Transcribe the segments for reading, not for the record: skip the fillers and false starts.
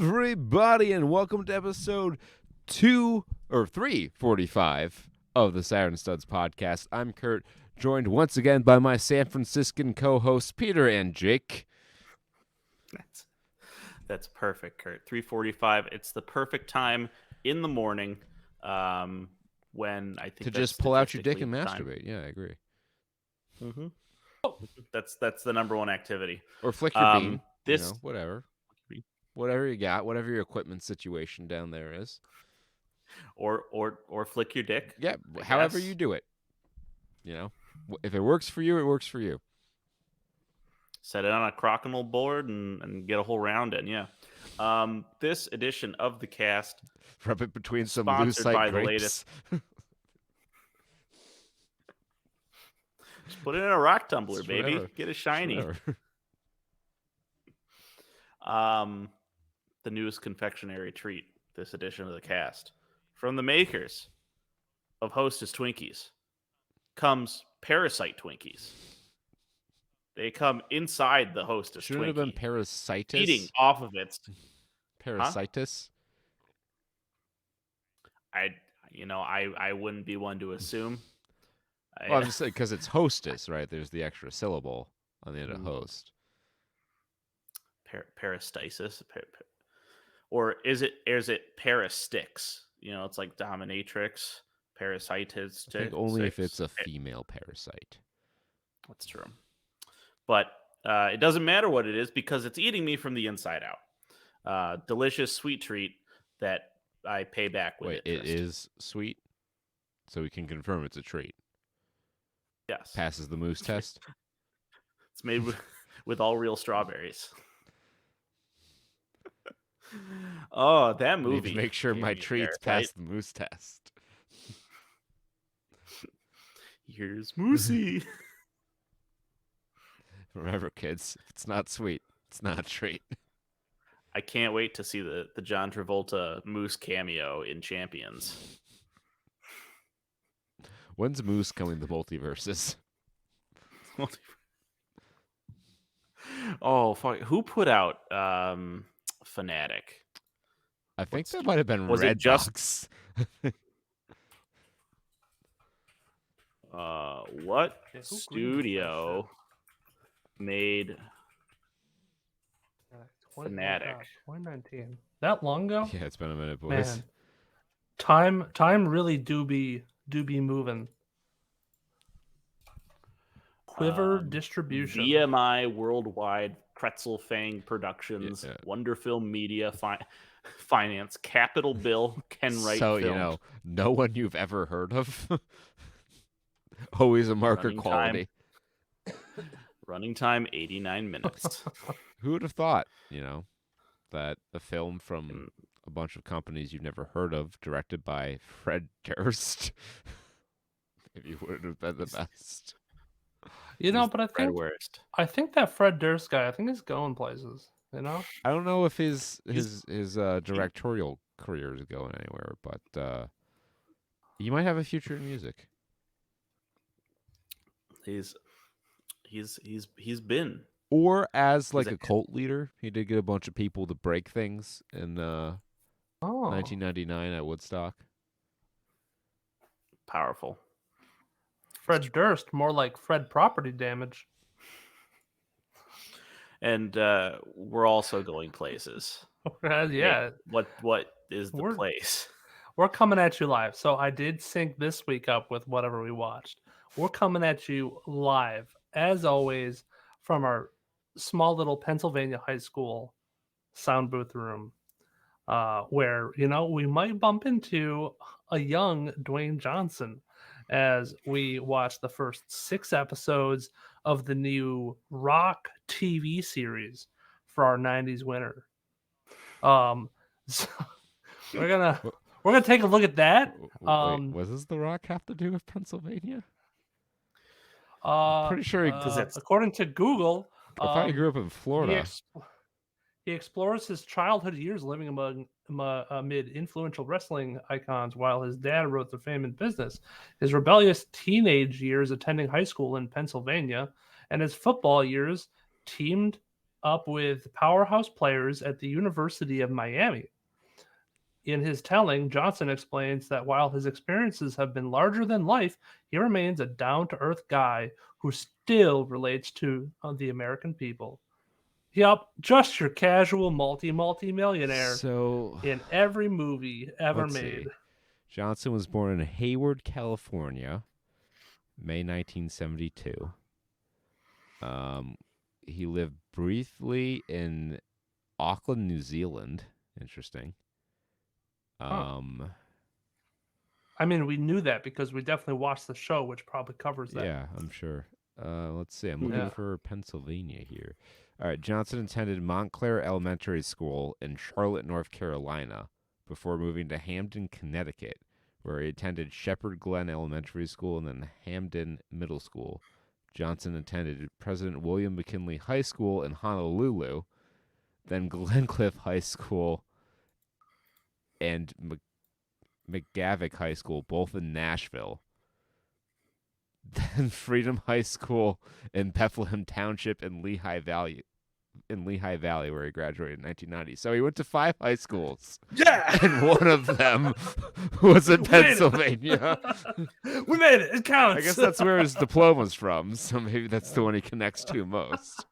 everybody, and welcome to episode 345 of the Saturn Studs Podcast. I'm Kurt, joined once again by my San Franciscan co-hosts Peter and Jake. That's perfect, Kurt. 3:45. It's the perfect time in the morning when I think to just pull out your dick and masturbate. Yeah, I agree. Mm-hmm. That's the number one activity. Or flick your bean. Whatever you got, whatever your equipment situation down there is. Or flick your dick. Yeah, however you do it. If it works for you, it works for you. Set it on a crokinole board and get a whole round in, yeah. This edition of the cast, rub it between some sponsored by grapes. The latest. Just put it in a rock tumbler, baby. Whatever. Get it shiny. The newest confectionery treat this edition of the cast from the makers of Hostess Twinkies comes Parasite Twinkies. They come inside the Hostess Shouldn't Twinkie. Have been parasitis. Eating off of it. Parasitis. Huh? I wouldn't be one to assume. I'm just saying because it's hostess, right? There's the extra syllable on the end of host. Parastitis, or is it parastix? It's like dominatrix, parasitis. I think only if it's a female parasite. That's true, but it doesn't matter what it is because it's eating me from the inside out. Delicious sweet treat that I pay back with. Wait, it is sweet, so we can confirm it's a treat. Yes, passes the moose test. It's made with all real strawberries. Oh, that movie! I need to make sure my treats pass the moose test. Here's Moosey. Remember, kids, if it's not sweet, it's not a treat. I can't wait to see the John Travolta Moose cameo in Champions. When's Moose coming to multiverses? Oh, fuck. Who put out Fanatic? I think that might have been was Red it just Box. What studio made Fanatic? 2019. That long ago? Yeah, it's been a minute, boys. Man, time really do be moving. Quiver Distribution, VMI Worldwide, Pretzel Fang Productions, Wonderfilm Media, Finance, Capital Bill, Ken Wright. So no one you've ever heard of. Always a marker quality. Running time 89 minutes. Who would have thought, that a film from a bunch of companies you've never heard of, directed by Fred Durst, maybe would have been the best. But I think that Fred Durst guy, he's going places. I don't know if his directorial career is going anywhere, but he might have a future in music. He's been, or as like a cult leader. He did get a bunch of people to break things in 1999 at Woodstock. Powerful. Fred Durst, more like Fred Property Damage. And we're also going places. Yeah. What is the place? We're coming at you live. So I did sync this week up with whatever we watched. We're coming at you live, as always, from our small little Pennsylvania high school sound booth room, where, we might bump into a young Dwayne Johnson as we watch the first 6 episodes of the new Rock TV series for our 90s winter. So we're gonna take a look at that. Wait, what does The Rock have to do with Pennsylvania? Pretty sure according to Google, I thought he grew up in Florida. He explores his childhood years living amid influential wrestling icons while his dad rose to fame in business, his rebellious teenage years attending high school in Pennsylvania, and his football years teamed up with powerhouse players at the University of Miami. In his telling, Johnson explains that while his experiences have been larger than life, he remains a down-to-earth guy who still relates to the American people. Yep, just your casual multi-millionaire So in every movie ever let's made. see. Johnson was born in Hayward, California, May 1972. He lived briefly in Auckland, New Zealand. Interesting. I mean, we knew that because we definitely watched the show, which probably covers that. Yeah, I'm sure. Let's see. I'm looking Yeah. for Pennsylvania here. All right. Johnson attended Montclair Elementary School in Charlotte, North Carolina, before moving to Hamden, Connecticut, where he attended Shepherd Glen Elementary School and then Hamden Middle School. Johnson attended President William McKinley High School in Honolulu, then Glencliff High School and McGavick High School, both in Nashville. Then Freedom High School in Bethlehem Township in Lehigh Valley, where he graduated in 1990. So he went to 5 high schools. Yeah, And one of them was in We made it. Pennsylvania. we made it. It counts. I guess that's where his diploma's from, so maybe that's the one he connects to most.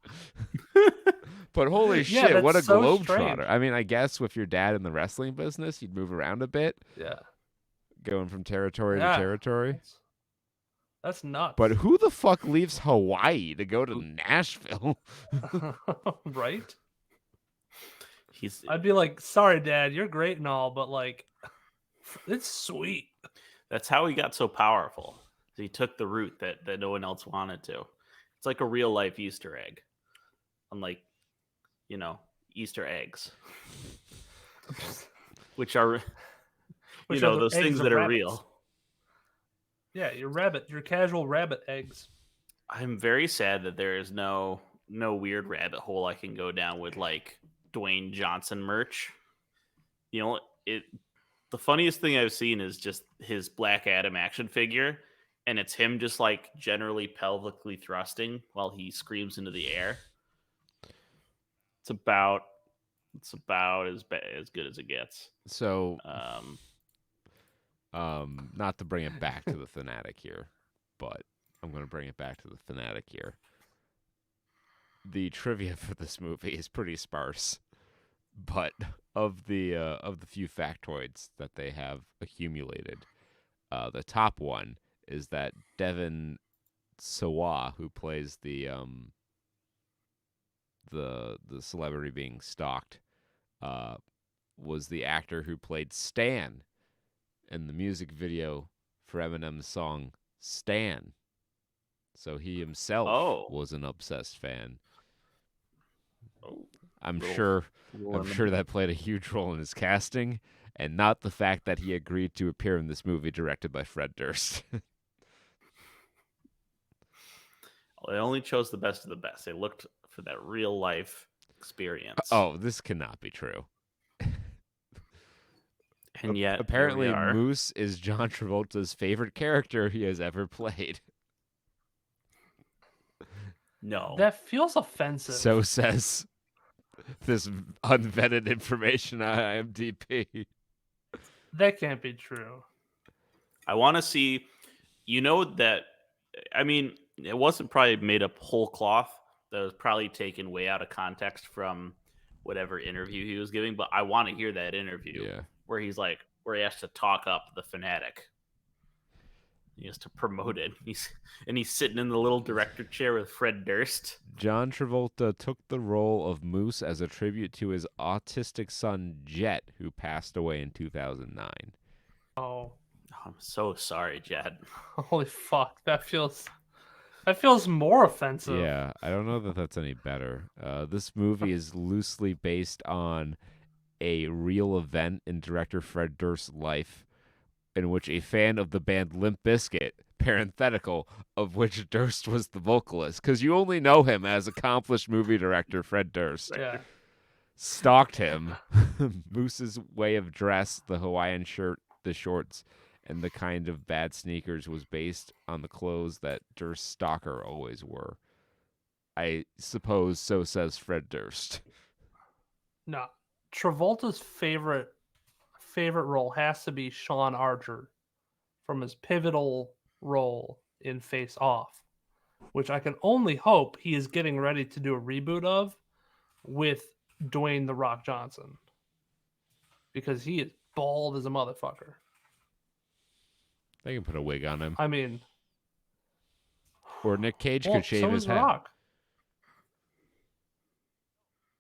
But holy Yeah, shit, what a that's so globetrotter. strange. I mean, I guess with your dad in the wrestling business, you'd move around a bit, Yeah, going from territory Yeah. to territory. that's nuts. But who the fuck leaves Hawaii to go to Nashville? right? He's I'd be like, sorry, Dad, you're great and all, but like, it's sweet. That's how he got so powerful. He took the route that no one else wanted to. It's like a real life Easter egg. Unlike, Easter eggs. Which are Which are the those eggs things of that are rabbits. real. Yeah, your casual rabbit eggs. I'm very sad that there is no weird rabbit hole I can go down with like Dwayne Johnson merch. The funniest thing I've seen is just his Black Adam action figure, and it's him just like generally pelvically thrusting while he screams into the air. It's about as good as it gets. So, Um, not to bring it back to the Fanatic here, but I'm going to bring it back to the Fanatic here. The trivia for this movie is pretty sparse, but of the few factoids that they have accumulated, the top one is that Devin Sawa, who plays the celebrity being stalked, was the actor who played Stan in the music video for Eminem's song Stan. So he himself was an obsessed fan. I'm sure that played a huge role in his casting, and not the fact that he agreed to appear in this movie directed by Fred Durst. They only chose the best of the best. They looked for that real life experience. Oh, this cannot be true. And yet, apparently, here we are. Moose is John Travolta's favorite character he has ever played. No. That feels offensive. So says this unvetted information on IMDb. That can't be true. I want to see, that, I mean, it wasn't probably made up whole cloth. That was probably taken way out of context from whatever interview he was giving. But I want to hear that interview where he has to talk up the Fanatic. He has to promote it. He's sitting in the little director chair with Fred Durst. John Travolta took the role of Moose as a tribute to his autistic son Jet, who passed away in 2009. Oh, I'm so sorry, Jed. holy fuck! That feels more offensive. Yeah, I don't know that that's any better. This movie is loosely based on a real event in director Fred Durst's life, in which a fan of the band Limp Bizkit, parenthetical, of which Durst was the vocalist, because you only know him as accomplished movie director Fred Durst, stalked him. Moose's way of dress, the Hawaiian shirt, the shorts, and the kind of bad sneakers was based on the clothes that Durst's stalker always wore. I suppose so says Fred Durst. No, Travolta's favorite role has to be Sean Archer from his pivotal role in Face Off, which I can only hope he is getting ready to do a reboot of with Dwayne The Rock Johnson, because he is bald as a motherfucker. They can put a wig on him. I mean, Or Nick Cage well, could shave so his is The head. Rock.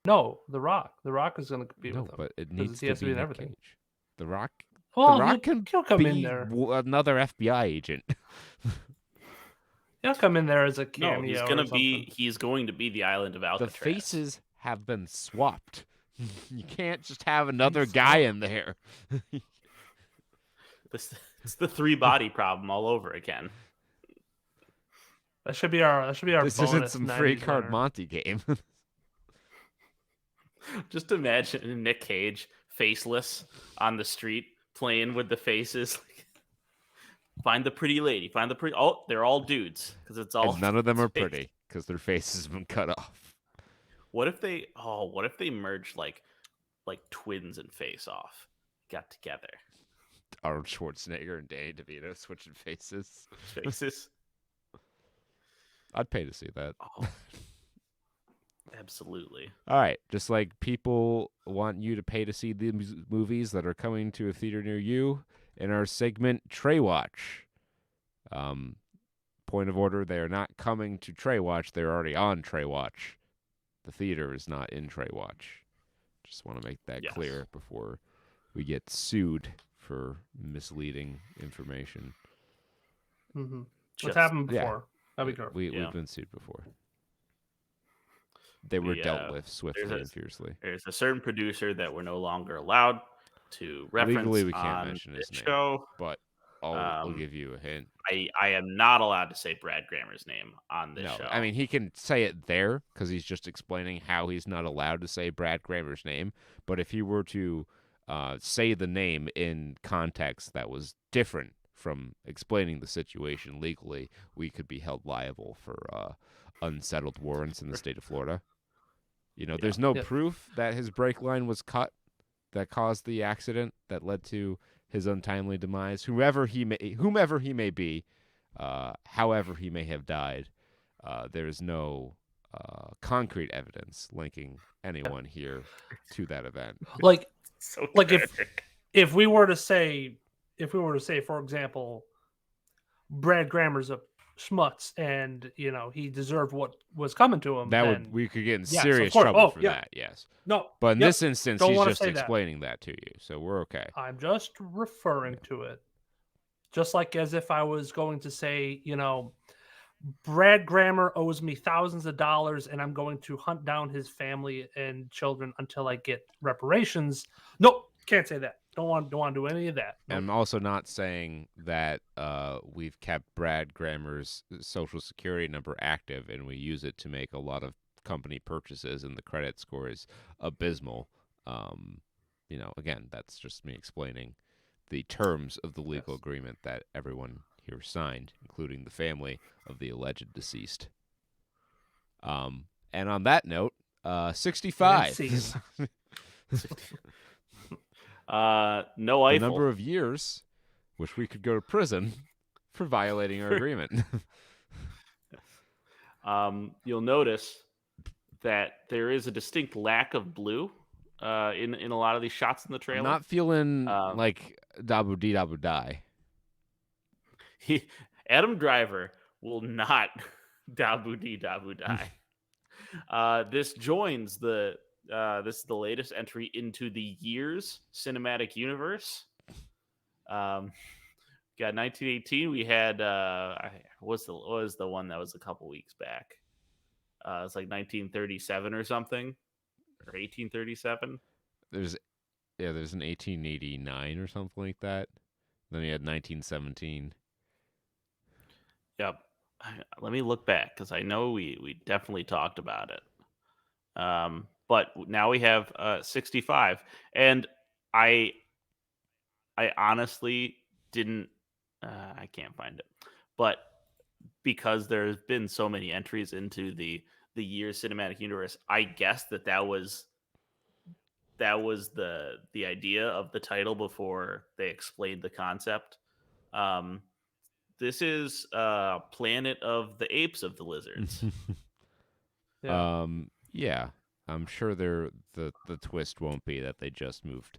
No, The Rock. The Rock is going to be No, with him. but it 'cause needs he to has to be be in Nick everything. Cage. The Rock. Well, the Rock he'll come in be there. another FBI agent. He'll come in there as a cameo. No, he's or going to be the island of The Alcatraz. faces have been swapped. You can't just have another guy in there. It's the 3-body problem all over again. That should be our This bonus. isn't some free 90s card winner. Monty game. Just imagine Nick Cage faceless on the street playing with the faces. Find the pretty lady. Find the pretty. Oh, they're all dudes because it's all. And none of them are face. pretty because their faces have been cut off. What if they? Oh, what if they merged like twins in Face Off? Got together. Arnold Schwarzenegger and Danny DeVito switching faces. Faces. I'd pay to see that. Oh, absolutely. All right. Just like people want you to pay to see the movies that are coming to a theater near you, in our segment, Trae Watch. Point of order, they are not coming to Trae Watch. They're already on Trae Watch. The theater is not in Trae Watch. Just want to make that clear before we get sued for misleading information. Mm-hmm. What's happened before? Yeah. That'd be great. We've been sued before. They were dealt with swiftly and fiercely. There's a certain producer that we're no longer allowed to reference. Legally, we can't on mention his this name, show. but I'll give you a hint. I am not allowed to say Brad Grammer's name on this show. I mean, he can say it there because he's just explaining how he's not allowed to say Brad Grammer's name. But if he were to say the name in context that was different from explaining the situation legally, we could be held liable for unsettled warrants in the state of Florida. There's no proof that his brake line was cut that caused the accident that led to his untimely demise. Whomever he may be, however he may have died, there is no concrete evidence linking anyone here to that event. Like terrific. if we were to say, for example, Brad Grammer's a schmutz and he deserved what was coming to him, we could get in yes, serious of course. trouble for Yeah. that. Yes. No, But in this instance, Don't he's wanna just say that. explaining that to you, so we're okay. I'm just referring to it. Just like as if I was going to say, Brad Grammer owes me thousands of dollars and I'm going to hunt down his family and children until I get reparations. Nope, can't say that. Don't want to do any of that. And I'm also not saying that we've kept Brad Grammer's social security number active and we use it to make a lot of company purchases and the credit score is abysmal. Again, that's just me explaining the terms of the legal agreement that everyone here signed, including the family of the alleged deceased. And on that note, 65. No Eiffel. The number of years which we could go to prison for violating our agreement. You'll notice that there is a distinct lack of blue in a lot of these shots in the trailer. I'm not feeling like Dabu Dee Dabu Die. Adam Driver will not Dabu Dee Dabu Die. This joins this is the latest entry into the Years cinematic universe. Got 1918. We had what was the one that was a couple weeks back? It's like 1937 or something, or 1837. There's an 1889 or something like that. Then you had 1917. Yep. Let me look back because I know we definitely talked about it. But now we have 65, and I honestly didn't. I can't find it, but because there's been so many entries into the the year's cinematic universe, I guess that was the idea of the title before they explained the concept. This is Planet of the Apes of the Lizards. Yeah. Yeah, I'm sure the twist won't be that they just moved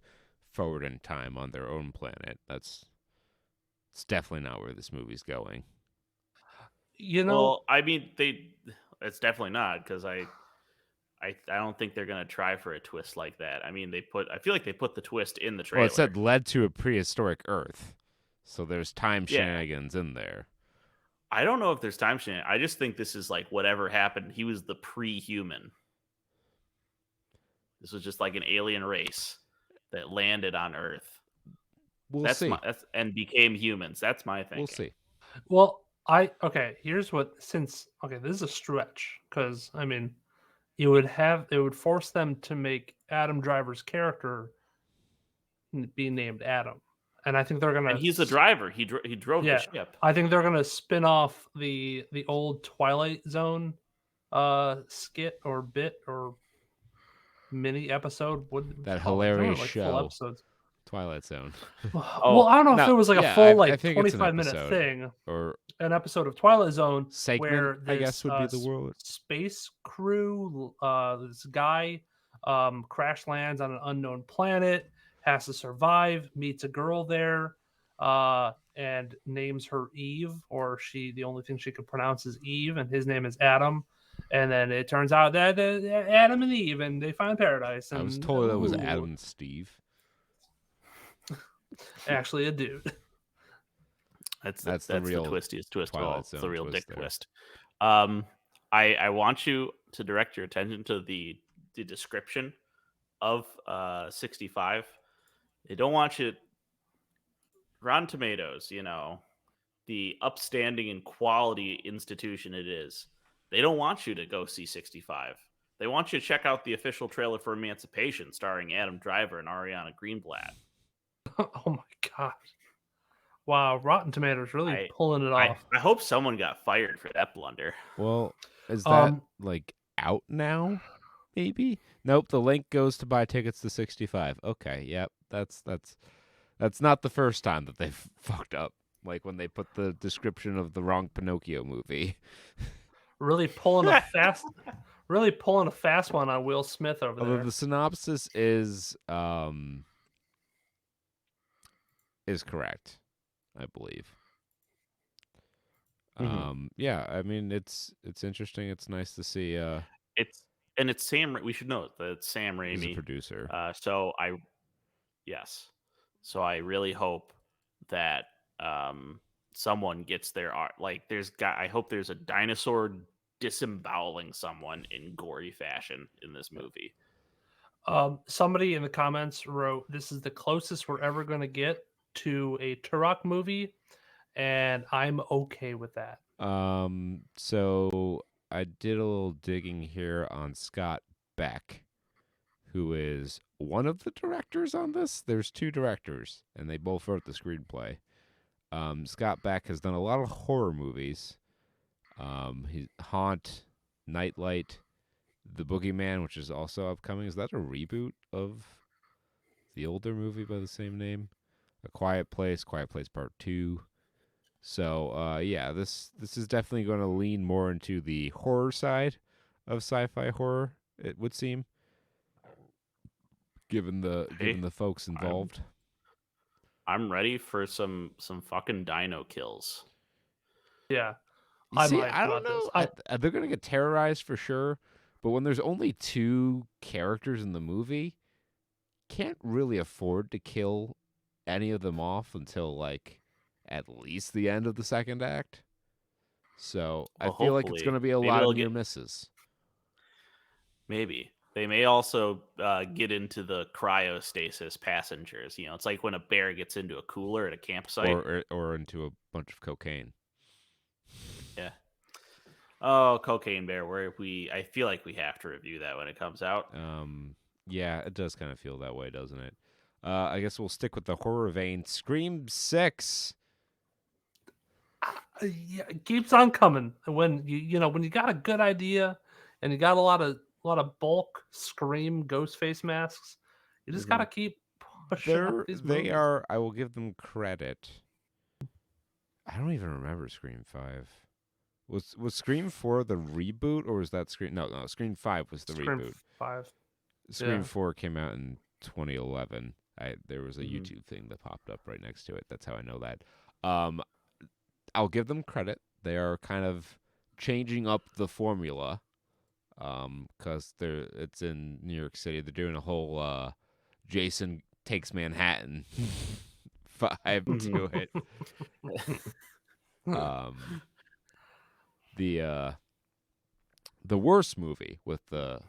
forward in time on their own planet. It's definitely not where this movie's going. You know, Well, I mean, it's definitely not, because I don't think they're gonna try for a twist like that. I mean, I feel like they put the twist in the trailer. Well, it said led to a prehistoric Earth, so there's time Yeah. shenanigans in there. I don't know if there's time shenanigans. I just think this is like whatever happened. He was the pre-human. This was just like an alien race that landed on Earth. We'll see. And became humans. That's my thinking. We'll see. well, here's what, this is a stretch, because I mean, it would force them to make Adam Driver's character be named Adam, and I think they're gonna. And he's the driver. He drove the ship. I think they're gonna spin off the old Twilight Zone skit or bit or mini episode. That hilarious like show, full episodes. Twilight Zone. Well, I don't know if it was like a full I think it's an 25-minute thing, or an episode of Twilight Zone segment, where this, I guess would be the word. Space crew, this guy crash lands on an unknown planet, has to survive, meets a girl there, and names her Eve, or the only thing she could pronounce is Eve, and his name is Adam. And then it turns out that Adam and Eve, and they find paradise. And, I was told that was Adam and Steve. Actually, a dude. That's the real the twistiest twist of all. It's the real dick there. twist. I want you to direct your attention to the description of 65. They don't want you. Rotten Tomatoes, the upstanding and quality institution it is. They don't want you to go see 65. They want you to check out the official trailer for Emancipation, starring Adam Driver and Ariana Greenblatt. Oh my gosh. Wow, Rotten Tomatoes really pulling it off. I hope someone got fired for that blunder. Well, is that out now? Maybe? Nope, the link goes to buy tickets to 65. Okay, yep. That's not the first time that they've fucked up. Like when they put the description of the wrong Pinocchio movie. Really pulling a fast one on Will Smith over there. Although the synopsis is correct, I believe. Yeah, I mean it's interesting. It's nice to see. It's Sam. We should know that it's Sam Raimi, he's a producer. So I really hope that someone gets their art. Like I hope there's a dinosaur disemboweling someone in gory fashion in this movie. Somebody in the comments wrote, "This is the closest we're ever going to get to a Turok movie," and I'm okay with that. So I did a little digging here on Scott Beck, who is one of the directors on this. There's two directors, and they both wrote the screenplay. Scott Beck has done a lot of horror movies. He's Haunt, Nightlight, The Boogeyman, which is also upcoming. Is that a reboot of the older movie by the same name? A Quiet Place Part 2. So, yeah, this is definitely going to lean more into the horror side of sci-fi horror, it would seem, given the folks involved. I'm ready for some fucking dino kills. Yeah. See, I don't know. They're going to get terrorized for sure, but when there's only two characters in the movie, can't really afford to kill any of them off until, like, at least the end of the second act. So I feel like it's going to be a lot of near misses. Maybe. They may also get into the cryostasis passengers. It's like when a bear gets into a cooler at a campsite. Or into a bunch of cocaine. Yeah. Oh, Cocaine Bear, I feel like we have to review that when it comes out. Yeah, it does kind of feel that way, doesn't it? I guess we'll stick with the horror vein. Scream 6. Yeah, it keeps on coming. When you got a good idea and you got a lot of bulk Scream Ghostface masks. You just gotta keep pushing out these They movies. are. I will give them credit. I don't even remember Scream 5. Was Scream 4 the reboot, or was that Scream? No, Scream 5 was the Scream reboot. 5. Scream Yeah. 4 came out in 2011. There was a Mhm. YouTube thing that popped up right next to it. That's how I know that. I'll give them credit. They are kind of changing up the formula. Because it's in New York City. They're doing a whole Jason Takes Manhattan vibe to it. Um, the worst movie with the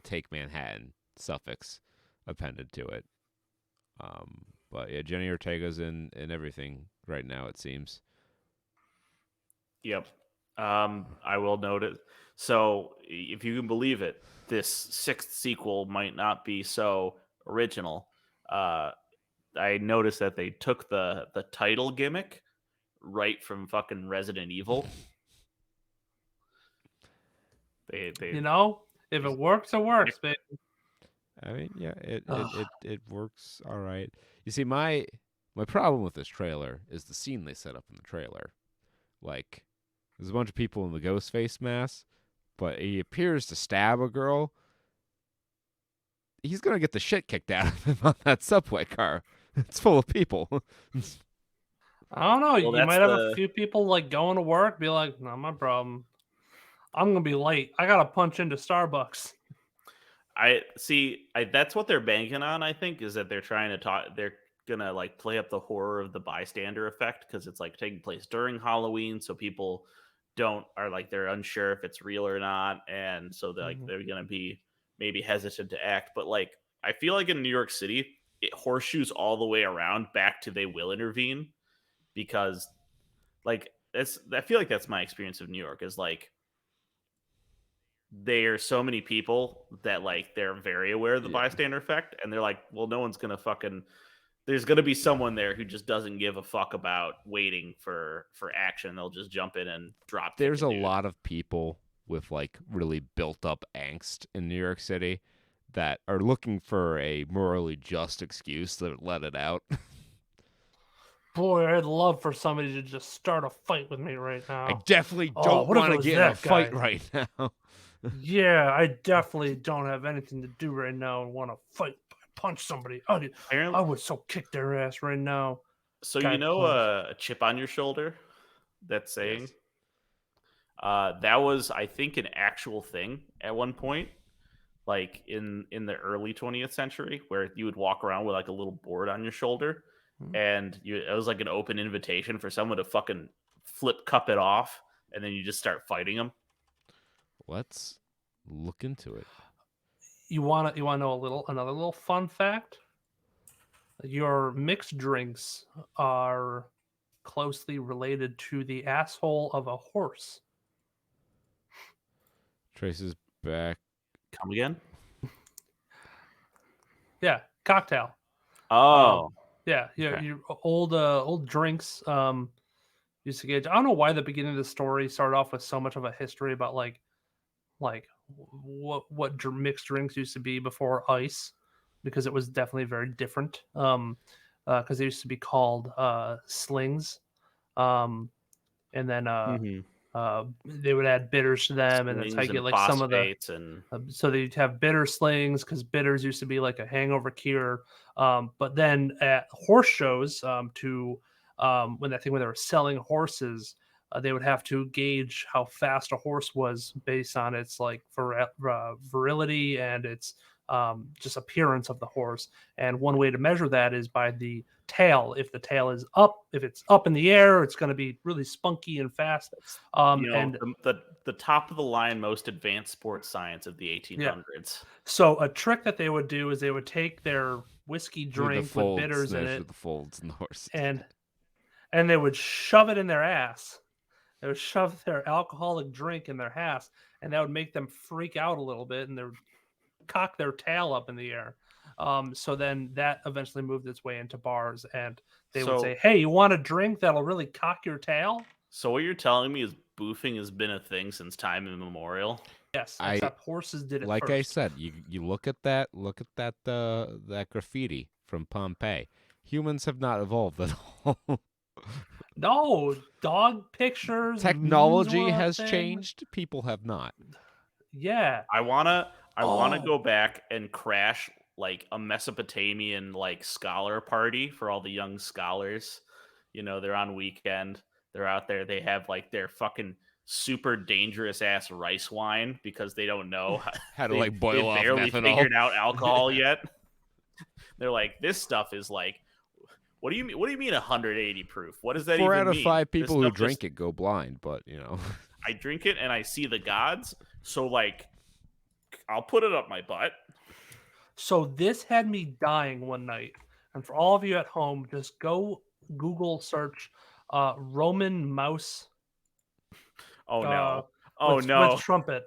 Take Manhattan suffix appended to it. But yeah, Jenny Ortega's in everything right now, it seems. Yep. I will note it. So, if you can believe it, this sixth sequel might not be so original. I noticed that they took the title gimmick right from fucking Resident Evil. They You know, if it works, it works, baby. I mean, yeah, Ugh. it works all right. You see, my problem with this trailer is the scene they set up in the trailer. Like, there's a bunch of people in the ghost face mask, but he appears to stab a girl. He's gonna get the shit kicked out of him on that subway car. It's full of people. I don't know. Well, You that's might have a the- few people like going to work, be like, "Not my problem. I'm gonna be late. I gotta punch into Starbucks." I see. That's what they're banking on. I think is that they're trying to talk. They're gonna like play up the horror of the bystander effect because it's like taking place during Halloween, so people are like they're unsure if it's real or not, and so they're gonna be maybe hesitant to act. But like I feel like in New York City, it horseshoes all the way around back to they will intervene because like I feel like that's my experience of New York is like there are so many people that like they're very aware of the Yeah. bystander effect and they're like, well, no one's gonna fucking there's gonna be someone there who just doesn't give a fuck about waiting for action. They'll just jump in and drop kick There's a dude. lot of people with like really built up angst in New York City that are looking for a morally just excuse to let it out. Boy, I'd love for somebody to just start a fight with me right now. I definitely Oh, don't what if want it to was get in a that fight guy? right now. Yeah, I definitely don't have anything to do right now and want to fight, punch somebody. I Apparently, would so kick their ass right now. so Guy you know punch. a chip on your shoulder. That saying. Yes. That was, I think, an actual thing at one point, like in the early 20th century, where you would walk around with like a little board on your shoulder, and it was like an open invitation for someone to fucking flip cup it off, and then you just start fighting them. Let's look into it. You want to know another little fun fact? Your mixed drinks are closely related to the asshole of a horse. Trace's back. Come again? Yeah, cocktail. Oh, Yeah, okay. your old drinks used to get. I don't know why the beginning of the story started off with so much of a history about like what mixed drinks used to be before ice, because it was definitely very different. Because they used to be called slings, and then they would add bitters to them, and that's how you Slings get and like some of the. phosphates and So they'd have bitter slings because bitters used to be like a hangover cure. But then at horse shows, when they were selling horses, they would have to gauge how fast a horse was based on its like virility and its just appearance of the horse. And one way to measure that is by the tail. If the tail is up, if it's up in the air, it's going to be really spunky and fast. And the top of the line most advanced sports science of the 1800s. So a trick that they would do is they would take their whiskey drink with bitters in it, The folds in the horse. and they would shove it in their ass. They would shove their alcoholic drink in their ass, and that would make them freak out a little bit, and they would cock their tail up in the air. So then that eventually moved its way into bars, and they would say, "Hey, you want a drink that'll really cock your tail?" So what you're telling me is boofing has been a thing since time immemorial? Yes, I except horses did it like first. I said, you look at that that graffiti from Pompeii. Humans have not evolved at all. No, dog pictures, memes Technology were a has thing. changed. People have not. Yeah. I wanna Oh. go back and crash like a Mesopotamian like scholar party for all the young scholars. You know, they're on weekend. They're out there. They have like their fucking super dangerous ass rice wine because they don't know How to they like boil off barely methanol. figured out alcohol yet. They're like, this stuff is like, what do you mean? What do you mean 180 proof? What does that 4 even out of mean? 5 This people who stuff drink just, it go blind, but I drink it and I see the gods. So like, I'll put it up my butt. So this had me dying one night. And for all of you at home, just go Google search Roman mouse Oh no. with trumpet.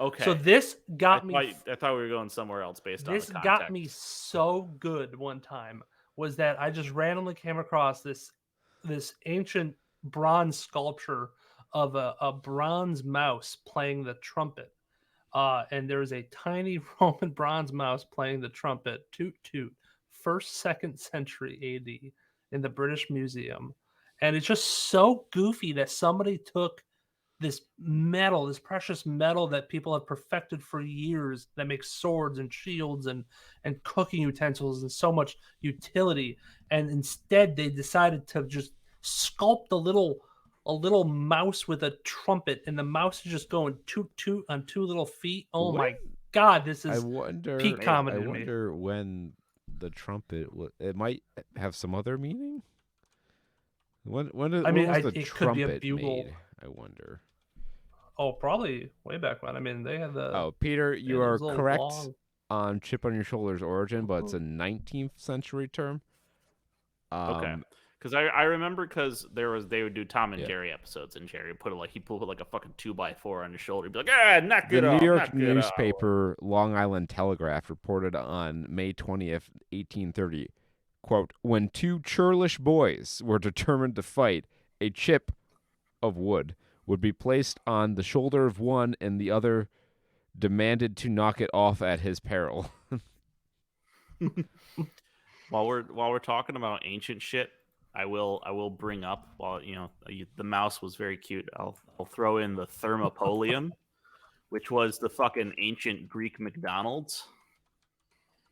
Okay. So this got me I thought we were going somewhere else based on the this context. got me so good one time was that I just randomly came across this ancient bronze sculpture of a bronze mouse playing the trumpet. And there's a tiny Roman bronze mouse playing the trumpet, toot toot, first, second century AD in the British Museum. And it's just so goofy that somebody took this metal, this precious metal that people have perfected for years that makes swords and shields and cooking utensils and so much utility. And instead they decided to just sculpt a little mouse with a trumpet, and the mouse is just going toot toot on 2 little feet. Oh my god, this I is wonder. peak comedy I to me. wonder when the trumpet. It might have some other meaning. When was the it could be a trumpet bugle. made? I wonder. Oh, probably way back when. I mean, they had the Oh, Peter, you those are little correct long- on chip on your shoulder's origin, but it's a 19th century term. Okay. Because I remember because they would do Tom and Yeah. Jerry episodes, and Jerry put he put like a fucking 2x4 on his shoulder, he'd be like, ah, knock The it New off, York knock it off. newspaper Long Island Telegraph reported on May 20th, 1830, quote, when 2 churlish boys were determined to fight, a chip of wood would be placed on the shoulder of one and the other demanded to knock it off at his peril. While we're talking about ancient shit, I will bring up the mouse was very cute. I'll throw in the thermopolium, which was the fucking ancient Greek McDonald's,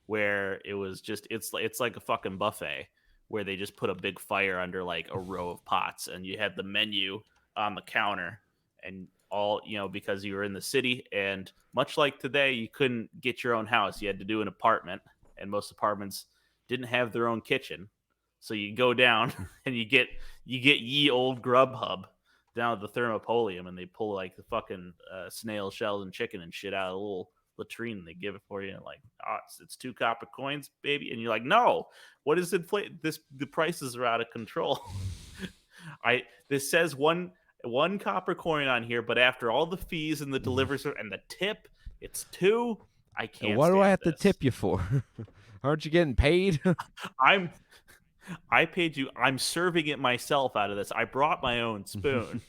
where it was just it's like a fucking buffet where they just put a big fire under like a row of pots, and you had the menu on the counter, and all because you were in the city, and much like today, you couldn't get your own house, you had to do an apartment, and most apartments didn't have their own kitchen. So you go down and you get ye old Grubhub down at the thermopolium, and they pull like the fucking snail shells and chicken and shit out of a little latrine, and they give it for you, and like, oh, it's 2 copper coins, baby, and you're like, no, what is inflate? The prices are out of control. This says one copper coin on here, but after all the fees and the deliveries and the tip, it's 2. I can't. What do I have this. to tip you for? Aren't you getting paid? I paid you. I'm serving it myself out of this. I brought my own spoon.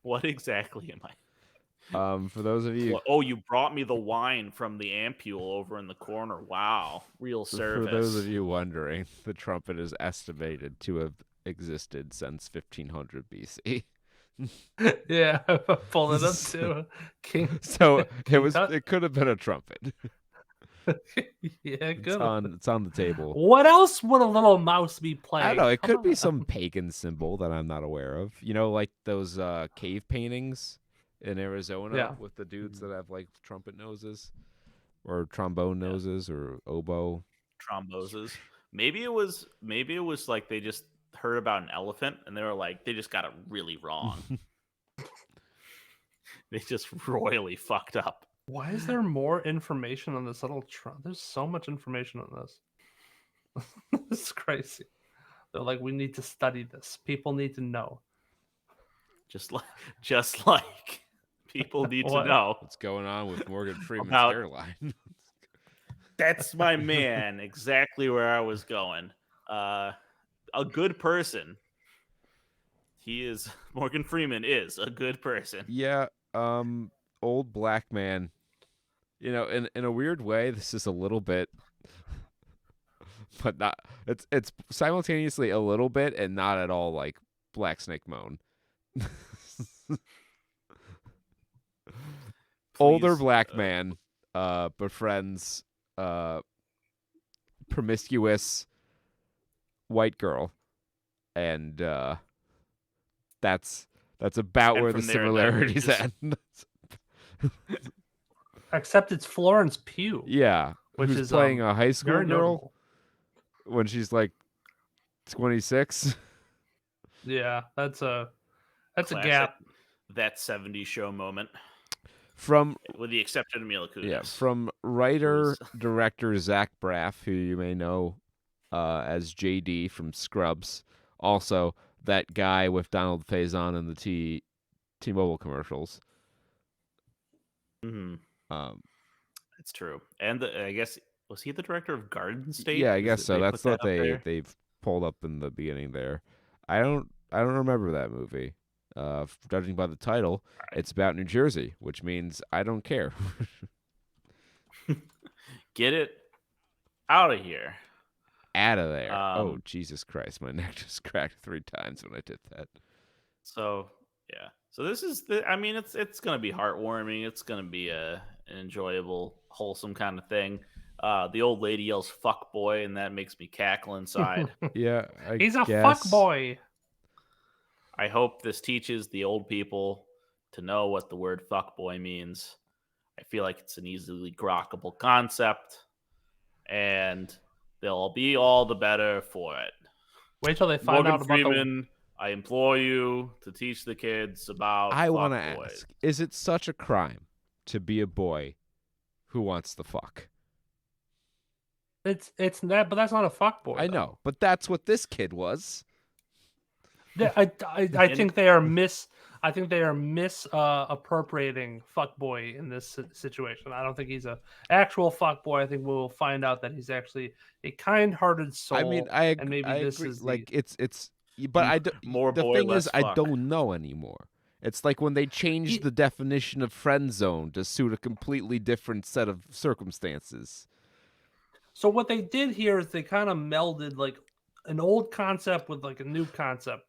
What exactly am I? For those of you, Oh, you brought me the wine from the ampule over in the corner. Wow, real service. for those of you wondering, the trumpet is estimated to have existed since 1500 BC. Yeah, pull it up too. King. So King it could have been a trumpet. Yeah, good. It's on the table. What else would a little mouse be playing? I don't know. It Come could be on. some pagan symbol that I'm not aware of. Like those cave paintings in Arizona Yeah. with the dudes that have like trumpet noses or trombone noses or oboe. Tromboses. Maybe it was like they just heard about an elephant and they were like, they just got it really wrong. They just royally fucked up. Why is there more information on this little There's so much information on this. This is crazy. They're like, we need to study this. People need to know. Just like people need to know what's going on with Morgan Freeman's about hairline. That's my man. Exactly where I was going. A good person. Morgan Freeman is a good person. Yeah. old black man. In a weird way, this is a little bit, but not. It's simultaneously a little bit and not at all like Black Snake Moan. Older black man befriends promiscuous white girl, and that's about And where the from there, similarities just- end. Except it's Florence Pugh. Yeah, Which who's is, playing a high school Very girl notable. when she's like 26. Yeah, that's a classic, gap. That 70s show moment, From with the exception of Mila Kunis. Yeah, from writer director Zach Braff, who you may know as JD from Scrubs. Also, that guy with Donald Faison in the T-Mobile commercials. Mm-hmm. Um, It's true. And I guess, was he the director of Garden State? yeah, I guess so. That's what put that up there? they've pulled up in the beginning there. I don't remember that movie. Judging by the title, it's about New Jersey, which means I don't care. Get it out of here. Out of there. Oh, Jesus Christ. My neck just cracked 3 times when I did that. So, yeah. So this is it's going to be heartwarming. It's going to be an enjoyable, wholesome kind of thing. The old lady yells "fuck boy," and that makes me cackle inside. Yeah, He's a guess. fuck boy. I hope this teaches the old people to know what the word "fuck boy" means. I feel like it's an easily grokkable concept, and they'll be all the better for it. Wait till they find Morgan out about Freeman, I implore you to teach the kids about I want to fuckboys. ask, is it such a crime to be a boy who wants the fuck? It's that, but that's not a fuck boy. I though. know, but that's what this kid was. I think they are appropriating fuckboy in this situation. I don't think he's a actual fuckboy. I think we'll find out that he's actually a kind-hearted soul. I mean, and maybe I this agree. is like it's, but I don't. More the boy, thing less is, I fuck. don't know anymore. It's like when they changed the definition of friend zone to suit a completely different set of circumstances. So what they did here is they kind of melded like an old concept with like a new concept.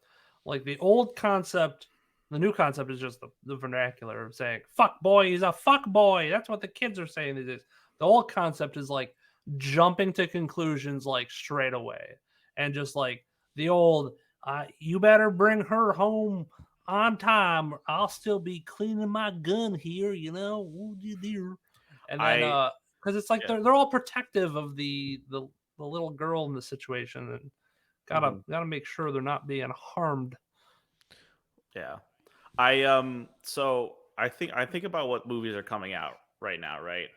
Like the old concept, the new concept is just the vernacular of saying "fuck boy," he's a fuck boy. That's what the kids are saying these days. The old concept is like jumping to conclusions like straight away, and just like the old, you better bring her home on time. Or I'll still be cleaning my gun here, you know. And then because it's like they're all protective of the little girl in the situation, and gotta make sure they're not being harmed. Yeah. So I think about what movies are coming out right now, right?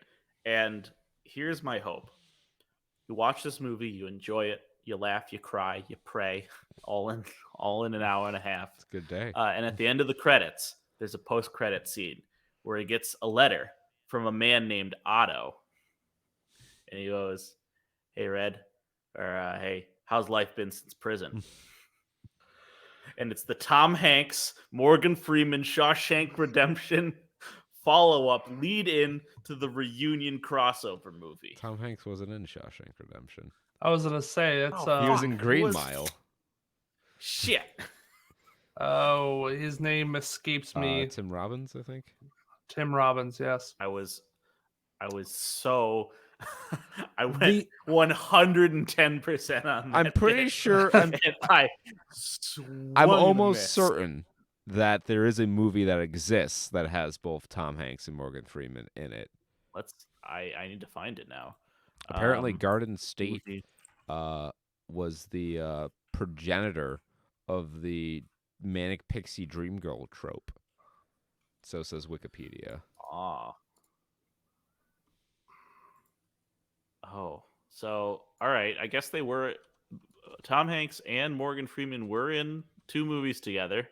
And here's my hope. You watch this movie, you enjoy it, you laugh, you cry, you pray, all in an hour and a half. It's a good day. And at the end of the credits, there's a post-credit scene where he gets a letter from a man named Otto. And he goes, "Hey, Red," or "Hey, how's life been since prison?" And it's the Tom Hanks, Morgan Freeman, Shawshank Redemption follow-up lead-in to the reunion crossover movie. Tom Hanks wasn't in Shawshank Redemption. I was gonna say that's He was in Green Mile. Shit. Oh, his name escapes me. Tim Robbins, I think. Tim Robbins, yes. I was so I went 110% on that. I'm pretty bit. sure. And I'm almost certain that there is a movie that exists that has both Tom Hanks and Morgan Freeman in it. I need to find it now. Apparently, Garden State movie. was the progenitor of the manic pixie dream girl trope. So says Wikipedia. Oh, so all right. I guess they were. Tom Hanks and Morgan Freeman were in 2 movies together.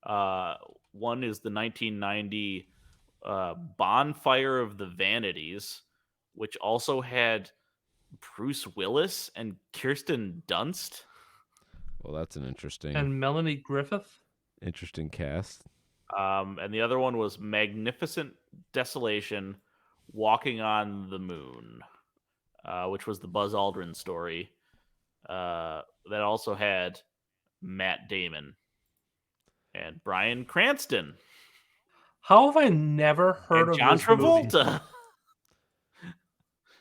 One is the 1990 Bonfire of the Vanities, which also had Bruce Willis and Kirsten Dunst. Well, that's an interesting And Melanie Griffith. cast. And the other one was Magnificent Desolation, Walking on the Moon, which was the Buzz Aldrin story. That also had Matt Damon and Bryan Cranston How have I never heard and of John this movie? Travolta.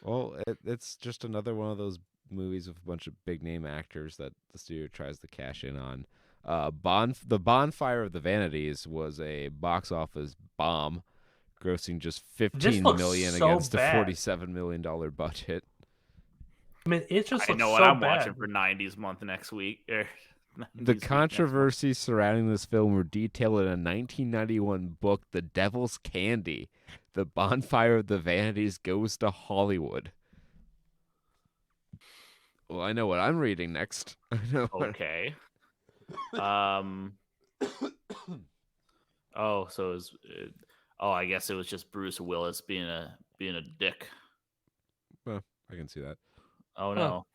Well, it's just another one of those movies with a bunch of big name actors that the studio tries to cash in on. The Bonfire of the Vanities was a box office bomb, grossing just This 15 looks million so against a bad. $47 million budget. I mean, it just I looks know what so I'm bad. watching for 90s month next week. The 90s week controversy surrounding this film were detailed in a 1991 book, The Devil's Candy. The Bonfire of the Vanities Goes to Hollywood. Well, I know what I'm reading next. I know. Okay. Oh, so it was. I guess it was just Bruce Willis being a dick. Well, I can see that. Oh no.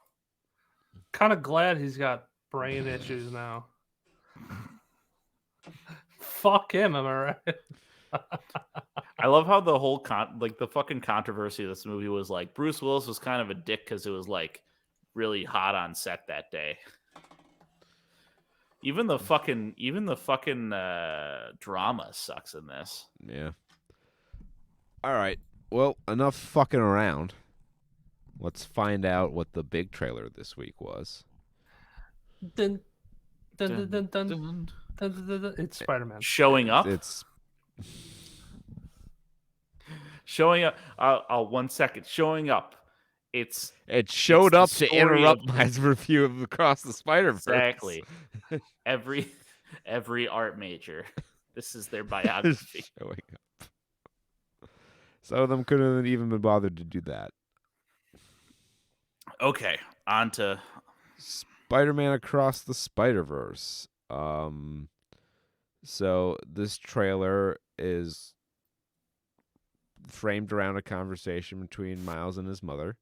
Kind of glad he's got brain issues now. Fuck him, am I right? I love how the whole the fucking controversy of this movie was like Bruce Willis was kind of a dick because it was like really hot on set that day. Even the fucking drama sucks in this. Yeah. All right. Well, enough fucking around. Let's find out what the big trailer this week was. Dun, dun, dun, dun, dun, dun, dun, dun, dun. It's Spider-Man. Showing up. It's Showing up. 1 second. Showing up. It showed the up to story interrupt of- my review of Across the Spider-Verse. Exactly. Every art major. This is their biography. Showing up. Some of them couldn't have even been bothered to do that. Okay, on to Spider-Man Across the Spider-Verse. So this trailer is framed around a conversation between Miles and his mother,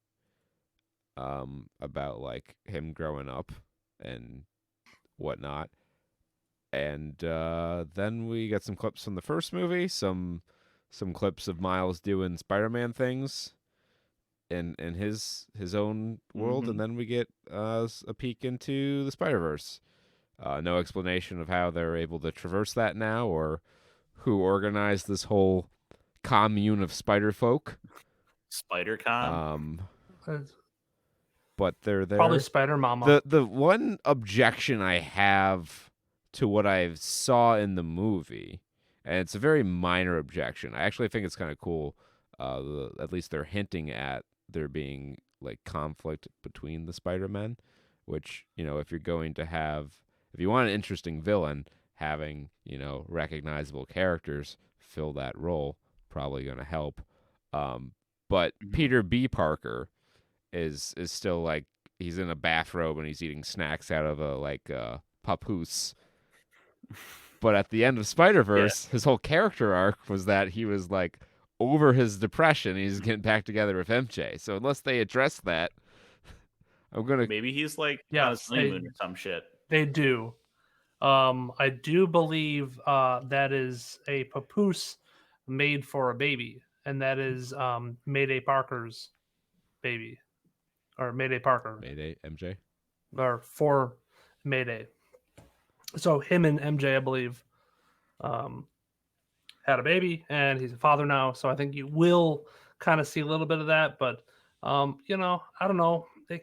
about like him growing up and whatnot. And then we get some clips from the first movie, some clips of Miles doing Spider-Man things in his own world, Mhm. and then we get a peek into the Spider-Verse. No explanation of how they're able to traverse that now, or who organized this whole commune of spider folk. SpiderCon. But they're there. Probably Spider Mama. The one objection I have to what I saw in the movie, and it's a very minor objection. I actually think it's kind of cool. At least they're hinting at there being like conflict between the Spider-Men, which, if you're going to if you want an interesting villain, having, recognizable characters fill that role, probably going to help. But Peter B. Parker is still like, he's in a bathrobe and he's eating snacks out of a papoose. But at the end of Spider-Verse, his whole character arc was that he was like over his depression. He's getting back together with MJ. So unless they address that, I'm gonna. Maybe he's like on Yes, his honeymoon or some shit. They do. I do believe that is a papoose made for a baby, and that is Mayday Parker's baby, or Mayday Parker, Mayday, MJ. or for Mayday. So him and MJ, I believe, had a baby, and he's a father now. So I think you will kind of see a little bit of that, but I don't know.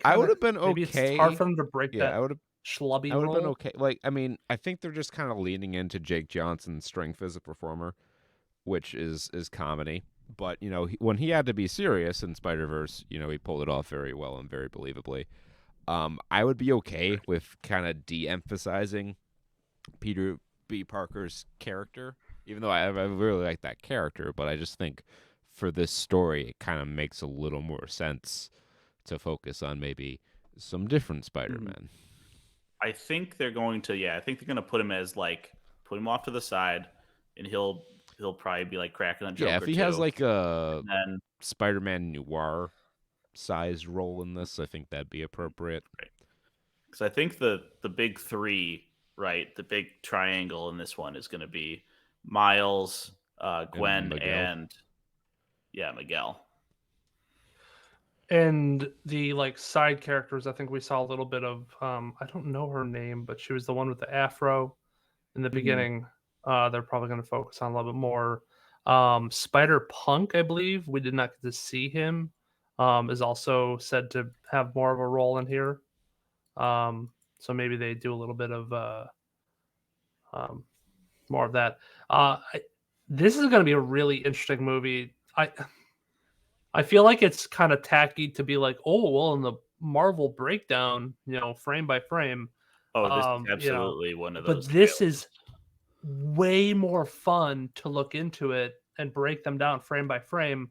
I would have been maybe okay. It's hard for them to break Yeah, that I would have. schlubby I would have role. been okay. Like, I mean, I think they're just kind of leaning into Jake Johnson's strength as a performer, which is comedy. But when he had to be serious in Spider-Verse, he pulled it off very well and very believably. I would be okay with kind of de-emphasizing Peter B. Parker's character, even though I really like that character. But I just think for this story, it kind of makes a little more sense to focus on maybe some different Spider-Man. I think they're going to. Yeah, I think they're going to put him off to the side, and he'll probably be like cracking on Joker. Yeah, if he has too. like a then Spider-Man noir sized role in this, I think that'd be appropriate. Right. Because I think the big three, right, the big triangle in this one is going to be Miles, Gwen, Miguel. and Miguel. And the like side characters, I think we saw a little bit of. I don't know her name, but she was the one with the afro in the beginning. They're probably going to focus on a little bit more. Spider Punk, I believe, we did not get to see him. Is also said to have more of a role in here. So maybe they do a little bit of more of that. This is going to be a really interesting movie. I feel like it's kind of tacky to be like, oh, well, in the Marvel breakdown, frame by frame. Oh, this is absolutely one of those. But this is way more fun to look into it and break them down frame by frame,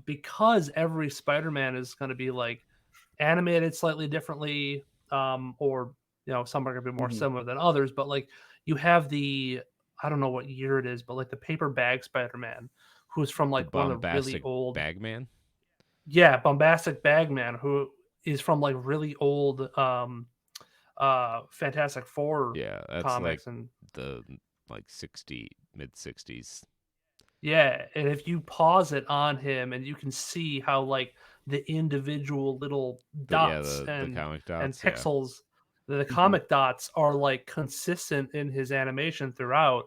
because every Spider-Man is going to be like animated slightly differently, or some are going to be more similar than others. But like you have I don't know what year it is, but like the paper bag Spider-Man, who's from like one of the really old Bagman. Yeah, Bombastic Bagman, who is from like really old Fantastic Four That's comics, like and the mid 60s. Yeah, and if you pause it on him, and you can see how like the individual little dots the comic dots and pixels, the comic dots are like consistent in his animation throughout.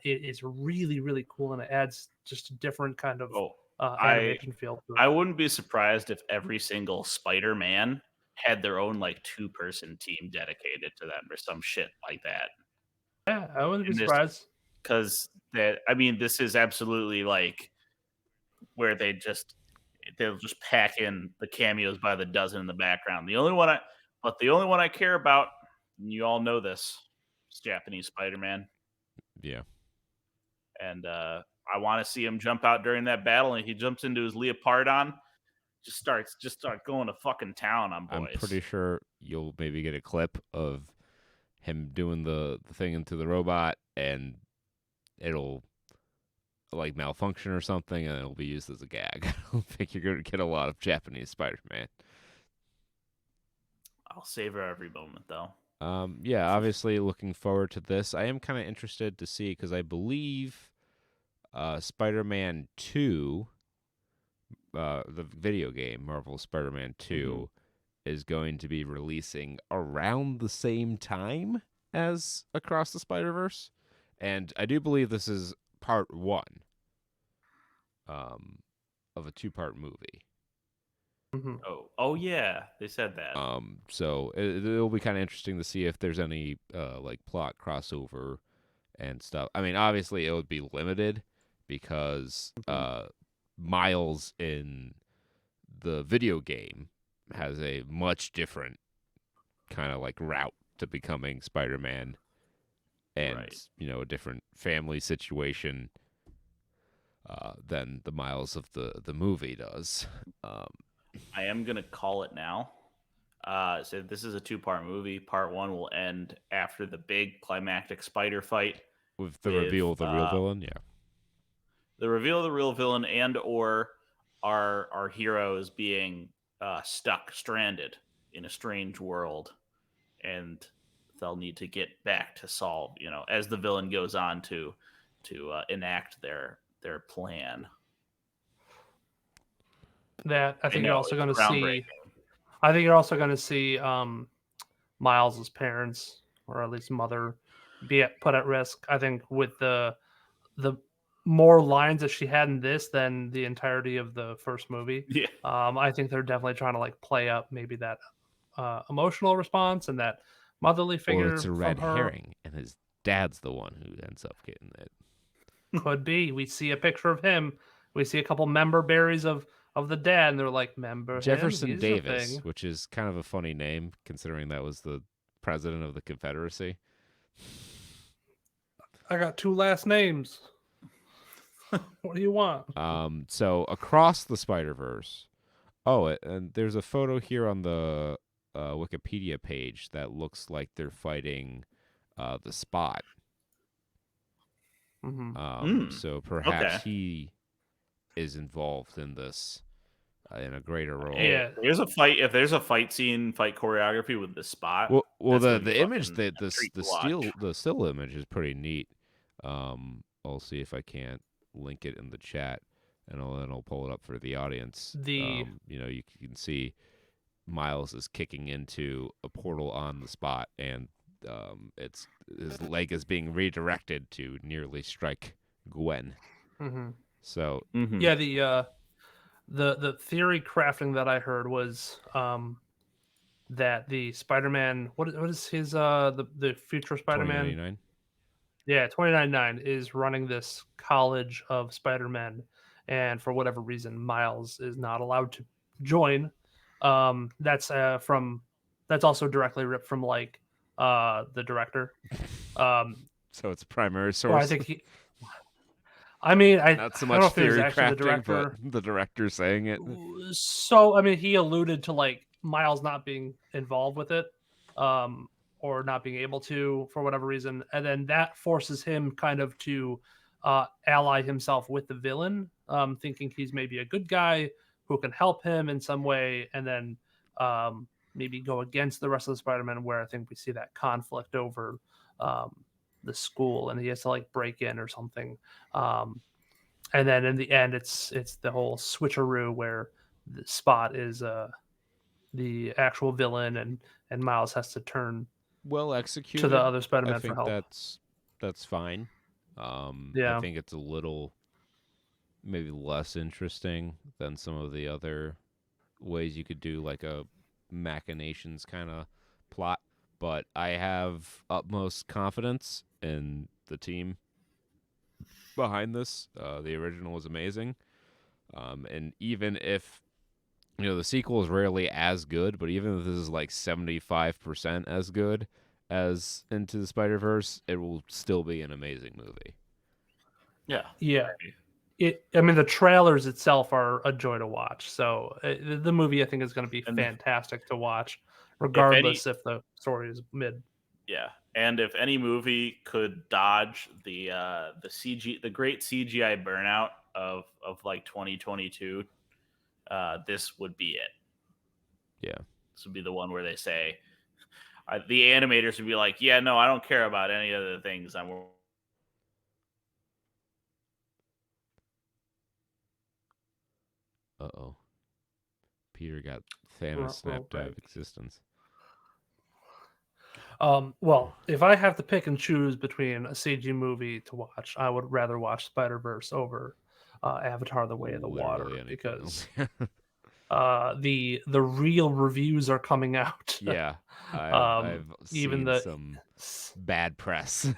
It is really, really cool, and it adds just a different kind of animation feel to it. I wouldn't be surprised if every single Spider-Man had their own like 2-person team dedicated to them or some shit like that. Yeah, I wouldn't be surprised. Because this is absolutely like where they'll just pack in the cameos by the dozen in the background. The only one I care about, and you all know this, is Japanese Spider-Man. Yeah. And I want to see him jump out during that battle, and he jumps into his Leopardon, start going to fucking town on boys. I'm pretty sure you'll maybe get a clip of him doing the thing into the robot, and it'll like malfunction or something, and it'll be used as a gag. I don't think you're going to get a lot of Japanese Spider-Man. I'll savor every moment, though. Obviously looking forward to this. I am kind of interested to see, because I believe Spider-Man 2, the video game, Marvel Spider-Man 2, is going to be releasing around the same time as Across the Spider-Verse. And I do believe this is part 1 of a 2-part movie. Mm-hmm. Oh yeah, they said that. So it'll be kind of interesting to see if there's any like plot crossover and stuff. I mean, obviously it would be limited because Miles in the video game has a much different kind of like route to becoming Spider-Man, and a different family situation than the Miles of the movie does. I am going to call it now. So this is a 2-part movie. Part 1 will end after the big climactic spider fight. With the reveal of the real villain, yeah. The reveal of the real villain, and or our heroes being stranded in a strange world. And they'll need to get back to solve, as the villain goes on to enact their plan. That I think you're also going to see. I think you're also going to see Miles's parents, or at least mother, be put at risk. I think with the more lines that she had in this than the entirety of the first movie. Yeah. I think they're definitely trying to like play up maybe that emotional response and that motherly figure. Or it's a red herring, and his dad's the one who ends up getting it. Could be. We see a picture of him. We see a couple member berries of the dad, and they're like, member Jefferson Davis, which is kind of a funny name considering that was the president of the Confederacy. I got 2 last names. What do you want? So Across the Spider-Verse. Oh, and there's a photo here on the Wikipedia page that looks like they're fighting the Spot. So perhaps he is involved in this in a greater role. Yeah, if there's a fight choreography with the Spot. Well, the image that the still image is pretty neat. I'll see if I can't link it in the chat, and I'll pull it up for the audience. The You can see Miles is kicking into a portal on the spot, and it's his leg is being redirected to nearly strike Gwen. mhm. So Yeah, the theory crafting that I heard was that the Spider-Man, what is his the future Spider-Man? 2099. Yeah, 299 is running this college of Spider-Men, and for whatever reason, Miles is not allowed to join. That's also directly ripped from like the director. Um, So it's a primary or I source. think he. I mean, Not so I don't much know if it was theory actually the crafting, but director. the director saying it. So I mean, he alluded to like Miles not being involved with it, um, or not being able to for whatever reason, and then that forces him kind of to ally himself with the villain, thinking he's maybe a good guy who can help him in some way, and then maybe go against the rest of the Spider-Man, where I think we see that conflict over um, the school, and he has to like break in or something. Um, and then in the end it's the whole switcheroo where the Spot is the actual villain, and Miles has to turn Well to the executed. other I Spider-Man for think help. that's fine. I Yeah. think it's a little maybe less interesting than some of the other ways you could do like a machinations kind of plot. But I have utmost confidence in the team behind this. The original was amazing, and even if the sequel is rarely as good, but even if this is like 75% as good as Into the Spider-Verse, it will still be an amazing movie. Yeah. Yeah. I mean, the trailers itself are a joy to watch. So the movie, I think, is going to be And fantastic to watch, if any, regardless if the story is mid. yeah, and if any movie could dodge the great CGI burnout of like 2022, this would be it. Yeah. This would be the one where they say the animators would be like, "Yeah, no, I don't care about any of the things I'm." Uh-oh. Peter got Thanos snapped out of existence. Well, if I have to pick and choose between a CG movie to watch, I would rather watch Spider-Verse over Avatar: The Way of the Water, Literally anything because else. the real reviews are coming out. Yeah. I've Even seen the some bad press.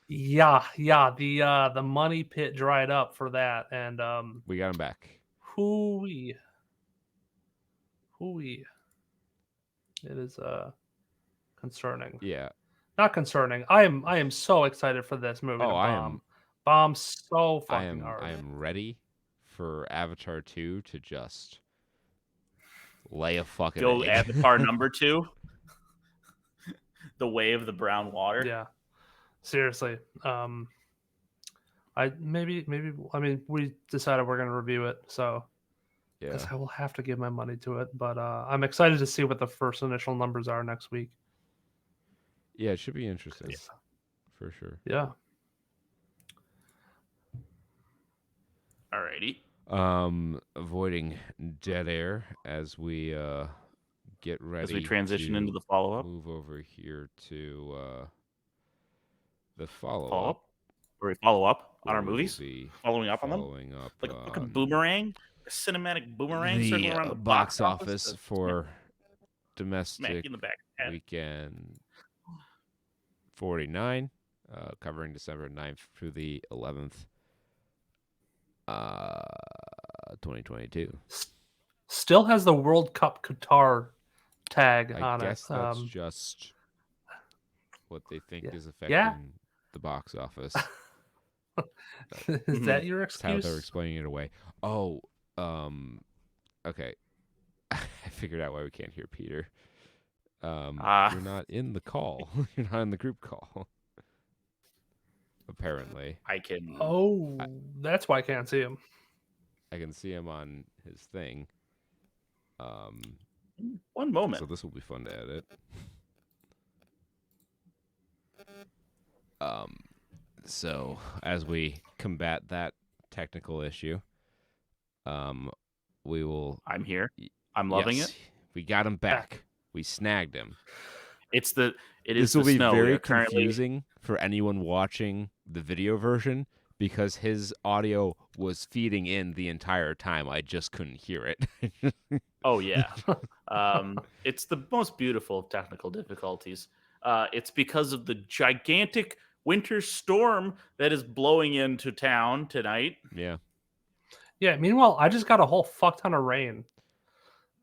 yeah, the money pit dried up for that, and We got him back. hooey, it is concerning. Yeah. Not concerning. I am so excited for this movie Oh, to I am bomb so I fucking am hard. I am ready for Avatar 2 to just lay a fucking Go egg. Avatar #2, The Way of the Brown Water. Yeah, seriously. I maybe I mean we decided we're gonna review it, so I Yeah. guess I will have to give my money to it. But I'm excited to see what the first initial numbers are next week. Yeah, it should be interesting. For sure. Yeah. Alrighty. Avoiding dead air as we get ready As we transition to into the follow-up. move over here to the follow Follow up. up? Or we follow up on Where our we will movies? be Following up on them? following up Like a fucking on boomerang? A cinematic boomerang circling the around the box office office to for smack domestic you in the back of the head. weekend 49, covering December 9th through the 11th, 2022. Still has the World Cup Qatar tag I on guess it. that's just what they think is affecting Yeah. the box office. Is that your That's how they're excuse? explaining it away. Oh, okay. I figured out why we can't hear Peter. You're not in the call. You're not in the group call. Apparently, I can. Oh, that's why I can't see him. I can see him on his thing. One moment. So this will be fun to edit. So as we combat that technical issue, we will. I'm here. I'm loving it. Yes, we got him back. We snagged him. It This is will the be snow. We very are currently confusing for anyone watching the video version because his audio was feeding in the entire time. I just couldn't hear it. Oh yeah. It's the most beautiful of technical difficulties. It's because of the gigantic winter storm that is blowing into town tonight. Yeah. Yeah. Meanwhile, I just got a whole fuck ton of rain.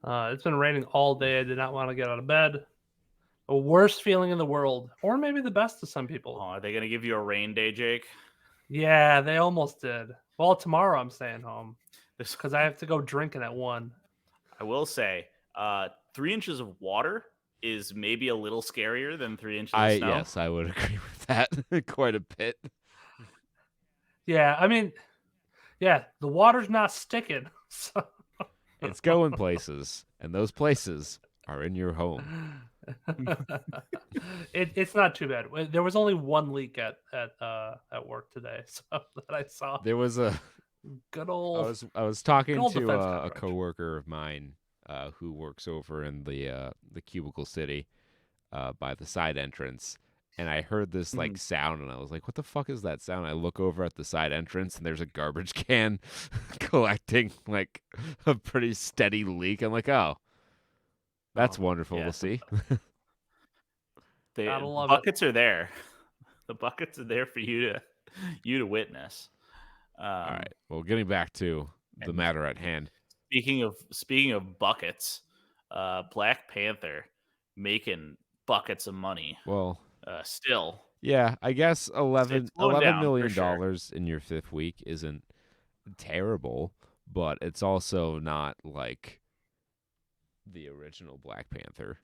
It's been raining all day. I did not want to get out of bed. The worst feeling in the world, or maybe the best to some people. Oh, are they going to give you a rain day, Jake? Yeah, they almost did. Well, tomorrow I'm staying home This, because I have to go drinking at 1. I will say, 3 inches of water is maybe a little scarier than 3 inches of snow. Yes, I would agree with that quite a bit. Yeah, I mean, yeah, the water's not sticking. So. It's going places, and those places are in your home. It's not too bad. There was only one leak at work today, so that I saw. There was a good old. I was talking old to defense a contractor. coworker of mine who works over in the cubicle city by the side entrance, and I heard this like sound, and I was like, "What the fuck is that sound?" I look over at the side entrance, and there's a garbage can collecting like a pretty steady leak. I'm like, "Oh, that's wonderful yeah. to see." The Gotta love buckets are there. The buckets are there for you to witness. All right. Well, getting back to the matter at hand. Speaking of buckets, Black Panther making buckets of money. Well, still. yeah, I guess $11 million sure. in your 5th week isn't terrible, but it's also not like the original Black Panther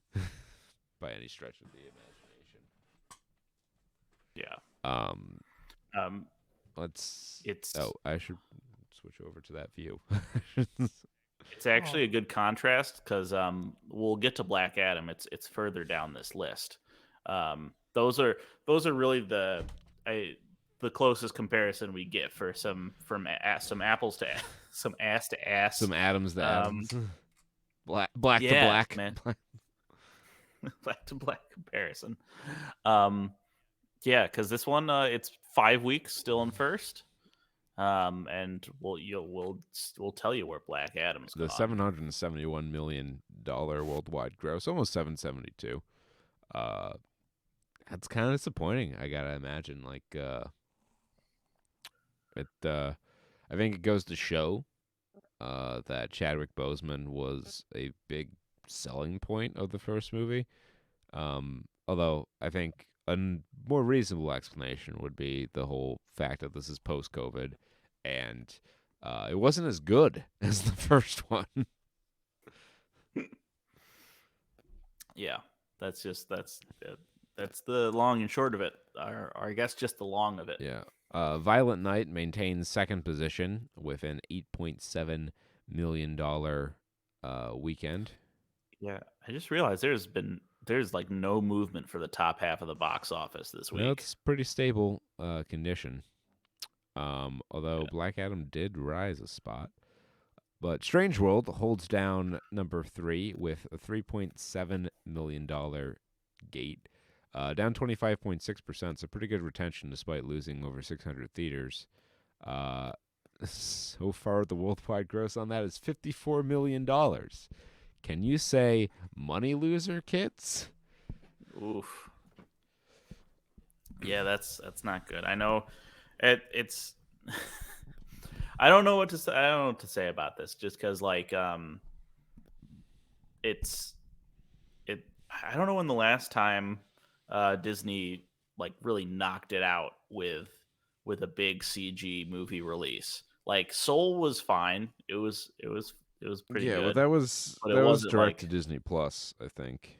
by any stretch of the imagination. Yeah. Let's. It's. Oh, I should switch over to that view. It's actually a good contrast because we'll get to Black Adam. It's further down this list. Those are really the closest comparison we get for some apples to some ass to ass, some Adams to Adams, black to black, man. Black to black comparison. Yeah, because this one it's 5 weeks still in first. And we'll tell you where Black Adam's the $771 million worldwide gross, almost 772. That's kind of disappointing. I gotta imagine. Like, I think it goes to show that Chadwick Boseman was a big selling point of the first movie. Although I think a more reasonable explanation would be the whole fact that this is post-COVID, and it wasn't as good as the first one. Yeah, that's the long and short of it, or I guess just the long of it. Yeah. Violent Night maintains second position with an $8.7 million weekend. Yeah, I just realized there's like no movement for the top half of the box office this week. No, it's pretty stable condition. Although Black Adam did rise a spot. But Strange World holds down number 3 with a $3.7 million gate. Down 25.6%, so pretty good retention despite losing over 600 theaters. So far, the worldwide gross on that is $54 million. Can you say money loser, kids? Oof. Yeah, that's not good. I know it's I don't know what to say. I don't know what to say about this just cuz like it's I don't know when the last time Disney like really knocked it out with a big CG movie release. Like Soul was fine. It was pretty good. Yeah, well, that was direct to Disney Plus, I think.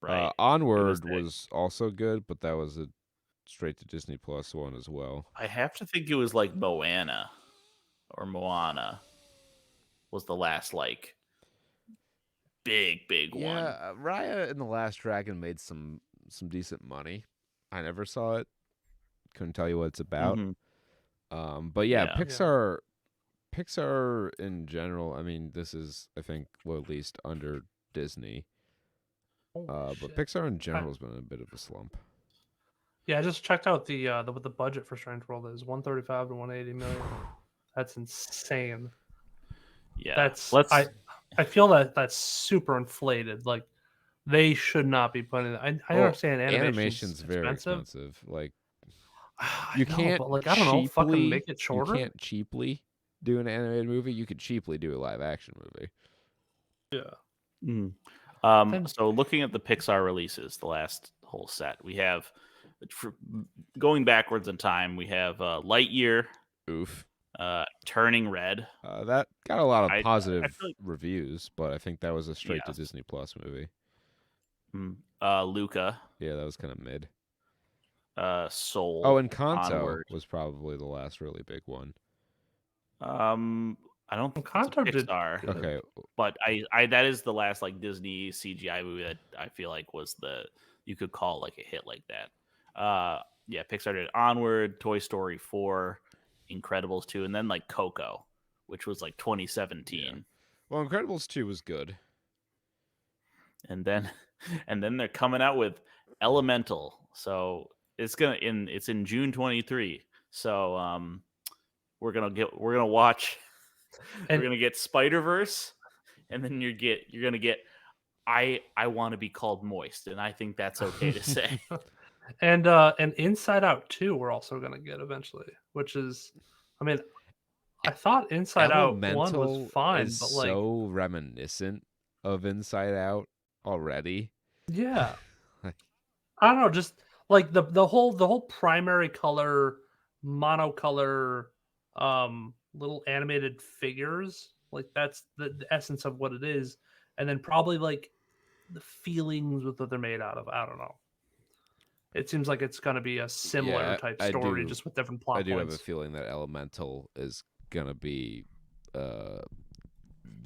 Right. Onward was also good, but that was a straight to Disney Plus one as well. I have to think it was like Moana was the last like big one. Yeah, Raya and the Last Dragon made some decent money. I never saw it Couldn't tell you what it's about. But yeah, Yeah. Pixar in general. I mean, this is I think at least under Disney. But Pixar in general has been in a bit of a slump. Yeah, I just checked out the what the budget for Strange World is 135 to 180 million. That's insane. Yeah. I feel that that's super inflated. Like they should not be putting. I understand animation's very expensive. Like you can't. but like I don't know, fucking make it shorter. You can't cheaply do an animated movie. You could cheaply do a live action movie. Yeah. So looking at the Pixar releases, the last whole set, we have going backwards in time. We have Lightyear. Oof. Turning Red. That got a lot of positive reviews, but I think that was a straight to Disney Plus movie. Luca. Yeah, that was kind of mid. Soul. Oh, and Kanto Onward. was probably the last really big one. I don't think Kanto did Pixar. Okay, but I that is the last like Disney CGI movie that I feel like was you could call like a hit like that. Yeah, Pixar did Onward, Toy Story 4, Incredibles 2, and then like Coco, which was like 2017. Yeah. Well, Incredibles 2 was good. And then they're coming out with Elemental. So it's in June 23. So we're gonna watch. We're gonna get Spider-Verse, and then you're gonna get I want to be called Moist, and I think that's okay to say. And Inside Out 2 we're also gonna get eventually, which is, I mean, I thought Inside Out 1 was fine, is but like so reminiscent of Inside Out already. Yeah. I don't know, just like the whole primary color, monocolor, little animated figures, like that's the essence of what it is, and then probably like the feelings with what they're made out of. I don't know. It seems like it's gonna be a similar type story, just with different plot points. I do have a feeling that Elemental is gonna be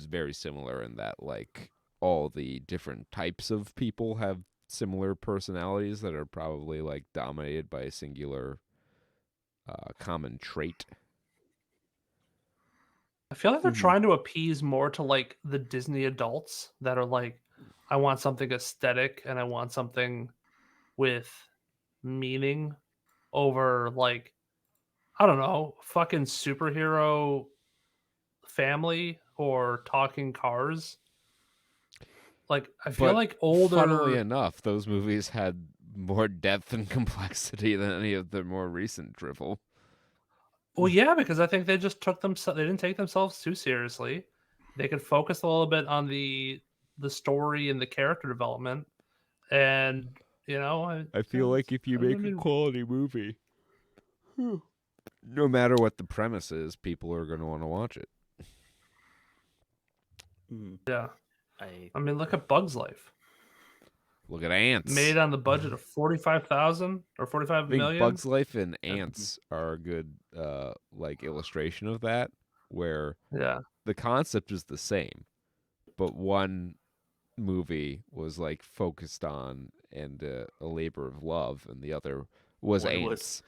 very similar in that like all the different types of people have similar personalities that are probably like dominated by a singular common trait. I feel like they're trying to appease more to like the Disney adults that are like, I want something aesthetic and I want something with meaning over like, I don't know, fucking superhero family or talking cars. Like I feel like older. Funnily enough, those movies had more depth and complexity than any of the more recent drivel. Well, yeah, because I think they just took they didn't take themselves too seriously. They could focus a little bit on the story and the character development, and you know, I feel like if you make a quality movie, no matter what the premise is, people are going to want to watch it. Yeah, I mean, look at Bug's Life. Look at Ants. Made on the budget of 45,000 or 45 million. Bug's Life and Ants are a good like illustration of that, where the concept is the same, but one movie was like focused on and a labor of love, and the other was Ants.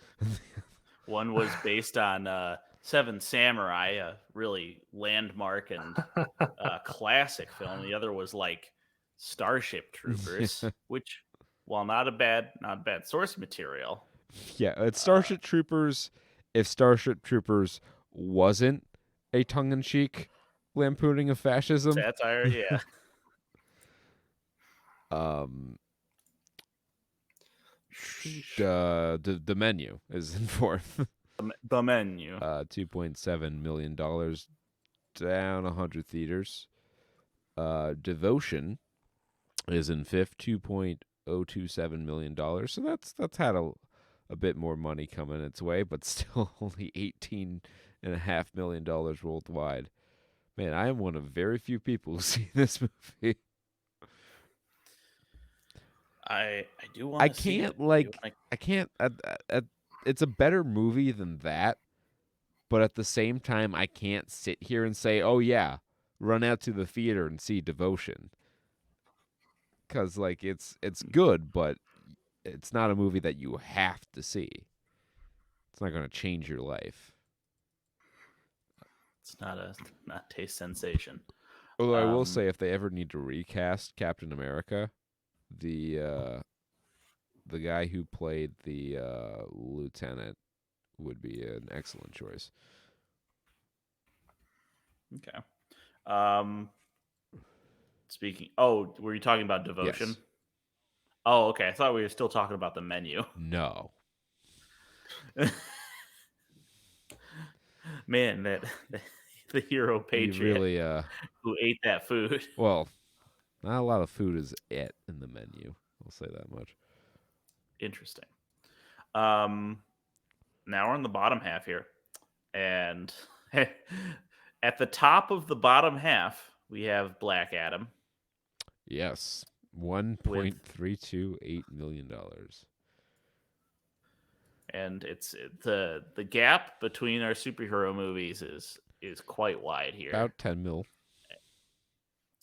One was based on Seven Samurai, a really landmark and classic film. The other was like Starship Troopers, which, while not a bad source material. Yeah, it's Starship Troopers. If Starship Troopers wasn't a tongue-in-cheek lampooning of fascism, satire, yeah. The Menu is in fourth. The Menu. $2.7 million, down 100 theaters. Devotion is in fifth, $2.027 million. So that's had a bit more money coming its way, but still only $18.5 million worldwide. Man, I am one of very few people who see this movie. I do want to. I can't. It's a better movie than that, but at the same time, I can't sit here and say, "Oh yeah, run out to the theater and see Devotion," because like it's good, but it's not a movie that you have to see. It's not going to change your life. It's not a taste sensation. Although I will say, if they ever need to recast Captain America, the guy who played the lieutenant would be an excellent choice. Okay. Speaking. Oh, were you talking about Devotion? Yes. Oh, okay. I thought we were still talking about the menu. No. Man, the hero patriot Really, who ate that food. well, not a lot of food is in the menu. I'll say that much. Interesting. Now we're on the bottom half here, and at the top of the bottom half we have Black Adam. Yes, $1.328 million. And it's the gap between our superhero movies is quite wide here. About 10 mil.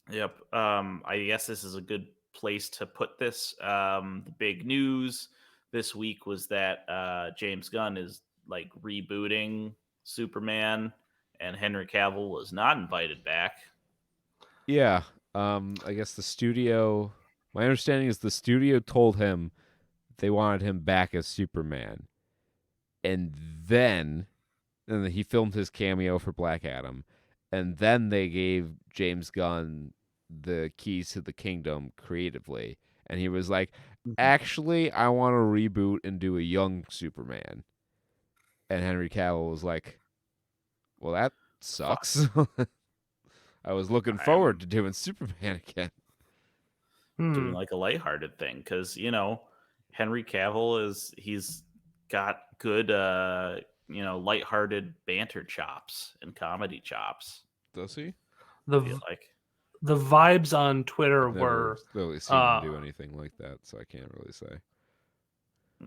Yep. I guess this is a good place to put this. The big news this week was that James Gunn is like rebooting Superman, and Henry Cavill was not invited back. Yeah. I guess the studio. My understanding is the studio told him they wanted him back as Superman, and then he filmed his cameo for Black Adam, and then they gave James Gunn the keys to the kingdom creatively, and he was like, "Actually, I want to reboot and do a young Superman." And Henry Cavill was like, "Well, that sucks." I was looking forward to doing Superman again. Doing like a lighthearted thing, because Henry Cavill he's got good lighthearted banter chops and comedy chops. Does he? The vibes on Twitter Never were really seen him do anything like that, so I can't really say.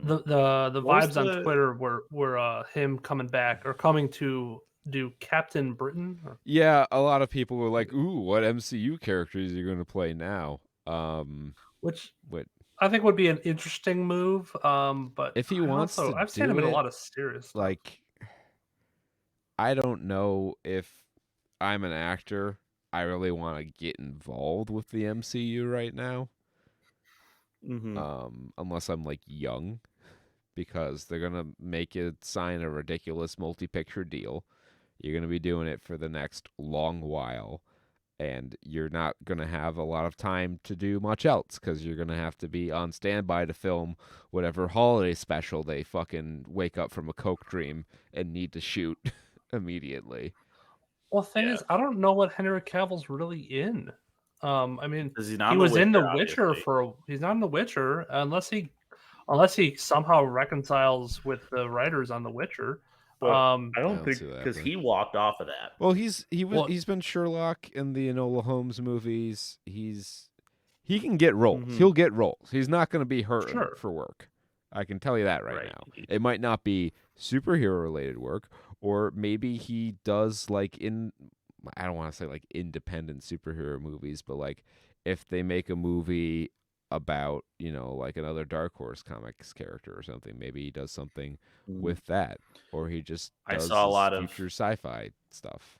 the vibes on Twitter were him coming back or coming to do Captain Britain. Yeah, a lot of people were like, "Ooh, what MCU characters are you going to play now?" Which I think would be an interesting move. But if he wants to, I've seen him in a lot of serious stuff. Like, I don't know if I'm an actor. I really want to get involved with the MCU right now. Unless I'm like young, because they're gonna make you sign a ridiculous multi-picture deal. You're gonna be doing it for the next long while, and you're not gonna have a lot of time to do much else because you're gonna have to be on standby to film whatever holiday special they fucking wake up from a coke dream and need to shoot immediately. Well, the thing is, I don't know what Henry Cavill's really in. I mean, he was in The Witcher he's not in The Witcher unless he somehow reconciles with the writers on The Witcher. I don't think, because he walked off of that. Well, he's been Sherlock in the Enola Holmes movies. He can get roles. He'll get roles. He's not going to be hurt for work. I can tell you that right now. It might not be superhero related work, or maybe he does like I don't want to say like independent superhero movies, but like if they make a movie about, like another Dark Horse Comics character or something, maybe he does something with that, or he just does a lot of future sci-fi stuff.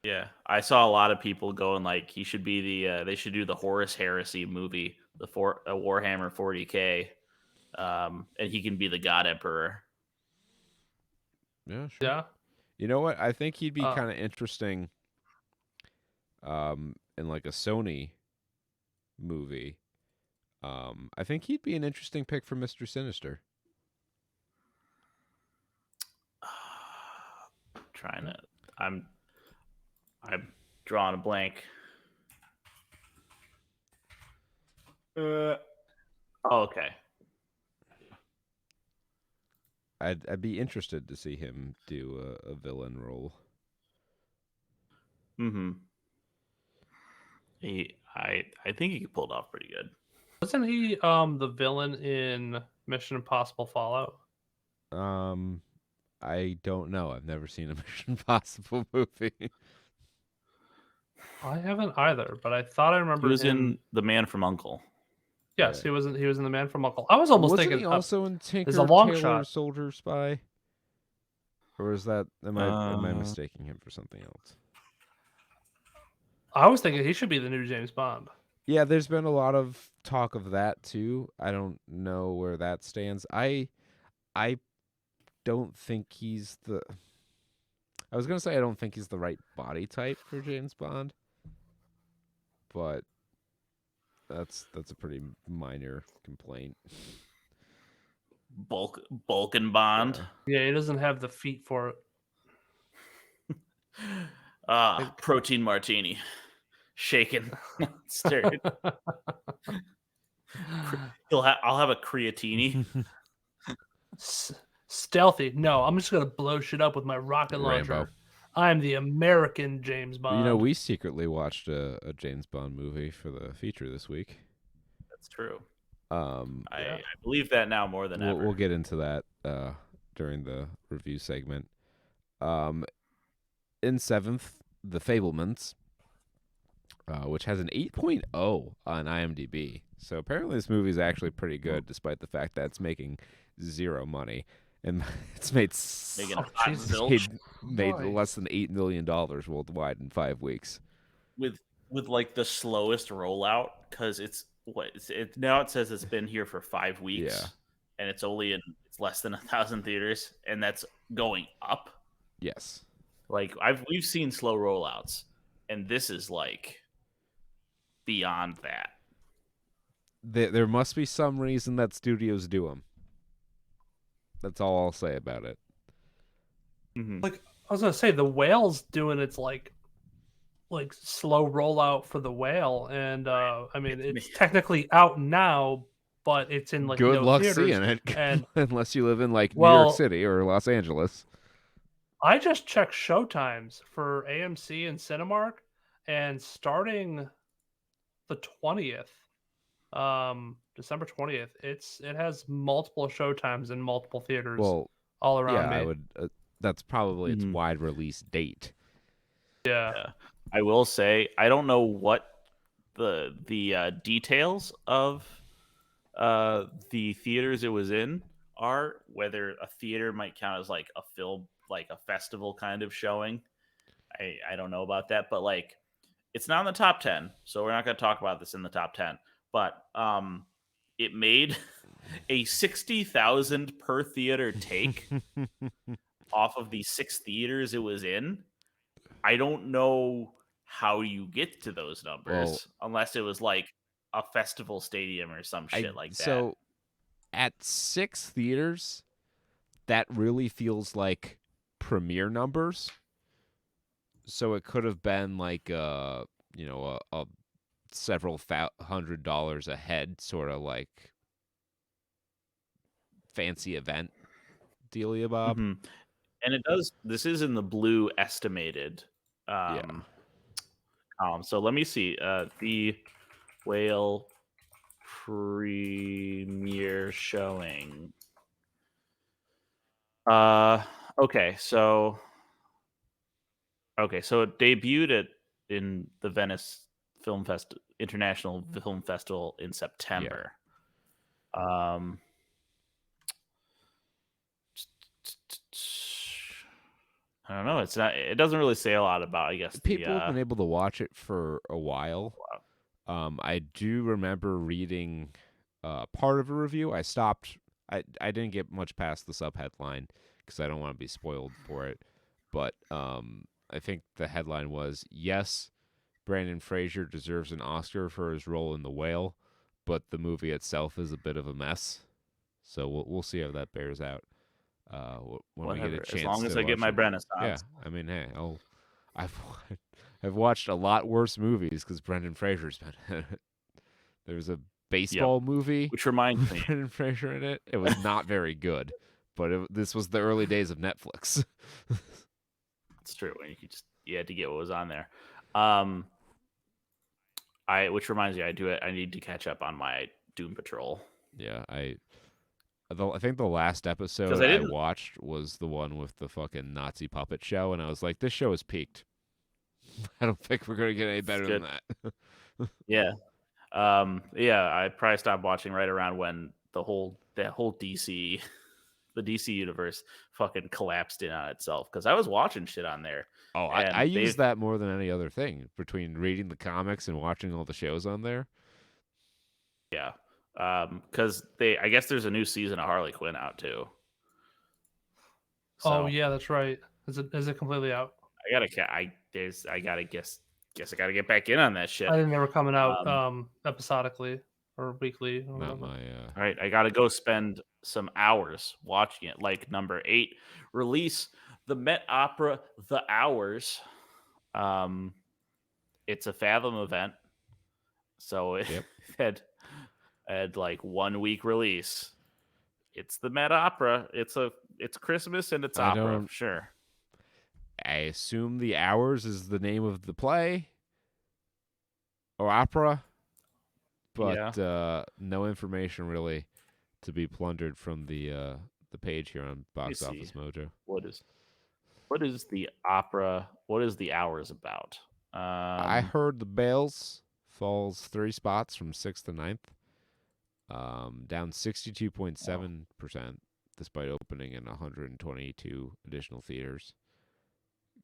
Yeah, I saw a lot of people going like he should be they should do the Horus Heresy movie, the Warhammer 40K, and he can be the God Emperor. Yeah, sure. Yeah. You know what? I think he'd be kind of interesting in like a Sony movie. I think he'd be an interesting pick for Mr. Sinister. I'm drawing a blank. Okay. I'd be interested to see him do a villain role. I think he could pull it off pretty good. Wasn't he the villain in Mission Impossible Fallout? I don't know. I've never seen a Mission Impossible movie. I haven't either, but I thought I remember he was in The Man from U.N.C.L.E. Yes, he was in The Man from U.N.C.L.E. I was almost Wasn't thinking he also in Tinker a long Tailor shot. Soldier Spy. Or is that am I mistaking him for something else? I was thinking he should be the new James Bond. Yeah, there's been a lot of talk of that too. I don't know where that stands. I don't think he's the I was gonna say I don't think he's the right body type for James Bond, but that's a pretty minor complaint. Bulk and Bond. Yeah, he doesn't have the feet for it. Protein martini. Shaken. Stirred. I'll have a creatini. Stealthy. No, I'm just gonna blow shit up with my rocket launcher. Rambo. I'm the American James Bond. You know, we secretly watched a James Bond movie for the feature this week. That's true. Um, I believe that now more than ever. We'll get into that during the review segment. In seventh, The Fablemans, which has an 8.0 on IMDb. So apparently this movie is actually pretty good, despite the fact that it's making zero money. And it's made less than $8 million worldwide in 5 weeks. With like the slowest rollout, because now it says it's been here for 5 weeks. Yeah. And it's less than 1,000 theaters, and that's going up. Yes. Like we've seen slow rollouts, and this is like beyond that. There must be some reason that studios do them. That's all I'll say about it. Mm-hmm. Like I was gonna say, the Whale's doing its like slow rollout for the Whale, and I mean it's technically out now, but it's in like good no luck theaters, seeing it, and unless you live in like New York City or Los Angeles. I just checked showtimes for AMC and Cinemark, and starting the 20th, December 20th, it has multiple showtimes in multiple theaters all around me. I would. That's probably its wide release date. Yeah. I will say I don't know what the details of the theaters it was in are. Whether a theater might count as like a film, like a festival kind of showing. I don't know about that, but like it's not in the top 10, so we're not going to talk about this in the top 10. But it made a 60,000 per theater take off of the 6 theaters it was in. I don't know how you get to those numbers unless it was like a festival stadium or some shit like that. So at 6 theaters, that really feels like premiere numbers. So it could have been like a several $100 a head sort of like fancy event dealia Bob. Mm-hmm. And it does. This is in the blue estimated column. So let me see. The Whale premiere showing. Okay, so it debuted in the Venice International Film Festival in September. I don't know. It doesn't really say a lot about, I guess. People have been able to watch it for a while. I do remember reading part of a review. I stopped. I didn't get much past the subheadline because I don't want to be spoiled for it. But I think the headline was, yes, Brandon Fraser deserves an Oscar for his role in The Whale, but the movie itself is a bit of a mess. So we'll see how that bears out when we get a chance. As long as I get my Renaissance. Yeah, I mean, hey, I've watched a lot worse movies because Brendan Fraser's been in it. There was a baseball movie, which reminds me, Brendan Fraser in it. It was not very good, but this was the early days of Netflix. It's true. You had to get what was on there. Which reminds me, I need to catch up on my Doom Patrol. Yeah, I think the last episode I watched was the one with the fucking Nazi puppet show, and I was like, this show is peaked. I don't think we're gonna get any better than that. Yeah. I probably stopped watching right around when that whole DC the DC universe fucking collapsed in on itself because I was watching shit on there. Oh, I And use that more than any other thing between reading the comics and watching all the shows on there. Yeah. Because I guess there's a new season of Harley Quinn out too. Oh yeah, that's right. Is it completely out? I gotta guess I gotta get back in on that shit. I think they were coming out episodically or weekly. Or Not whatever. my. All right, I gotta go spend some hours watching it. Like number 8, release the Met Opera The Hours. It's a Fathom event, so it Yep. had like 1 week release. It's the Met Opera. It's Christmas and it's opera. Sure. I assume The Hours is the name of the play or opera, but no information really to be plundered from the page here on Box Office Mojo. What is the opera? What is The Hours about? I heard the Bales falls 3 spots from 6th to 9th, down 62.7%, despite opening in 122 additional theaters.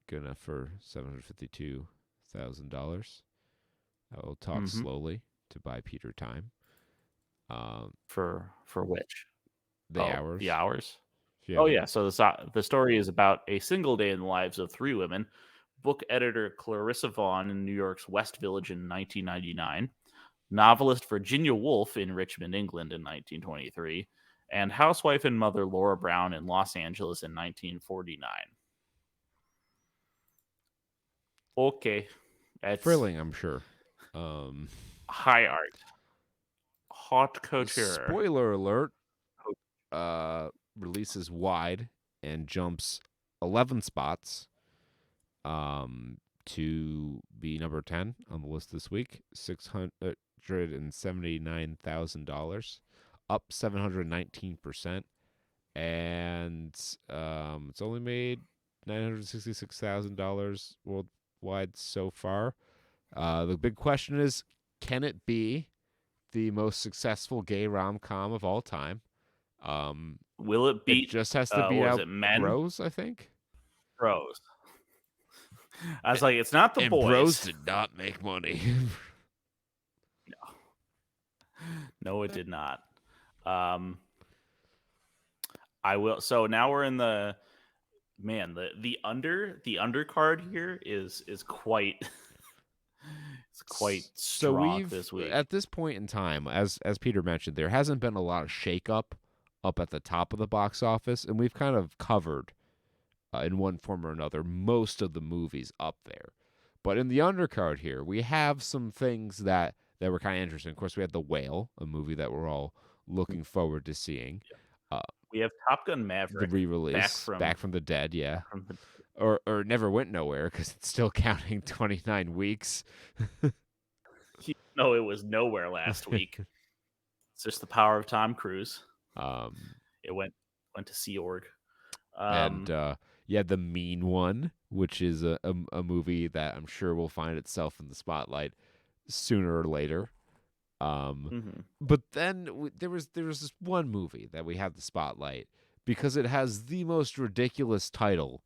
Good enough for $752,000. I will talk slowly to buy Peter time. For which? The Hours. The Hours. Yeah. Oh yeah. So the story is about a single day in the lives of 3 women. Book editor Clarissa Vaughn in New York's West Village in 1999, novelist Virginia Woolf in Richmond, England in 1923, and housewife and mother Laura Brown in Los Angeles in 1949. Okay. That's thrilling, I'm sure. high art. Haute couture. Spoiler alert. Releases wide and jumps 11 spots to be number 10 on the list this week. $679,000, up 719%. And it's only made $966,000 worldwide so far. The big question is, can it be the most successful gay rom-com of all time? Will it beat? It just has to beat out Bros, I think. Bros. I was like, it's not the boys. Bros did not make money. No, it did not. I will. So now we're in the undercard here is quite it's quite strong this week. At this point in time, as Peter mentioned, there hasn't been a lot of shakeup up at the top of the box office, and we've kind of covered in one form or another most of the movies up there. But in the undercard here, we have some things that were kind of interesting. Of course, we had The Whale, a movie that we're all looking forward to seeing. We have Top Gun Maverick, the re-release, Back from the Dead, yeah. Or never went nowhere because it's still counting 29 weeks. No, it was nowhere last week. It's just the power of Tom Cruise. It went to Sea Org. The Mean One, which is a movie that I'm sure will find itself in the spotlight sooner or later. But then there was this one movie that we had the spotlight because it has the most ridiculous title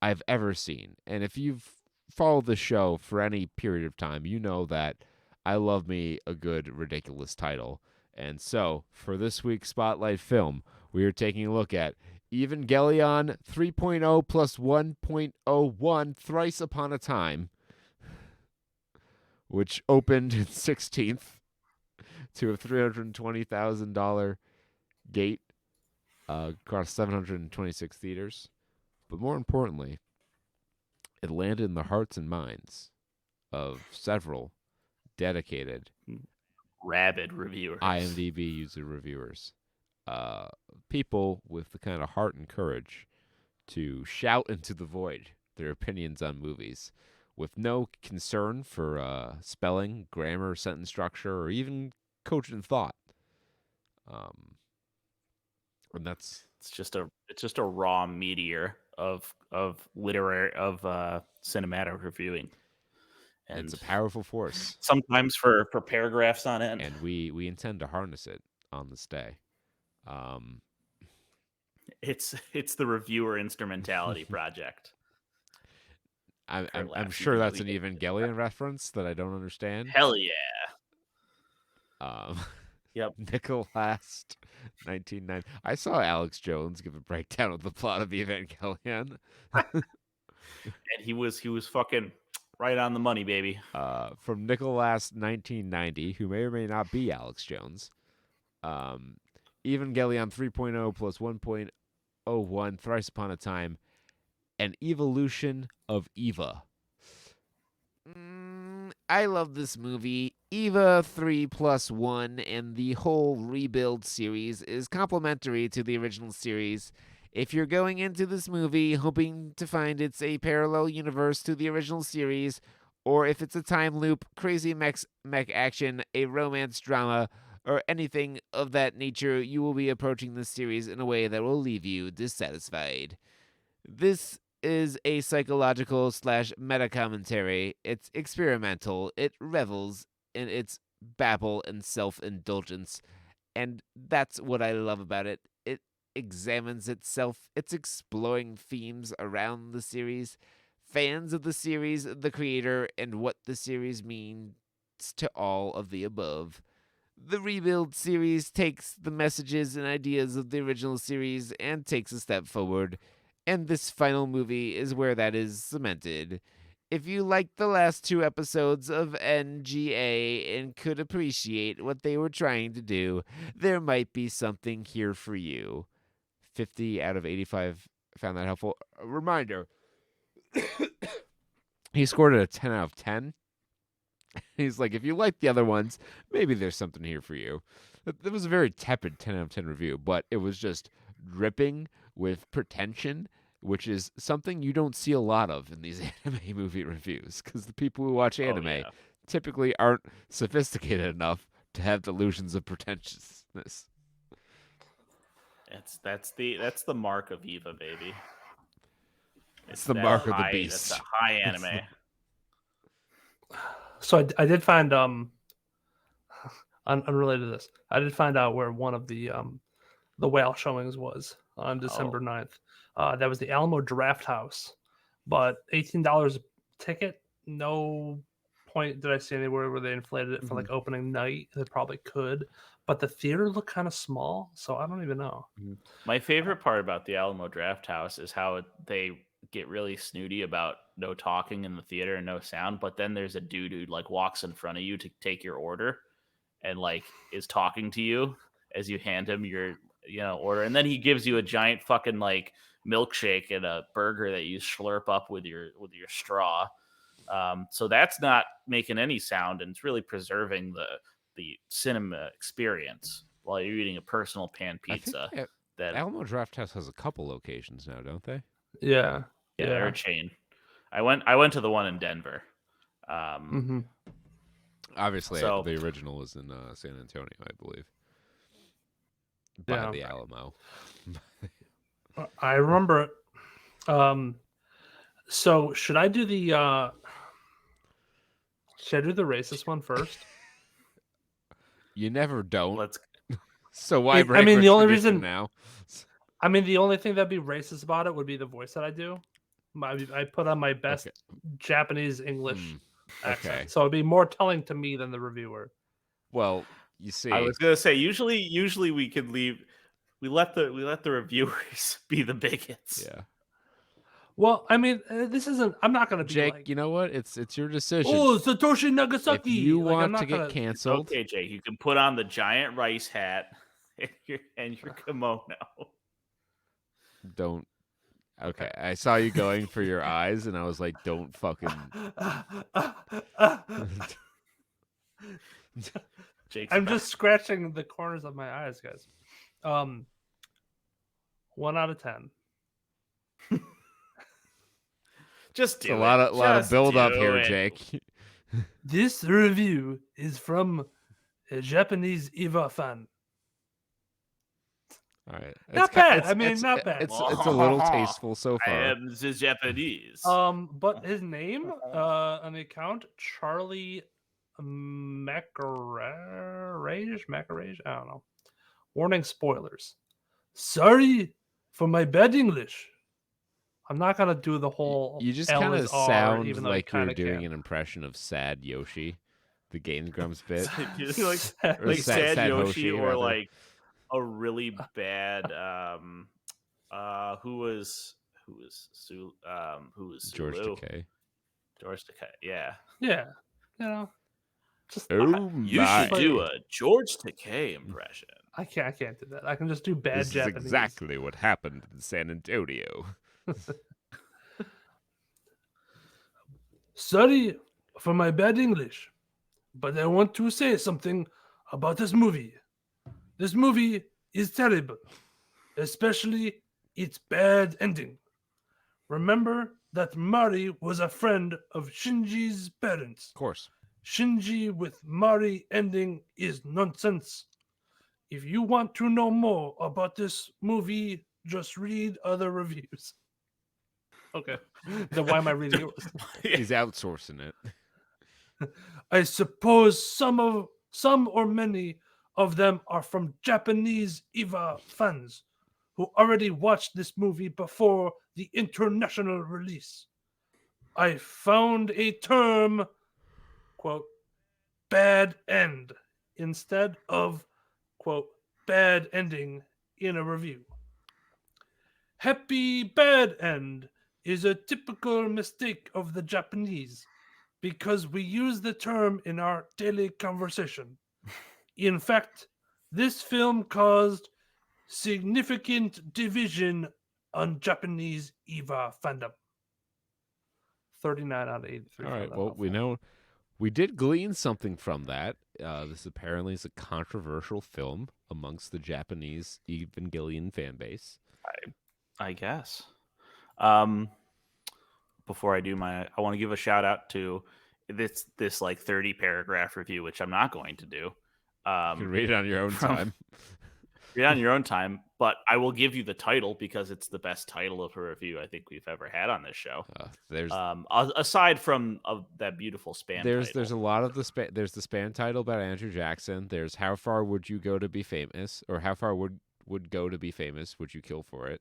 I've ever seen. And if you've followed the show for any period of time, you know that I love me a good ridiculous title. And so for this week's spotlight film, we are taking a look at Evangelion 3.0 plus 1.01 Thrice Upon a Time, which opened in 16th to a $320,000 gate across 726 theaters. But more importantly, it landed in the hearts and minds of several dedicated rabid reviewers, IMDb user reviewers, people with the kind of heart and courage to shout into the void their opinions on movies with no concern for spelling, grammar, sentence structure, or even cogent thought. And it's just a raw meteor of cinematic reviewing. And it's a powerful force. Sometimes for paragraphs on end. And we intend to harness it on this day. It's the reviewer instrumentality project. I'm Kurt I'm laughs sure that's an immediately. Evangelion reference that I don't understand. Hell yeah. Yep. Nicholas 1990. I saw Alex Jones give a breakdown of the plot of Evangelion. And he was fucking right on the money, baby. From Nicholas 1990, who may or may not be Alex Jones. Evangelion 3.0 plus 1.01 Thrice Upon a Time, an evolution of Eva. I love this movie. Eva 3+1 and the whole rebuild series is complementary to the original series. If you're going into this movie hoping to find it's a parallel universe to the original series, or if it's a time loop, crazy mech action, a romance drama, or anything of that nature, you will be approaching this series in a way that will leave you dissatisfied. This is a psychological / meta commentary. It's experimental. It revels in its babble and self-indulgence, and that's what I love about it. It examines itself. It's exploring themes around the series, fans of the series, the creator, and what the series means to all of the above. The Rebuild series takes the messages and ideas of the original series and takes a step forward, and this final movie is where that is cemented. If you liked the last 2 episodes of NGA and could appreciate what they were trying to do, there might be something here for you. 50 out of 85 found that helpful. A reminder, he scored it a 10 out of 10. He's like, if you like the other ones, maybe there's something here for you. It was a very tepid 10 out of 10 review, but it was just dripping with pretension, which is something you don't see a lot of in these anime movie reviews, because the people who watch anime typically aren't sophisticated enough to have delusions of pretentiousness. That's the mark of Eva, baby. It's the mark of the beast. That's a high anime. So I did find unrelated to this. I did find out where one of the whale showings was on December 9th. That was the Alamo Draft House, but $18 a ticket. No point did I see anywhere where they inflated it for like opening night. They probably could, but the theater looked kind of small, so I don't even know. My favorite part about the Alamo Draft House is how they get really snooty about no talking in the theater and no sound, but then there's a dude who like walks in front of you to take your order and like is talking to you as you hand him your order, and then he gives you a giant fucking like milkshake and a burger that you slurp up with your straw. So that's not making any sound, and it's really preserving the cinema experience while you're eating a personal pan pizza. That Alamo Draft House has a couple locations now, don't they? Yeah, they're a chain. I went to the one in Denver. Obviously, the original was in San Antonio, I believe, by the Alamo. I remember it. So should I do the racist one first? You never don't. Let's. So why break? I mean, the only reason now. I mean, the only thing that'd be racist about it would be the voice that I do. I put on my best Japanese English accent, so it'd be more telling to me than the reviewer. Well, you see, I was gonna say usually we could leave. We let the reviewers be the bigots. Yeah. Well, I mean, this isn't. I'm not gonna be Jake. like, You know what? It's your decision. Oh, Satoshi Nagasaki. If you want to get canceled, okay, Jake, you can put on the giant rice hat and your kimono. Don't. Okay, I saw you going for your eyes, and I was like, "Don't fucking." I'm just scratching the corners of my eyes, guys. 1 out of 10. Just do a lot of build up here, Jake. This review is from a Japanese Eva fan. All right, not bad. Not bad. It's a little tasteful so far. I am the Japanese. But his name on the account, Charlie Macarage. I don't know. Warning: spoilers. Sorry, For my bad English. I'm not gonna do the whole You just L kind is of R, sound even though you like you're kind of doing can. an impression of Sad Yoshi, the Game Grumps bit, You're like or Sad Sad Yoshi, Hoshi or rather. like a really bad who was Sulu? George Takei. George Takei. Yeah. Yeah, you know, just Oh You should my! do a George Takei impression. I can't do that. I can just do bad This is Japanese. exactly what happened in San Antonio. Sorry for my bad English, but I want to say something about this movie. This movie is terrible, especially its bad ending. Remember that Mari was a friend of Shinji's parents. Of course. Shinji with Mari ending is nonsense. If you want to know more about this movie, just read other reviews. Okay. Then why am I reading yours? He's outsourcing it. I suppose some or many of them are from Japanese EVA fans who already watched this movie before the international release. I found a term, quote, bad end, instead of, quote, bad ending in a review. Happy bad end is a typical mistake of the Japanese because we use the term in our daily conversation. In fact, this film caused significant division on Japanese EVA fandom. 39 out of 83. All right. from Well, that we film. know we did glean something from that. This apparently is a controversial film amongst the Japanese Evangelion fan base. I guess. Before I do I want to give a shout out to this like 30 paragraph review, which I'm not going to do. You can read it on your own time. Read it on your own time, but I will give you the title because it's the best title of a review I think we've ever had on this show. There's aside from that beautiful span. there's a lot of the there's the span title about Andrew Jackson. There's How Far Would You Go to Be Famous, or How Far Would go to be famous? Would you kill for it?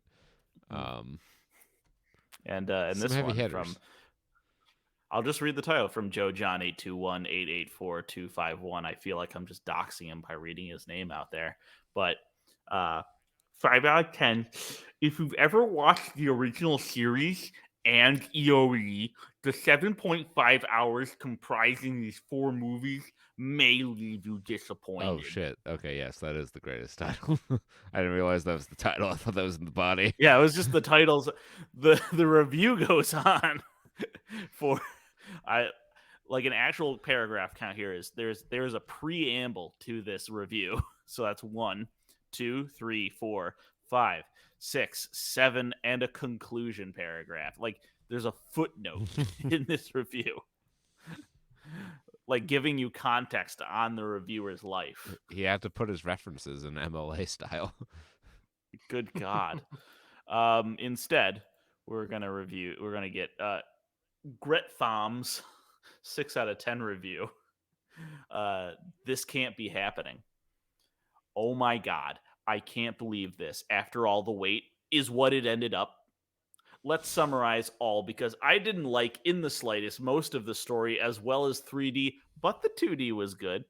And some this heavy one hitters. from, I'll just read the title from Joe John 821-884-251. I feel like I'm just doxing him by reading his name out there, but 5 out of 10. If you've ever watched the original series and EOE, the 7.5 hours comprising these 4 movies may leave you disappointed. Oh shit! Okay, yes, that is the greatest title. I didn't realize that was the title. I thought that was in the body. Yeah, it was just the titles. The review goes on for like an actual paragraph count here is there's a preamble to this review. So that's 1, 2, 3, 4, 5, 6, 7, and a conclusion paragraph. Like there's a footnote in this review. Like giving you context on the reviewer's life. He had to put his references in MLA style. Good God. Instead, we're gonna get Gret Thom's 6 out of 10 review. This can't be happening. Oh my God. I can't believe this. After all the wait is what it ended up. Let's summarize all because I didn't like in the slightest most of the story as well as 3D, but the 2D was good.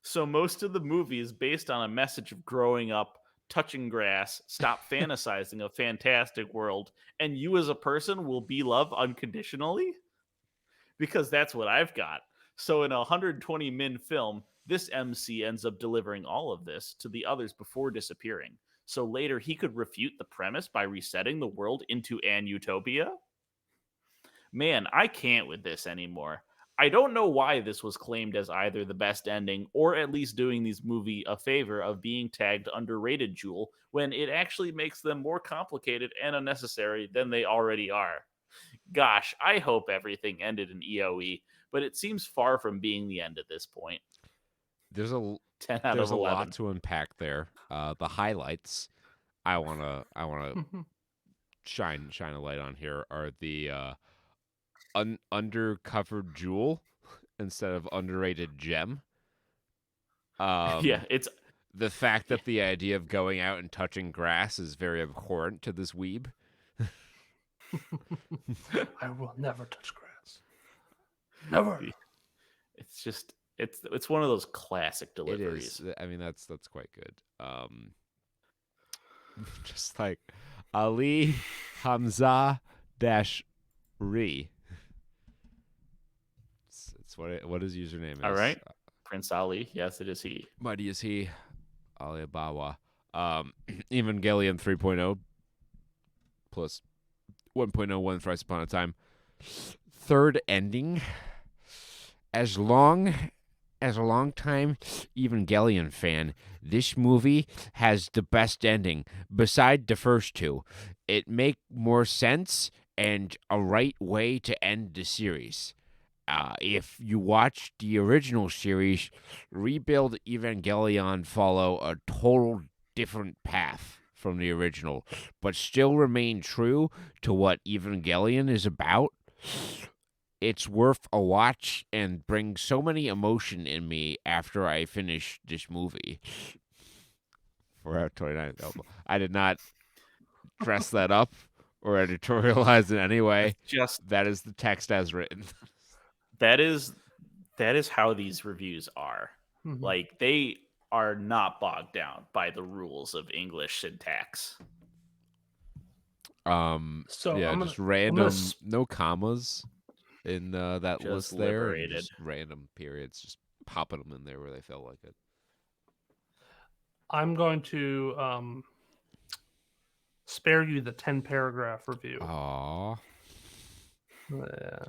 So most of the movie is based on a message of growing up, touching grass, stop fantasizing a fantastic world, and you as a person will be loved unconditionally? Because that's what I've got. So in a 120 min film, this MC ends up delivering all of this to the others before disappearing. So later he could refute the premise by resetting the world into an utopia? Man, I can't with this anymore. I don't know why this was claimed as either the best ending or at least doing these movie a favor of being tagged underrated Jewel when it actually makes them more complicated and unnecessary than they already are. Gosh, I hope everything ended in EOE, but it seems far from being the end at this point. There's a 10 out there's of a 11. lot to unpack there. The highlights I wanna shine a light on here are the undercovered jewel instead of underrated gem. Yeah, it's the fact that the idea of going out and touching grass is very abhorrent to this weeb. I will never touch grass. Never. It's just it's one of those classic It deliveries. is. I mean, that's quite good. Just like Ali Hamza dash Ri. It's what his username is. All right. Prince Ali, yes, it is he. Mighty is he. Alibaba. Evangelion 3.0 plus 1.01 Thrice Upon a Time. Third ending. As a long time Evangelion fan, this movie has the best ending beside the first two. It make more sense and a right way to end the series. If you watch the original series, Rebuild Evangelion follow a total different path from the original, but still remain true to what Evangelion is about. It's worth a watch and brings so many emotion in me after I finish this movie. 4 out of 29 available. I did not dress that up or editorialize in any way. Just that is the text as written. that is how these reviews are. Mhm. Like, they are not bogged down by the rules of English syntax. So yeah, I'm just gonna random, s- no commas in that Just list there, and liberated. just random periods, just popping them in there where they felt like it. I'm going to spare you the 10-paragraph review. Aww. Yeah.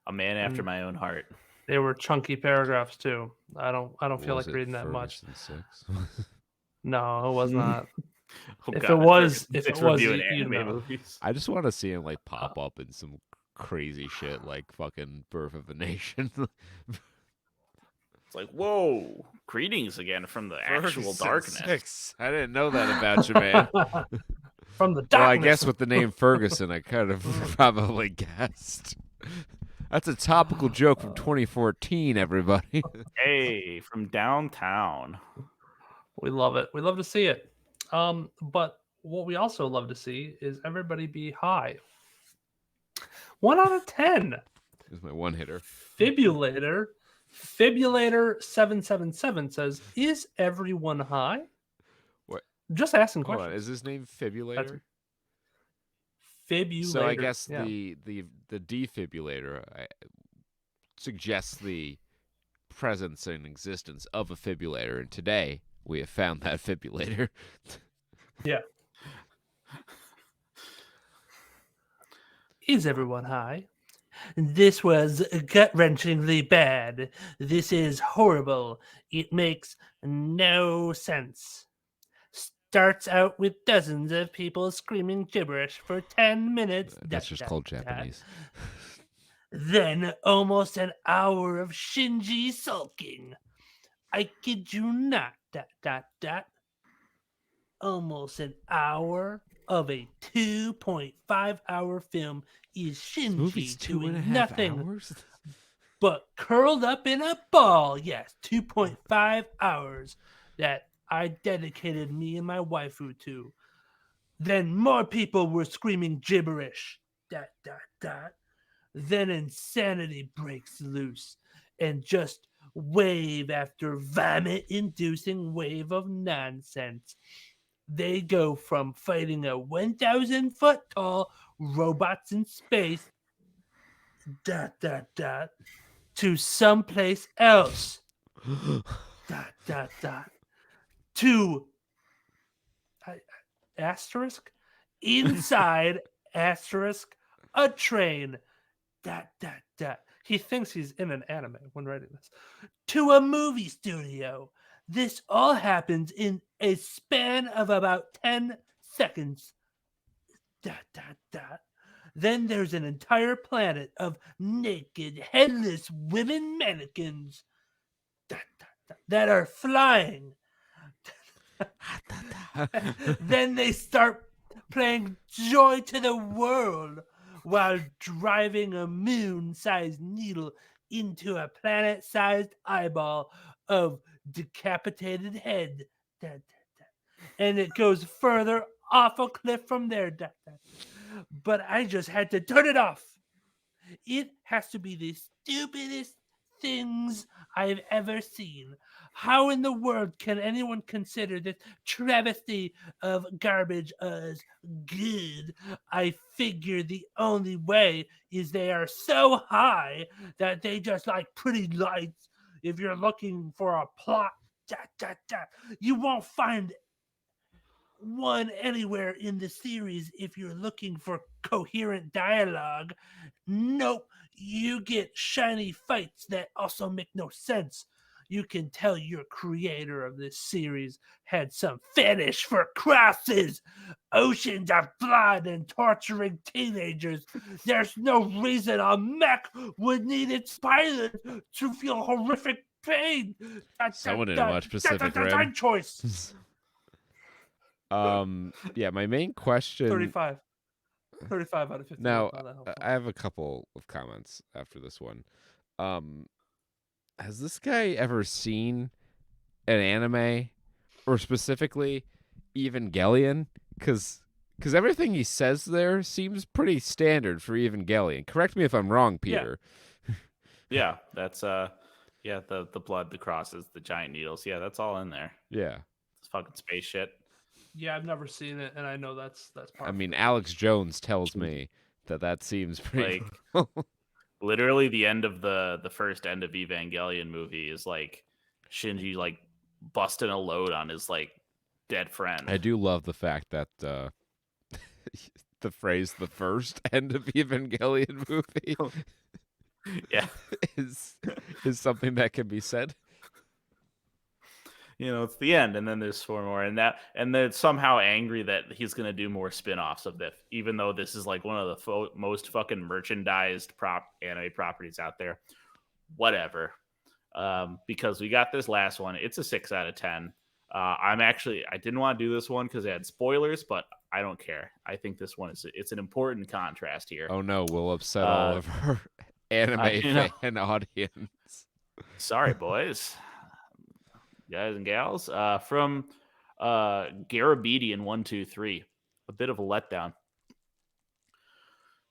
A man after Mm. my own heart. They were chunky paragraphs too. I don't feel Was like it reading that much. Ferguson 6? No, it was not. Oh, If God, it was, Ferguson if Six it was, reviewing you'd anime know. movies. I just want to see him like pop up in some crazy shit like fucking Birth of a Nation. It's like, whoa, greetings again from the actual Ferguson darkness. 6. I didn't know that about you, man. From the darkness. Well, I guess with the name Ferguson, I kind of probably guessed. That's a topical joke from 2014, everybody. Hey, from downtown. We love it. We love to see it. But what we also love to see is everybody be high. 1 out of 10. Here's my one hitter. Fibulator 777 says, "Is everyone high?" What? Just asking Hold questions. on, is his name Fibrillator? Fibulator. So I guess yeah. the defibrillator suggests the presence and existence of a fibrillator, and today we have found that fibrillator. Yeah. Is everyone high? This was gut-wrenchingly bad. This is horrible. It makes no sense. Starts out with dozens of people screaming gibberish for 10 minutes. That's just called Japanese. Then almost an hour of Shinji sulking. I kid you not. Almost an hour of a 2.5-hour film is This movie's Shinji 2.5 doing nothing hours? but curled up in a ball. Yes, 2.5 hours that I dedicated me and my waifu to. Then more people were screaming gibberish. Then insanity breaks loose, and just wave after vomit-inducing wave of nonsense. They go from fighting a 1,000-foot tall robots in space to someplace else to asterisk inside asterisk a train he thinks he's in an anime when writing this, to a movie studio. This all happens in a span of about 10 seconds. Then there's an entire planet of naked, headless women mannequins that are flying. Then they start playing Joy to the World while driving a moon-sized needle into a planet-sized eyeball of decapitated head. And it goes further off a cliff from there. But I just had to turn it off. It has to be the stupidest things I've ever seen. How in the world can anyone consider this travesty of garbage as good? I figure the only way is they are so high that they just like pretty lights. If you're looking for a plot, you won't find one anywhere in the series if you're looking for coherent dialogue. Nope, you get shiny fights that also make no sense. You can tell your creator of this series had some fetish for crosses, oceans of blood, and torturing teenagers. There's no reason a mech would need its pilot to feel horrific pain. Someone didn't watch Pacific Rim. Choice. Yeah, my main question. 35 out of 50. Now, I have a couple of comments after this one. Has this guy ever seen an anime, or specifically Evangelion? Because everything he says there seems pretty standard for Evangelion. Correct me if I'm wrong, Peter. Yeah, that's the blood, the crosses, the giant needles. Yeah, that's all in there. Yeah. It's fucking space shit. Yeah, I've never seen it, and I know that's part I mean, Alex Jones tells me that seems pretty like literally the end of the first end of Evangelion movie is like Shinji like busting a load on his like dead friend. I do love the fact that the phrase "the first end of Evangelion movie" yeah is something that can be said. You know, it's the end, and then there's 4 more, and then somehow angry that he's gonna do more spin-offs of this, even though this is like one of the most fucking merchandised anime properties out there. Whatever, because we got this last one. It's a 6 out of 10. I didn't want to do this one because it had spoilers, but I don't care. I think this one it's an important contrast here. Oh no, we'll upset all of our anime fan audience. Sorry, boys. Guys and gals, from Garabedian123, a bit of a letdown.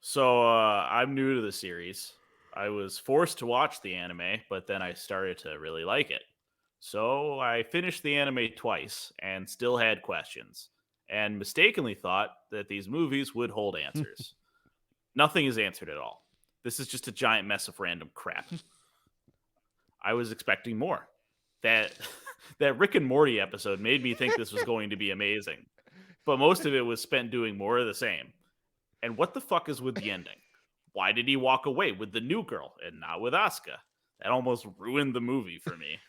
So I'm new to the series. I was forced to watch the anime, but then I started to really like it. So I finished the anime twice and still had questions, and mistakenly thought that these movies would hold answers. Nothing is answered at all. This is just a giant mess of random crap. I was expecting more. That Rick and Morty episode made me think this was going to be amazing. But most of it was spent doing more of the same. And what the fuck is with the ending? Why did he walk away with the new girl and not with Asuka? That almost ruined the movie for me.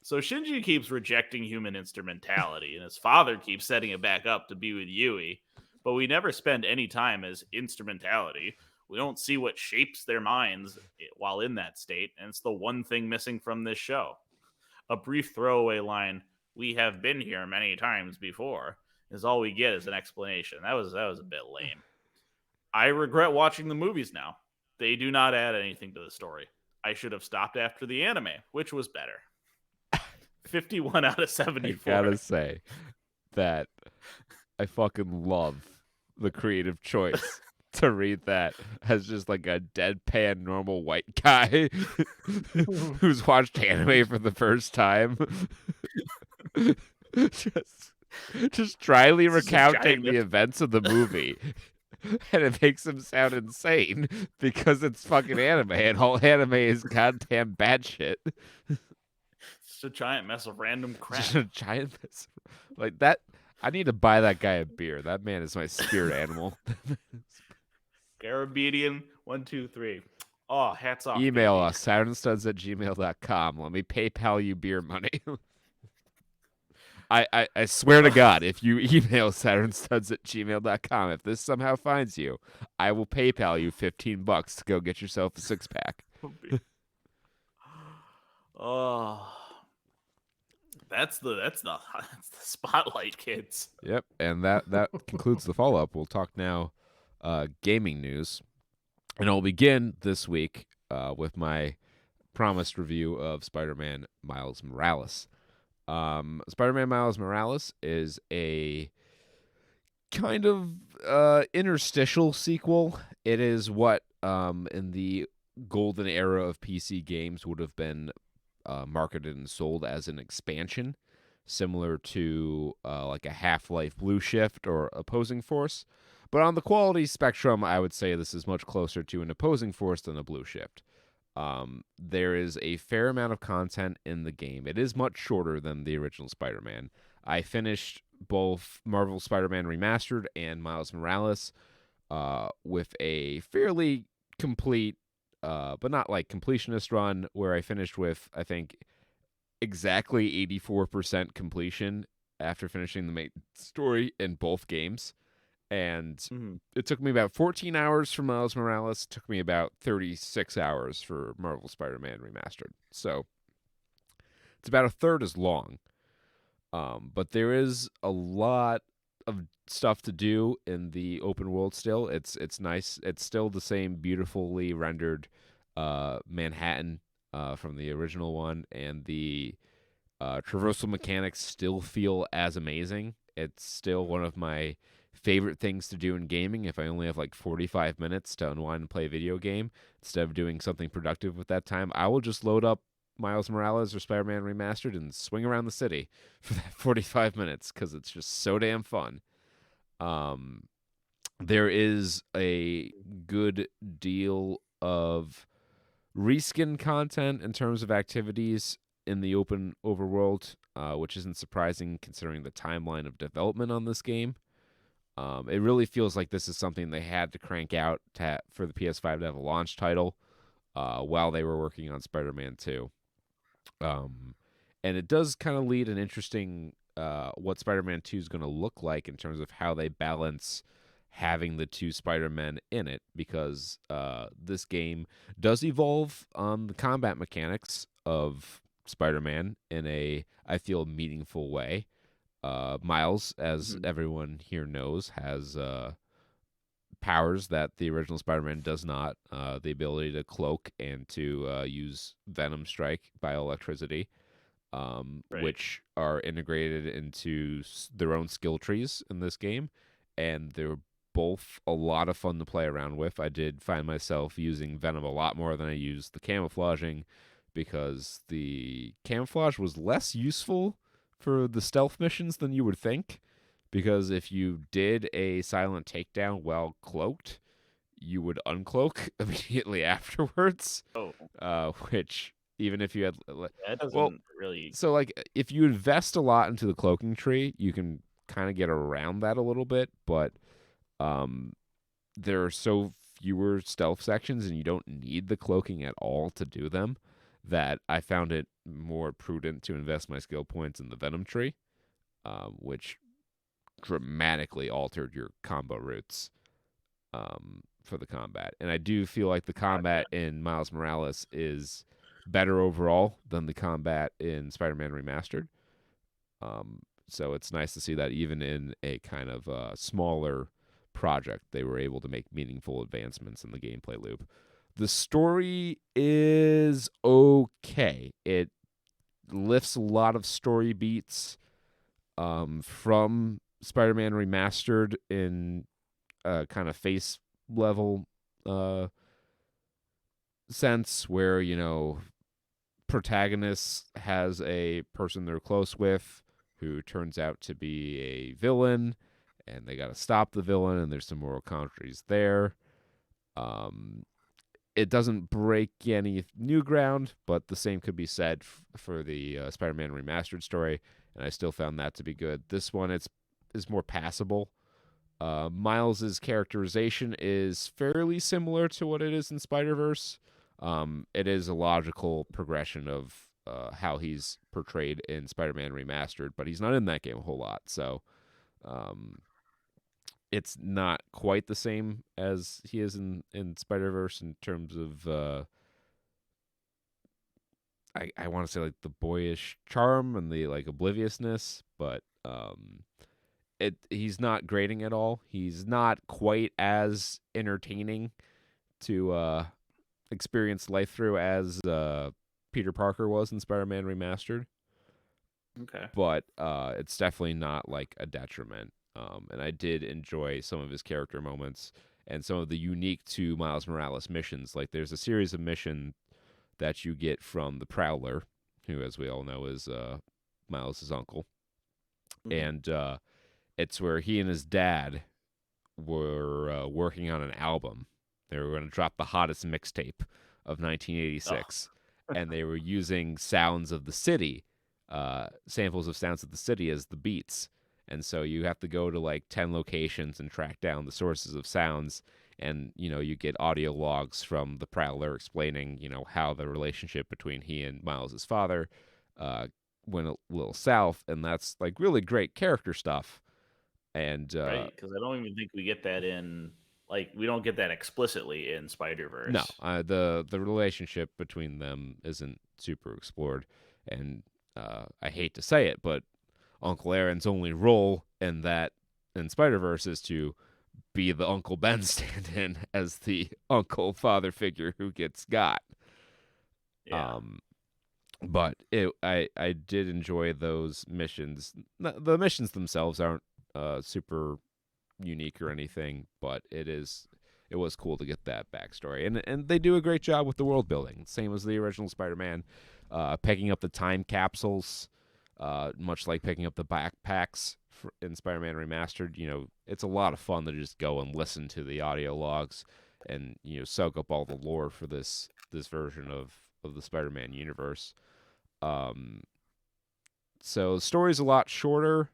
So Shinji keeps rejecting human instrumentality, and his father keeps setting it back up to be with Yui. But we never spend any time as instrumentality. We don't see what shapes their minds while in that state, and it's the one thing missing from this show. A brief throwaway line, "We have been here many times before," is all we get as an explanation. That was a bit lame. I regret watching the movies now. They do not add anything to the story. I should have stopped after the anime, which was better. 51 out of 74. I gotta say that I fucking love the creative choice to read that as just like a deadpan normal white guy who's watched anime for the first time. just dryly recounting the events of the movie. And it makes him sound insane because it's fucking anime, and all anime is goddamn bad shit. It's a giant mess of random crap. Just a giant mess like that. I need to buy that guy a beer. That man is my spirit animal. Garabedian123. Oh, hats off. Email baby. us, saturnstuds@gmail.com. Let me PayPal you beer money. I swear to God, if you email saturnstuds@gmail.com, if this somehow finds you, I will PayPal you $15 to go get yourself a 6-pack. Oh, that's the spotlight, kids. Yep, and that concludes the follow-up. We'll talk now gaming news. And I'll begin this week with my promised review of Spider-Man Miles Morales. Spider-Man Miles Morales is a kind of interstitial sequel. It is what in the golden era of PC games would have been marketed and sold as an expansion, similar to like a Half-Life Blue Shift or Opposing Force. But on the quality spectrum, I would say this is much closer to an Opposing Force than a Blue Shift. There is a fair amount of content in the game. It is much shorter than the original Spider-Man. I finished both Marvel Spider-Man Remastered and Miles Morales with a fairly complete, but not like completionist run, where I finished with, I think, exactly 84% completion after finishing the main story in both games. And it took me about 14 hours for Miles Morales. It took me about 36 hours for Marvel Spider-Man Remastered. So it's about a third as long. But there is a lot of stuff to do in the open world still. It's nice. It's still the same beautifully rendered Manhattan from the original one, and the traversal mechanics still feel as amazing. It's still one of my favorite things to do in gaming if I only have like 45 minutes to unwind and play a video game. Instead of doing something productive with that time, I will just load up Miles Morales or Spider-Man Remastered and swing around the city for that 45 minutes because it's just so damn fun. There is a good deal of reskin content in terms of activities in the open overworld, which isn't surprising considering the timeline of development on this game. It really feels like this is something they had to crank out for the PS5 to have a launch title while they were working on Spider-Man 2. And it does kind of lead an interesting what Spider-Man 2 is going to look like in terms of how they balance having the two Spider-Men in it, because this game does evolve on the combat mechanics of Spider-Man in a, I feel, meaningful way. Miles, as everyone here knows, has powers that the original Spider-Man does not. The ability to cloak and to use Venom Strike bioelectricity, which are integrated into their own skill trees in this game. And they're both a lot of fun to play around with. I did find myself using Venom a lot more than I used the camouflaging, because the camouflage was less useful for the stealth missions than you would think, because if you did a silent takedown while cloaked, you would uncloak immediately afterwards. Which, even if you had, that doesn't really. So like, if you invest a lot into the cloaking tree, you can kind of get around that a little bit, but there are so fewer stealth sections, and you don't need the cloaking at all to do them, that I found it more prudent to invest my skill points in the Venom tree, which dramatically altered your combo routes for the combat. And I do feel like the combat in Miles Morales is better overall than the combat in Spider-Man Remastered. So it's nice to see that even in a kind of smaller project, they were able to make meaningful advancements in the gameplay loop. The story is okay. It lifts a lot of story beats from Spider-Man Remastered in a kind of face level sense, where, you know, protagonist has a person they're close with who turns out to be a villain, and they got to stop the villain, and there's some moral commentaries there. It doesn't break any new ground, but the same could be said for the Spider-Man Remastered story, and I still found that to be good. This one, is more passable. Miles's characterization is fairly similar to what it is in Spider-Verse. It is a logical progression of how he's portrayed in Spider-Man Remastered, but he's not in that game a whole lot, so it's not quite the same as he is in Spider-Verse in terms of I want to say like the boyish charm and the like obliviousness, but he's not grating at all. He's not quite as entertaining to experience life through as Peter Parker was in Spider-Man Remastered. Okay. but it's definitely not like a detriment. And I did enjoy some of his character moments and some of the unique to Miles Morales missions. Like there's a series of missions that you get from the Prowler, who, as we all know, is Miles' uncle, and it's where he and his dad were working on an album. They were going to drop the hottest mixtape of 1986, and they were using sounds of the city, samples of sounds of the city as the beats. And so you have to go to like 10 locations and track down the sources of sounds. And, you get audio logs from the Prowler explaining, how the relationship between he and Miles' father went a little south. And that's like really great character stuff. And Right, because I don't even think we get that we don't get that explicitly in Spider-Verse. no, the relationship between them isn't super explored. And I hate to say it, but Uncle Aaron's only role in Spider-Verse is to be the Uncle Ben stand-in as the uncle father figure who gets got. Yeah. But I did enjoy those missions. The missions themselves aren't super unique or anything, but it was cool to get that backstory, and they do a great job with the world building, same as the original Spider-Man. Picking up the time capsules, much like picking up the backpacks in Spider-Man Remastered. It's a lot of fun to just go and listen to the audio logs and soak up all the lore for this version of the Spider-Man universe. So the story's a lot shorter.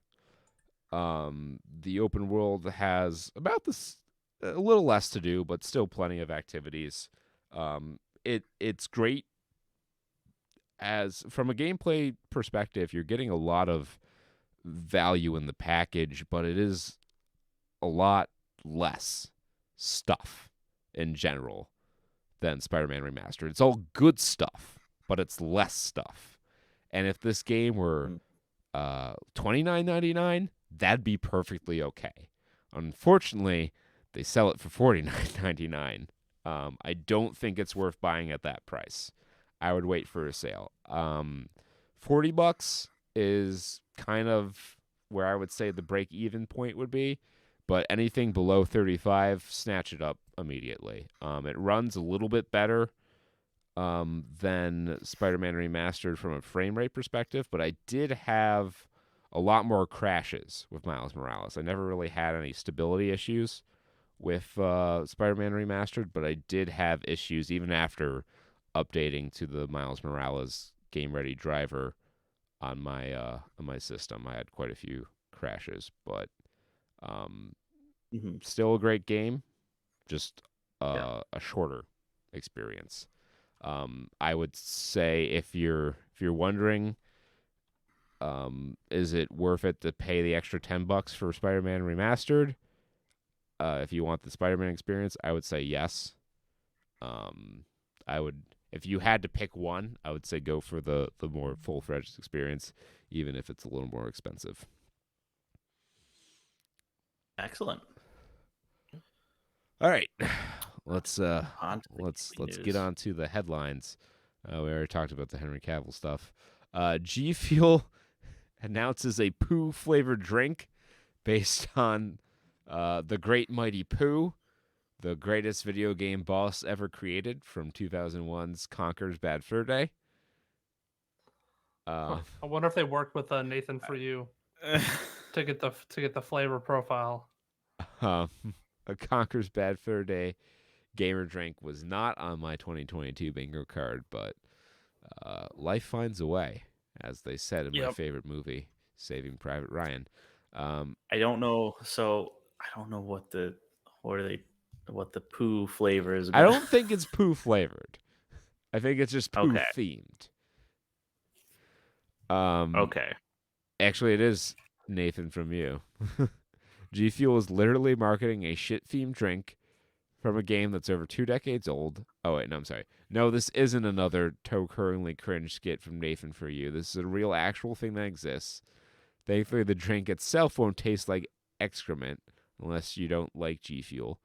The open world has about a little less to do, but still plenty of activities. It's great as from a gameplay perspective. You're getting a lot of value in the package, but it is a lot less stuff in general than Spider-Man Remastered. It's all good stuff, but it's less stuff. And if this game were $29.99, that'd be perfectly okay. Unfortunately, they sell it for $49.99. I don't think it's worth buying at that price. I would wait for a sale. $40 is kind of where I would say the break-even point would be, but anything below 35, snatch it up immediately. It runs a little bit better than Spider-Man Remastered from a frame rate perspective, but I did have a lot more crashes with Miles Morales. I never really had any stability issues with Spider-Man Remastered, but I did have issues even after updating to the Miles Morales game-ready driver on my system. I had quite a few crashes, but still a great game, just a shorter experience. I would say if you're wondering, is it worth it to pay the extra $10 for Spider-Man Remastered? If you want the Spider-Man experience, I would say yes. I would, if you had to pick one, I would say go for the more full-fledged experience, even if it's a little more expensive. Excellent. All right, let's news. get on to the headlines. We already talked about the Henry Cavill stuff. G Fuel announces a poo flavored drink based on the Great Mighty Pooh, the greatest video game boss ever created from 2001's Conker's Bad Fur Day. I wonder if they worked with Nathan for you to get the flavor profile. A Conker's Bad Fur Day gamer drink was not on my 2022 bingo card, but life finds a way, as they said in my favorite movie, Saving Private Ryan. I don't know. So I don't know what the poo flavor is. I don't think it's poo flavored. I think it's just poo themed. Okay. Actually, it is Nathan from you. G Fuel is literally marketing a shit themed drink from a game that's over 2 decades old. Oh, wait, no, I'm sorry. No, this isn't another toe-curlingly cringe skit from Nathan for you. This is a real, actual thing that exists. Thankfully, the drink itself won't taste like excrement, unless you don't like G Fuel.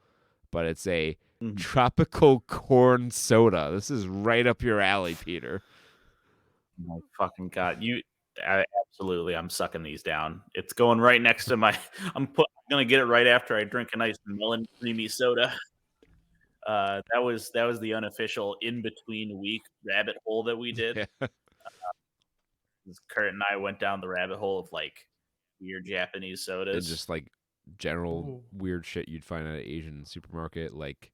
But it's a tropical corn soda. This is right up your alley, Peter. Oh my fucking God. Absolutely, I'm sucking these down. It's going right next to my. I'm gonna get it right after I drink a nice melon creamy soda. That was the unofficial in between week rabbit hole that we did. Yeah. Kurt and I went down the rabbit hole of like weird Japanese And sodas. just like general Ooh. weird shit you'd find at an Asian supermarket, like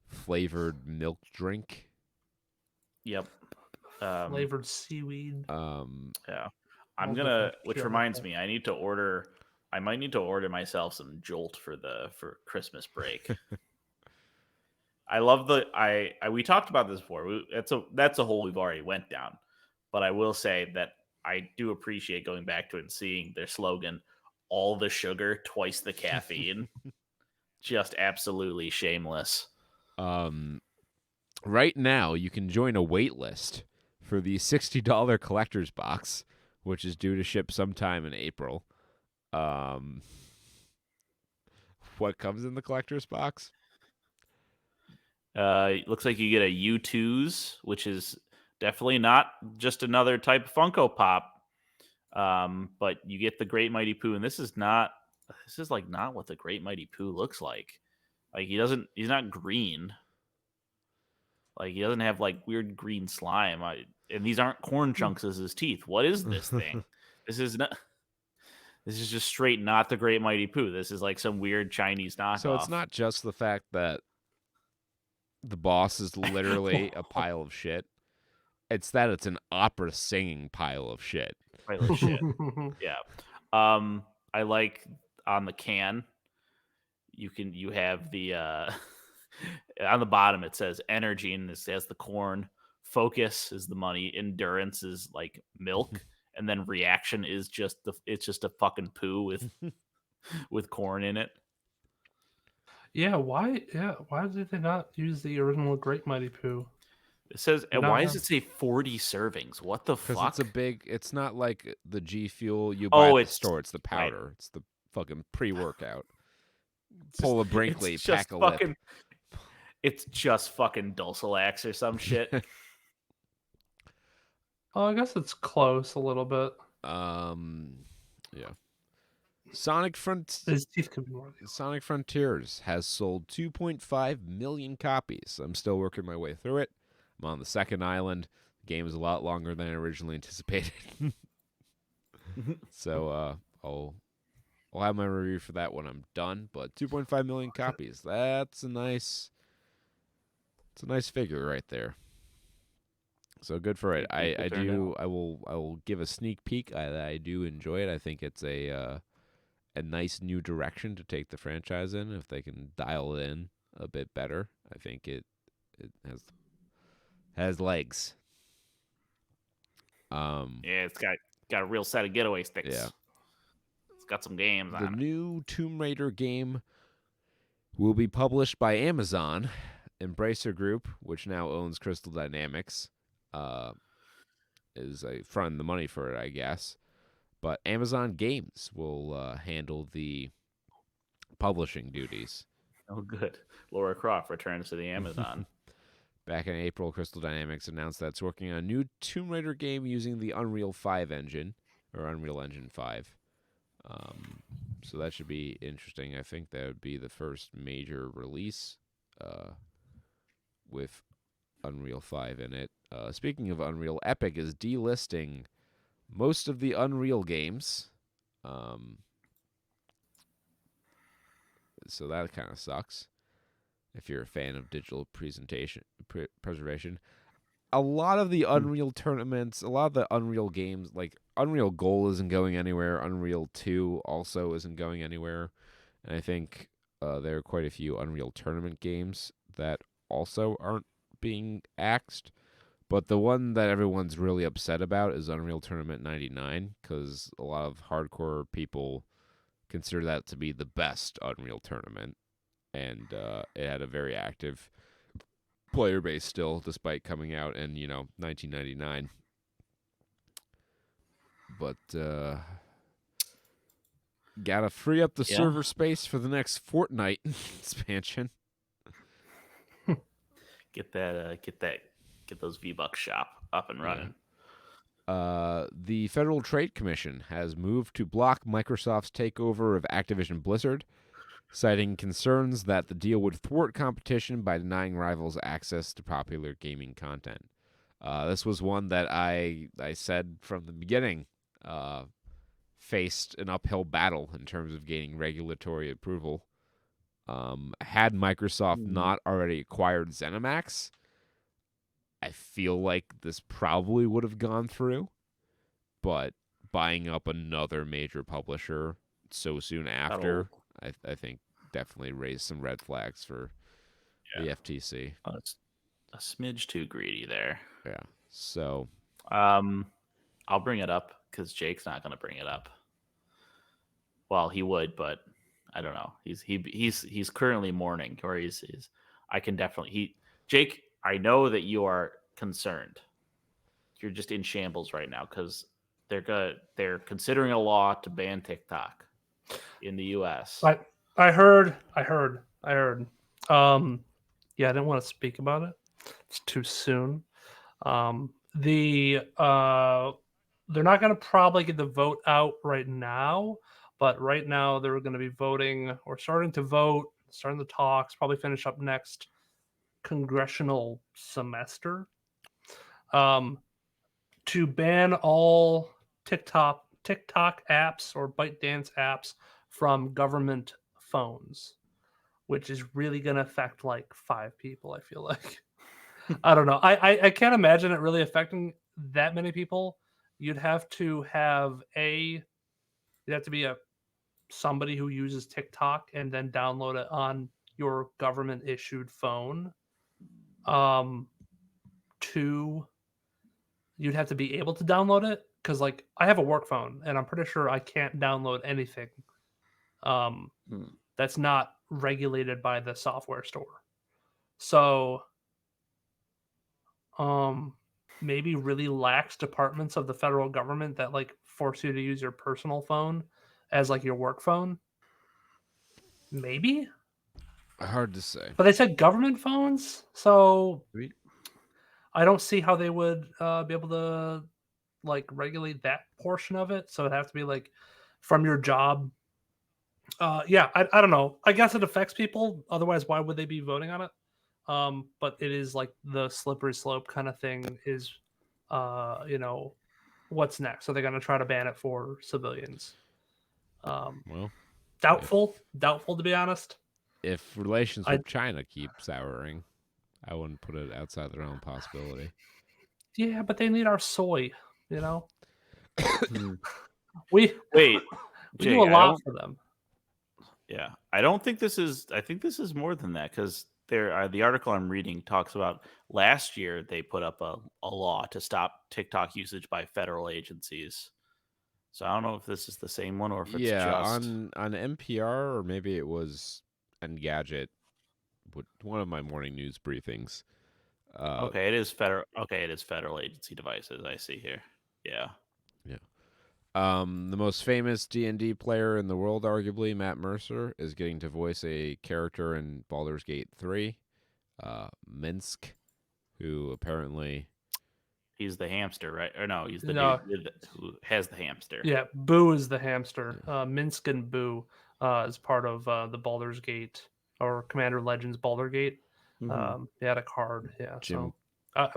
flavored milk drink. Yep. Flavored seaweed. Yeah. All I'm gonna. different Which shit reminds like me, I need to order. I might need to order myself some Jolt for Christmas break. I love we talked about this before. That's a hole we've already went down. But I will say that I do appreciate going back to it and seeing their slogan, all the sugar, twice the caffeine. Just absolutely shameless. Right now, you can join a wait list for the $60 collector's box, which is due to ship sometime in April. What comes in the collector's box? Looks like you get a U2s, which is definitely not just another type of Funko Pop. But you get the Great Mighty Pooh, and this is like not what the Great Mighty Pooh looks like. Like he's not green. Like he doesn't have like weird green slime. And these aren't corn chunks as his teeth. What is this thing? This is just straight not the Great Mighty Pooh. This is like some weird Chinese knockoff. So it's not just the fact that the boss is literally a pile of shit. It's that it's an opera singing pile of shit. Pile of shit. Yeah. I like on the can. You have the on the bottom it says energy, and it has the corn. Focus is the money. Endurance is like milk, and then reaction is just it's just a fucking poo with corn in it. Yeah, why did they not use the original Great Mighty Pooh? It says, Did and not why have- does it say 40 servings? What the Because fuck? it's not like the G Fuel you buy at the it's- store. It's the right. powder. It's the fucking pre-workout. Pull a Brinkley, it's pack just a fucking, lip. It's just fucking Dulcilax or some shit. Oh, I guess it's close a little bit. Yeah. Sonic His teeth could be more. Sonic Frontiers has sold 2.5 million copies. I'm still working my way through it. I'm on the second island. The game is a lot longer than I originally anticipated. So I'll have my review for that when I'm done. But 2.5 million copies. It's a nice figure right there. So good for it. I will give a sneak peek. I do enjoy it. I think it's a nice new direction to take the franchise in. If they can dial it in a bit better, I think it has legs. Yeah, it's got a real set of getaway sticks. Yeah. It's got some games The on it. new Tomb Raider game will be published by Amazon. Embracer Group, which now owns Crystal Dynamics, is fronting the money for it, I guess. But Amazon Games will handle the publishing duties. Oh, good. Laura Croft returns to the Amazon. Back in April, Crystal Dynamics announced that it's working on a new Tomb Raider game using the Unreal 5 engine, or Unreal Engine 5. So that should be interesting. I think that would be the first major release with Unreal 5 in it. Speaking of Unreal, Epic is delisting most of the Unreal games. So that kind of sucks if you're a fan of digital preservation. A lot of the Unreal tournaments, a lot of the Unreal games, like Unreal Gold isn't going anywhere. Unreal 2 also isn't going anywhere. And I think there are quite a few Unreal tournament games that also aren't being axed. But the one that everyone's really upset about is Unreal Tournament 99, because a lot of hardcore people consider that to be the best Unreal Tournament. And it had a very active player base still, despite coming out in, 1999. But gotta free up the server space for the next Fortnite expansion. Get those V-Bucks shop up and running. The Federal Trade Commission has moved to block Microsoft's takeover of Activision Blizzard, citing concerns that the deal would thwart competition by denying rivals access to popular gaming content. This was one that I said from the beginning faced an uphill battle in terms of gaining regulatory approval. Had Microsoft not already acquired ZeniMax, I feel like this probably would have gone through. But buying up another major publisher so soon after, I think definitely raised some red flags for the FTC. Oh, it's a smidge too greedy there. Yeah. So, I'll bring it up because Jake's not going to bring it up. Well, he would, but I don't know. He's currently mourning, or he's I can definitely Jake. I know that you are concerned. You're just in shambles right now because they're considering a law to ban TikTok in the U.S. I heard. Yeah, I didn't want to speak about it. It's too soon. They're not going to probably get the vote out right now, but right now they're going to be voting or starting to vote, starting the talks, probably finish up next congressional semester, to ban all TikTok apps or ByteDance apps from government phones, which is really going to affect like 5 people, I feel like. I don't know. I can't imagine it really affecting that many people. You'd have to be somebody who uses TikTok and then download it on your government issued phone. 2, you'd have to be able to download it because like I have a work phone and I'm pretty sure I can't download anything that's not regulated by the software store. So maybe really lax departments of the federal government that like force you to use your personal phone as like your work phone. Maybe. hard to say. But they said government phones, so Sweet. I don't see how they would be able to like regulate that portion of it. So it'd have to be like from your job. Yeah, I don't know. I guess it affects people. Otherwise, why would they be voting on it? But it is like the slippery slope kind of thing is, what's next? So they're going to try to ban it for civilians. Well, Doubtful to be honest. if relations with China keep souring, I wouldn't put it outside their own possibility. Yeah, but they need our soy, we Jake, do a lot for them. Yeah, I think this is more than that because the article I'm reading talks about last year they put up a law to stop TikTok usage by federal agencies. So I don't know if this is the same one or if it's just on NPR or maybe it was Engadget, one of my morning news briefings. Okay, it is federal. Okay, it is federal agency devices. I see here. Yeah. The most famous D&D player in the world, arguably, Matt Mercer, is getting to voice a character in Baldur's Gate 3, Minsk, who apparently... He's the hamster, right? Or no, he's the dude who has the hamster. Yeah, Boo is the hamster. Minsk and Boo is part of the Baldur's Gate or Commander Legends Baldur Gate. They had a card. Yeah. Jim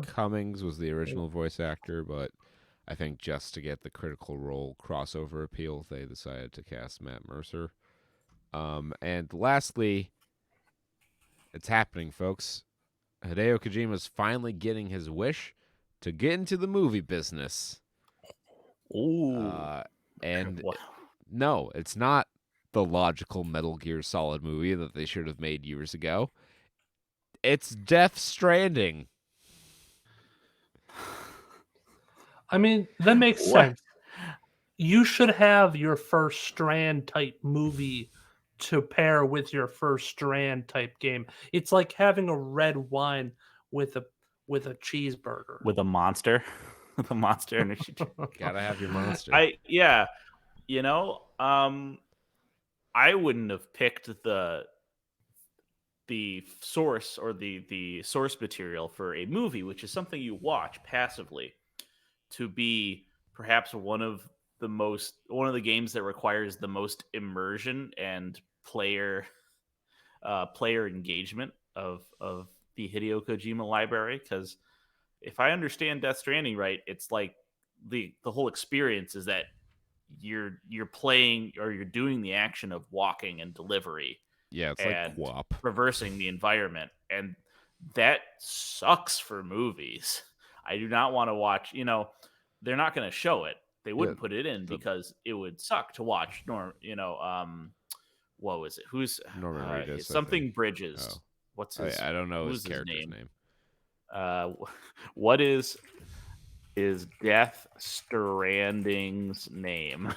Cummings was the original voice actor, but I think just to get the Critical Role crossover appeal, they decided to cast Matt Mercer. And lastly, it's happening, folks. Hideo Kojima's finally getting his wish to get into the movie business. Ooh. No, it's not the logical Metal Gear Solid movie that they should have made years ago. It's Death Stranding. I mean, that makes sense. You should have your first Strand type movie to pair with your first Strand type game. It's like having a red wine with a cheeseburger. With a monster. With a monster energy. Gotta have your monster. I wouldn't have picked the source or the source material for a movie, which is something you watch passively, to be perhaps one of the games that requires the most immersion and player engagement of the Hideo Kojima library. Because if I understand Death Stranding right, it's like the whole experience is that you're playing or you're doing the action of walking and delivery Yeah, it's like and QWOP. traversing the environment, and that sucks for movies. I do not want to watch. They're not going to show it. They wouldn't put it in because it would suck to watch. What was it? Who's Norman Reedus, something Bridges? Oh. What's his? I don't know who's his character's name. What is Death Stranding's name?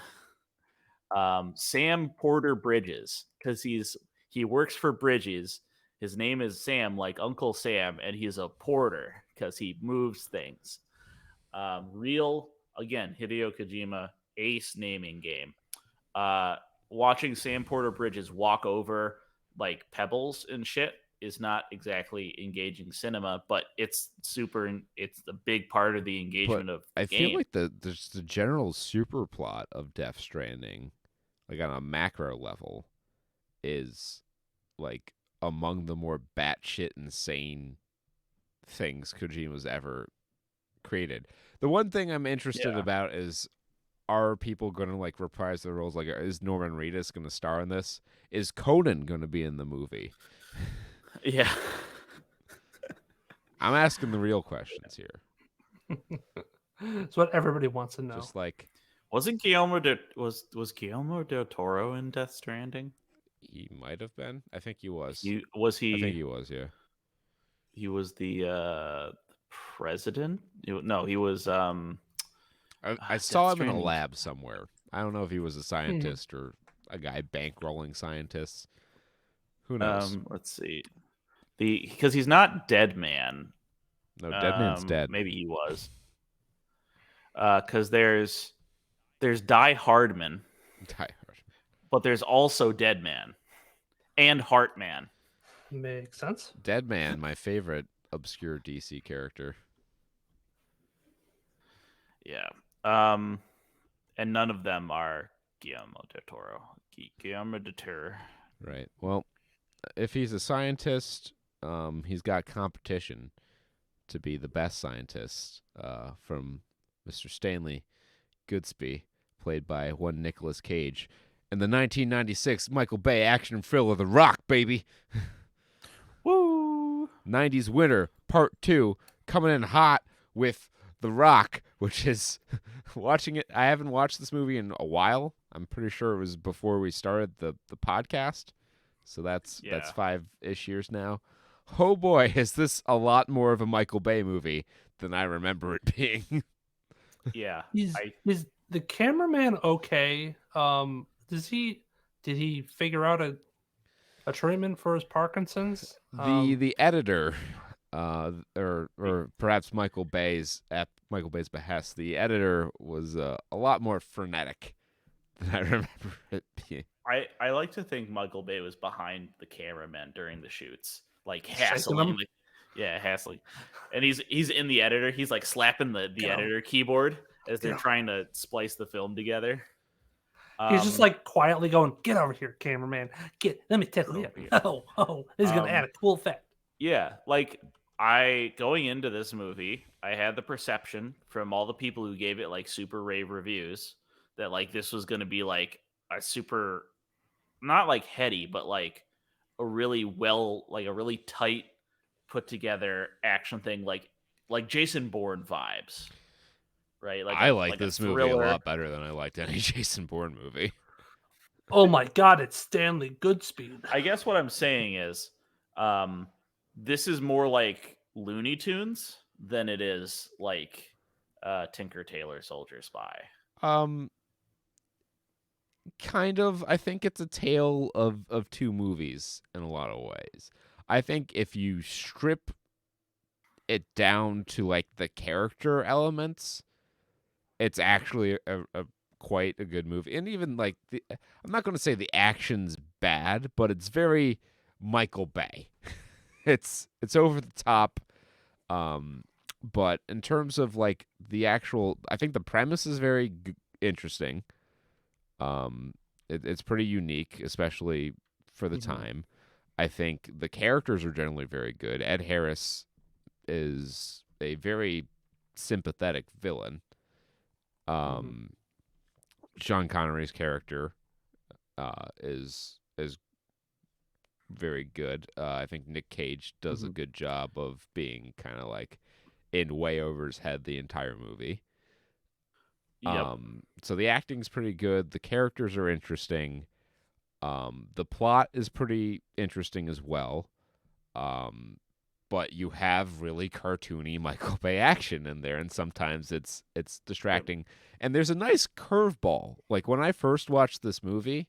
Sam Porter Bridges, because he works for Bridges. His name is Sam, like Uncle Sam, and he's a porter because he moves things. Real, again, Hideo Kojima, ace naming game. Watching Sam Porter Bridges walk over like pebbles and shit is not exactly engaging cinema, but it's a big part of the engagement of the game. Feel like there's the general super plot of Death Stranding, like on a macro level, is like among the more batshit insane things Kojima's ever created. The one thing I'm interested about is, are people going to like reprise their roles? Like, is Norman Reedus going to star in this? Is Conan going to be in the movie? Yeah. I'm asking the real questions here. It's what everybody wants to know. Just like, wasn't was Guillermo del Toro in Death Stranding? He might have been. I think he was. I think he was. Yeah. He was the president. No, he was. I saw him in a lab somewhere. I don't know if he was a scientist or a guy bankrolling scientists. Who knows? Let's see. Because he's not Dead Man. No, Dead Man's dead. Maybe he was. Because there's Die Hardman. But there's also Dead Man and Heartman. Makes sense. Dead Man, my favorite obscure DC character. Yeah. And none of them are Guillermo del Toro. Guillermo del Toro. Right. Well, if he's a scientist, he's got competition to be the best scientist from Mr. Stanley Goodspeed, played by one Nicolas Cage, and the 1996 Michael Bay action thriller The Rock, baby. Woo! 90s Winter Part 2 coming in hot with The Rock, which is watching it. I haven't watched this movie in a while. I'm pretty sure it was before we started the podcast. So that's 5-ish years now. Oh boy, is this a lot more of a Michael Bay movie than I remember it being. Yeah. Is the cameraman okay? Did he figure out a treatment for his Parkinson's? The editor, or perhaps Michael Bay's behest, the editor was a lot more frenetic than I remember it being. I like to think Michael Bay was behind the cameraman during the shoots, like hassling. Hassling. And he's in the editor. He's like slapping the editor keyboard as they're trying to splice the film together. He's just like quietly going, "Get over here, cameraman. Let me tickle you. Oh, this is gonna add a cool effect." Yeah, like going into this movie, I had the perception from all the people who gave it like super rave reviews that like this was gonna be like a super, not like heady, but like a really tight put together action thing, like Jason Bourne vibes. Right? I like this movie a lot better than I liked any Jason Bourne movie. Oh my god, it's Stanley Goodspeed. I guess what I'm saying is, this is more like Looney Tunes than it is like Tinker Tailor Soldier Spy. Kind of. I think it's a tale of two movies in a lot of ways. I think if you strip it down to like the character elements, it's actually a quite a good movie. And even like I'm not going to say the action's bad, but it's very Michael Bay. It's over the top, But in terms of like the actual, I think the premise is very interesting. It's pretty unique, especially for the time. I think the characters are generally very good. Ed Harris is a very sympathetic villain. Sean Connery's character is very good. I think Nick Cage does a good job of being kind of like in way over his head the entire movie. Yep. So the acting's pretty good. The characters are interesting. The plot is pretty interesting as well. But you have really cartoony Michael Bay action in there, and sometimes it's distracting. Yep. And there's a nice curveball. Like when I first watched this movie,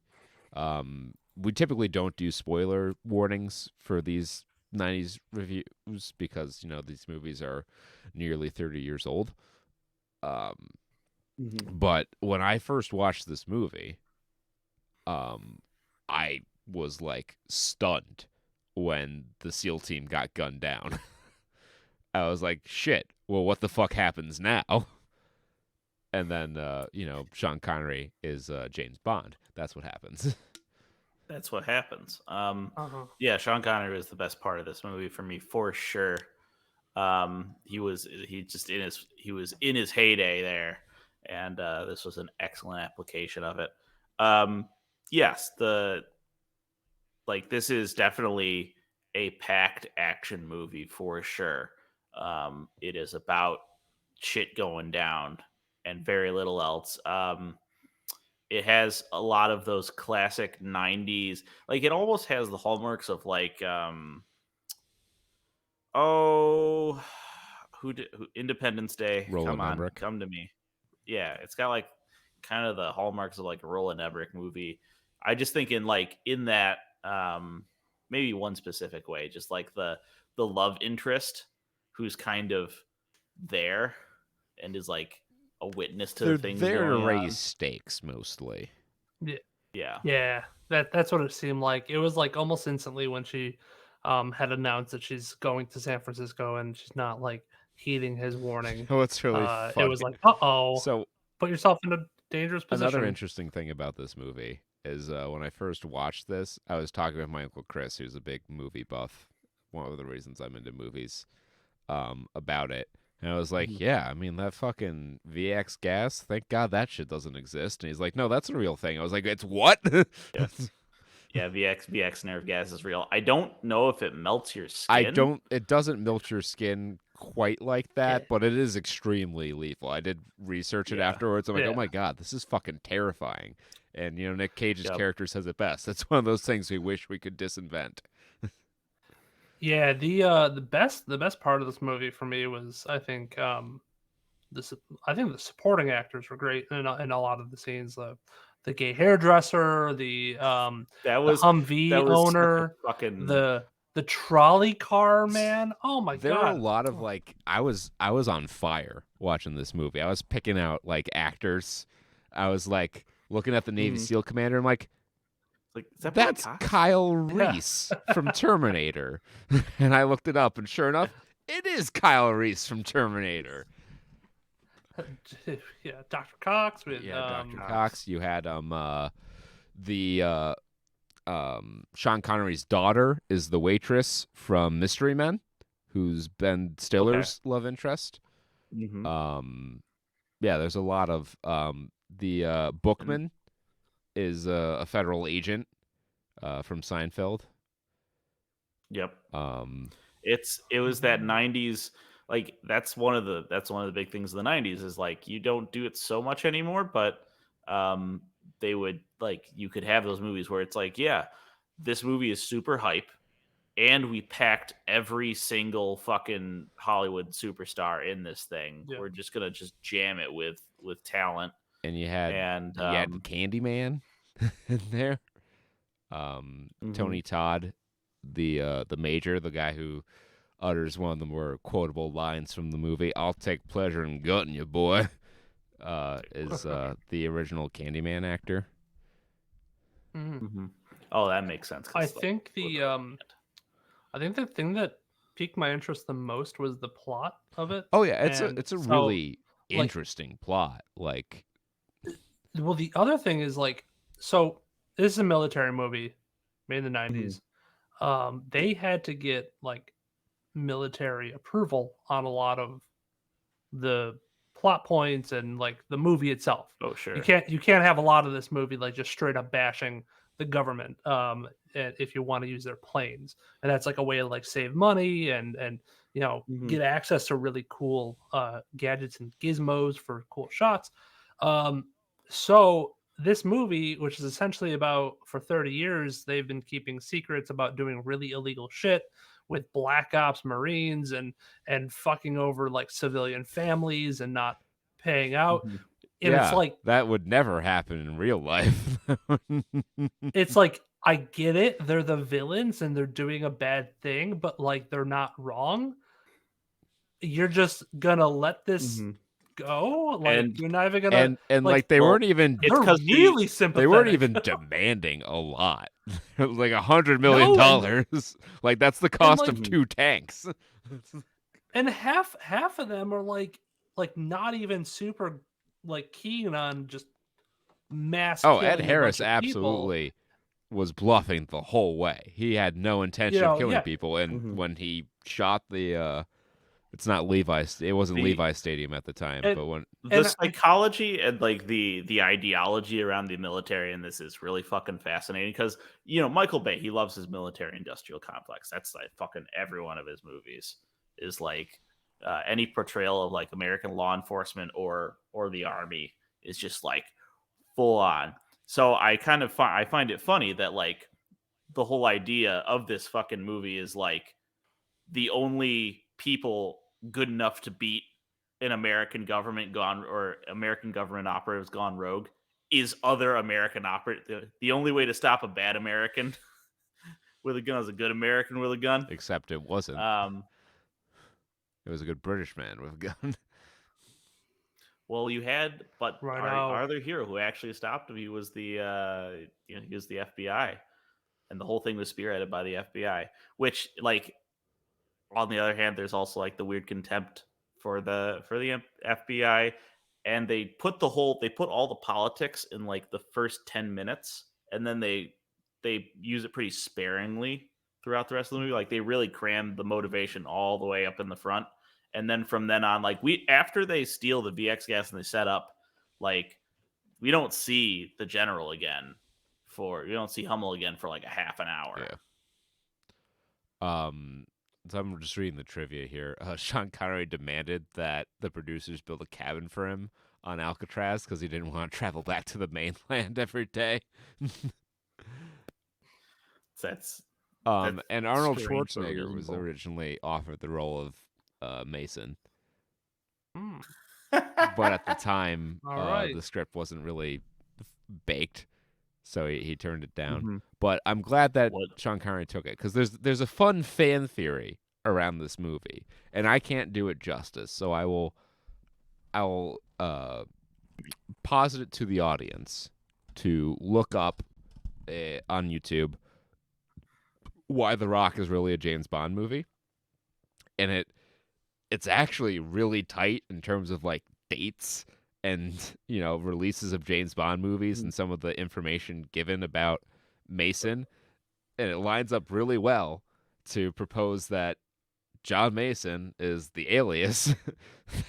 we typically don't do spoiler warnings for these 90s reviews because, you know, these movies are nearly 30 years old. But when I first watched this movie, I was like stunned when the SEAL team got gunned down. I was like, shit, well, what the fuck happens now? And then, Sean Connery is James Bond. That's what happens. That's what happens. Yeah, Sean Connery was the best part of this movie for me, for sure. He was in his heyday there, and this was an excellent application of it. Yes, this is definitely a packed action movie for sure. It is about shit going down and very little else. It has a lot of those classic 90s, like it almost has the hallmarks of like Independence Day. Roland Come on, Emmerich. come to me. Yeah, it's got like kind of the hallmarks of like a Roland Emmerich movie. I just think in that maybe one specific way, just like the love interest who's kind of there and is like a witness to the things They're going to raise on. stakes mostly. Yeah. That's what it seemed like. It was like almost instantly when she had announced that she's going to San Francisco and she's not like heeding his warning. What's really funny. It was like, uh-oh, so put yourself in a dangerous position. another interesting thing about this movie is when I first watched this, I was talking with my Uncle Chris, who's a big movie buff, one of the reasons I'm into movies, about it. And I was like, yeah, I mean, that fucking VX gas, thank God that shit doesn't exist. And he's like, no, that's a real thing. I was like, it's what? Yeah, VX nerve gas is real. I don't know if it melts your skin. It doesn't melt your skin quite like that, but it is extremely lethal. I did research it afterwards. I'm like, oh my God, this is fucking terrifying. And, Nick Cage's character says it best. It's one of those things we wish we could disinvent. Yeah, the best part of this movie for me was I think the supporting actors were great in a lot of the scenes. The gay hairdresser, the Humvee owner, the trolley car man. Oh my God! There were a lot of like I was on fire watching this movie. I was picking out like actors. I was like looking at the Navy SEAL commander. I'm like that's Kyle Reese from Terminator. And I looked it up, and sure enough, it is Kyle Reese from Terminator. Yeah, Dr. Cox. Dr. Cox. You had Sean Connery's daughter is the waitress from Mystery Men, who's Ben Stiller's love interest. There's a lot of the Bookman is a federal agent from Seinfeld. Yep. It was that 90s, like that's one of the big things of the 90s is like you don't do it so much anymore, but they would like you could have those movies where it's like, yeah, this movie is super hype and we packed every single fucking Hollywood superstar in this thing. We're just gonna just jam it with talent. And you had Candyman in there. Tony Todd, the major, the guy who utters one of the more quotable lines from the movie, "I'll take pleasure in gutting you, boy," is the original Candyman actor. Oh, that makes sense. I think the thing that piqued my interest the most was the plot of it. Oh yeah, And it's a so, really like, interesting plot. Like, well, the other thing is like, so this is a military movie made in the '90s. They had to get like military approval on a lot of the plot points and like the movie itself. Oh, sure. You can't have a lot of this movie like just straight up bashing the government if you want to use their planes. And that's like a way to like save money and you know get access to really cool gadgets and gizmos for cool shots. So this movie, which is essentially about for 30 years, they've been keeping secrets about doing really illegal shit with black ops Marines and fucking over like civilian families and not paying out. And yeah, it's like that would never happen in real life. it's like I get it, they're the villains and they're doing a bad thing, but like they're not wrong. You're just gonna let this go? Like And- you're not even gonna and like they well, weren't even it's they're 'cause really sympathetic. they weren't even demanding a lot. Like $100 million. Like that's the cost like- of 2 tanks. And half of them are like not even super like keen on just mass Oh, killing Ed a Harris bunch of people. absolutely was bluffing the whole way. He had no intention You know, of killing yeah. people, and when he shot the it's not Levi's, it wasn't The- Levi's Stadium at the time, And- but when The And psychology and like the ideology around the military in this is really fucking fascinating because Michael Bay, he loves his military industrial complex. That's like fucking every one of his movies is like any portrayal of like American law enforcement or the army is just like full on. So I kind of I find it funny that like the whole idea of this fucking movie is like the only people good enough to beat an American government gone or American government operatives gone rogue is other American operatives. The only way to stop a bad American with a gun is a good American with a gun. except it wasn't. It was a good British man with a gun. Well, you had, but Right our now. other hero who actually stopped him, he was the he was the FBI, and the whole thing was spearheaded by the FBI. Which, like, on the other hand, there's also like the weird contempt for the FBI, and they put all the politics in like the first 10 minutes, and then they use it pretty sparingly throughout the rest of the movie. Like they really crammed the motivation all the way up in the front. And then from then on, like after they steal the VX gas and they set up, like we don't see the general again we don't see Hummel again for like a half an hour. Yeah. So I'm just reading the trivia here. Sean Connery demanded that the producers build a cabin for him on Alcatraz because he didn't want to travel back to the mainland every day. That's and Arnold strange, but Schwarzenegger was reasonable. originally offered the role of Mason, Hmm. but at the time, All right. the script wasn't really baked, so he turned it down. Mhm. But I'm glad that What- Sean Connery took it because there's a fun fan theory around this movie, and I can't do it justice. So I will posit it to the audience to look up on YouTube why The Rock is really a James Bond movie, and it's actually really tight in terms of like dates and releases of James Bond movies and some of the information given about Mason, and it lines up really well to propose that John Mason is the alias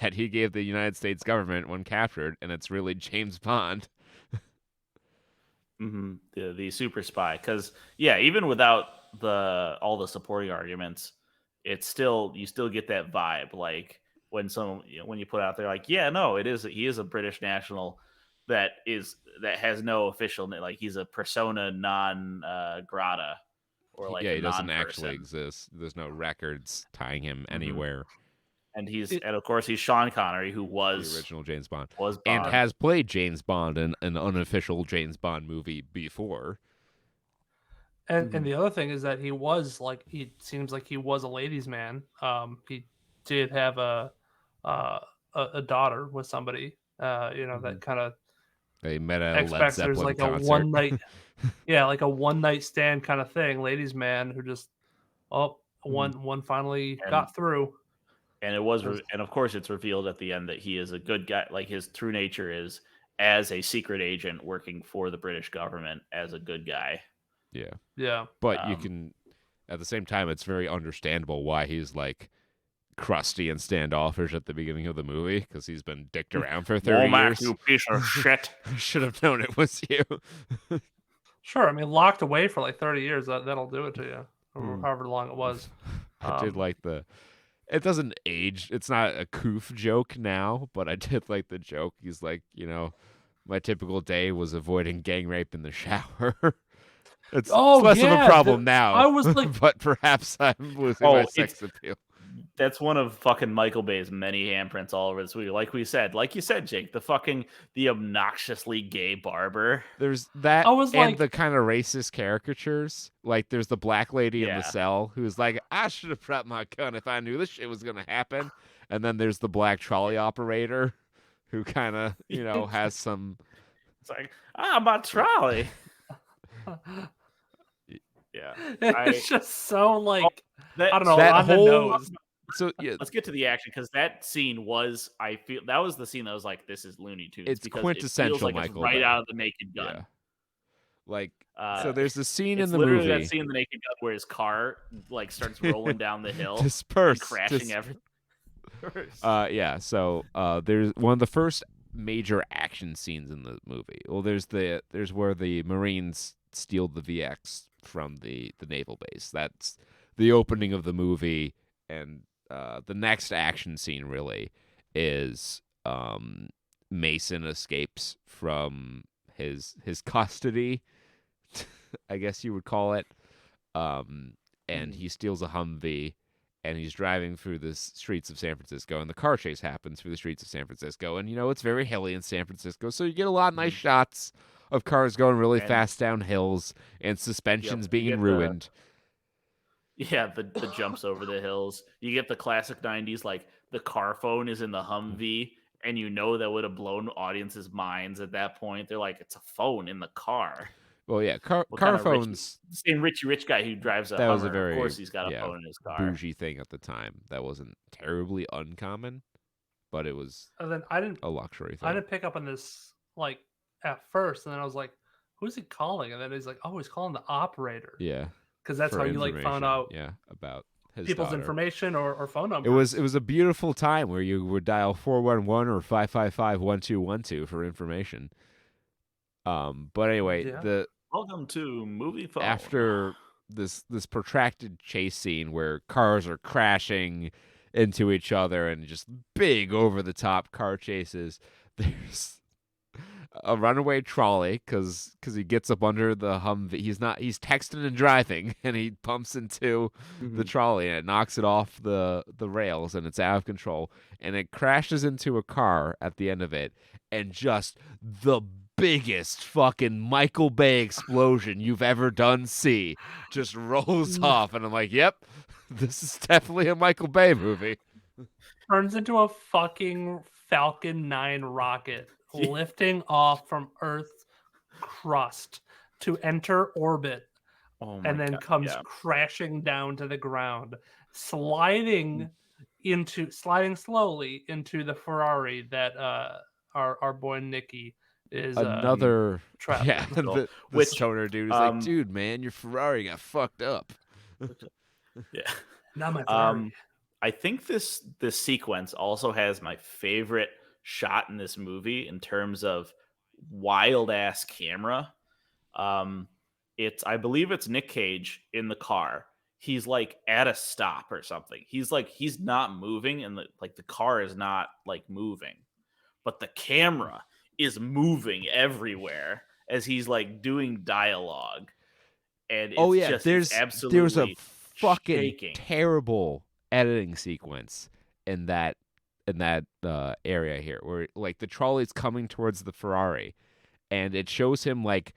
that he gave the United States government when captured, and it's really James Bond. The super spy, because even without all the supporting arguments, you still get that vibe. Like when when you put out there, like he is a British national that has no official name, like he's a persona non grata, or like he a doesn't non-person. actually exist. There's no records tying him anywhere. And and of course he's Sean Connery, who was The original James Bond. was And Bond. has played James Bond in an unofficial James Bond movie before. And the other thing is that he seems like he was a ladies' man. He did have a daughter with somebody. That kind of They met at a Led expects there's Zeppelin like concert. a one night, like a one night stand kind of thing. Ladies' man who just One finally And- got through. And and of course, it's revealed at the end that he is a good guy. Like his true nature is as a secret agent working for the British government as a good guy. Yeah. Yeah. But you can, at the same time, it's very understandable why he's like crusty and standoffish at the beginning of the movie because he's been dicked around for 30 Womack, years. you piece of shit. I should have known it was you. Sure. I mean, locked away for like 30 years. That'll do it to you, or Hmm. however long it was. I did like it doesn't age. It's not a coof joke now, but I did like the joke. He's like, my typical day was avoiding gang rape in the shower. It's less of a problem now. I was like, but perhaps I'm losing my sex appeal. That's one of fucking Michael Bay's many handprints all over this movie. Like you said, Jake, the obnoxiously gay barber. There's that I was and like- the kind of racist caricatures. Like there's the black lady in Yeah. the cell who's like, I should have prepped my gun if I knew this shit was gonna happen. And then there's the black trolley operator who kind of, has some. It's like, my trolley. Yeah. it's just so like That, I don't know that on whole- the nose. So yeah, Let's get to the action because that scene was. I feel that was the scene that was like, this is Looney Tunes. It's because quintessential it feels like Michael it's right Bay. out of the Naked Gun. yeah. Like Uh, so, there's the scene it's in the literally movie. that scene in the Naked Gun where his car like starts rolling down the hill, and Disperse, crashing everything. Yeah. So there's one of the first major action scenes in the movie. Well, there's where the Marines steal the VX from the naval base. That's the opening of the movie, and the next action scene really is Mason escapes from his custody, I guess you would call it, and he steals a Humvee. And he's driving through the streets of San Francisco, and the car chase happens through the streets of San Francisco. And, it's very hilly in San Francisco, so you get a lot of nice shots of cars going really fast down hills and suspensions you being get ruined. The jumps over the hills. You get the classic 90s, like the car phone is in the Humvee, and that would have blown audiences' minds at that point. They're like, it's a phone in the car. Well, yeah, car kind of phones, Same Richie Rich guy who drives a that Hummer. was a very, of course he's got a phone in his car. bougie thing at the time. That wasn't terribly uncommon, but it was And then I didn't a luxury thing. I didn't pick up on this like at first, and then I was like, "Who's he calling?" And then he's like, "Oh, he's calling the operator." Yeah. Because that's for how you like found information, out yeah, about his people's daughter. information or phone number. It was a beautiful time where you would dial 411 or 555-1212 for information. But anyway, Yeah. Welcome to Movie Phone. after this protracted chase scene where cars are crashing into each other and just big over the top car chases, there's a runaway trolley because he gets up under the Humvee. He's texting and driving, and he bumps into the trolley, and it knocks it off the rails, and it's out of control, and it crashes into a car at the end of it, and just the biggest fucking Michael Bay explosion you've ever done see just rolls off, and I'm like, yep, this is definitely a Michael Bay movie. Turns into a fucking Falcon 9 rocket lifting off from Earth's crust to enter orbit, Oh my and then God, comes yeah. crashing down to the ground, sliding slowly into the Ferrari that our boy Nicky is Another trapped yeah, in. the Which, stoner dude is like, dude, man, your Ferrari got fucked up. Yeah. Not my Ferrari. I think this sequence also has my favorite shot in this movie in terms of wild ass camera. I believe it's Nick Cage in the car. He's like at a stop or something. He's not moving, and the car is not like moving, but the camera is moving everywhere as he's like doing dialogue. And it's there's absolutely a fucking shaking. terrible editing sequence in that area here where like the trolley's coming towards the Ferrari, and it shows him like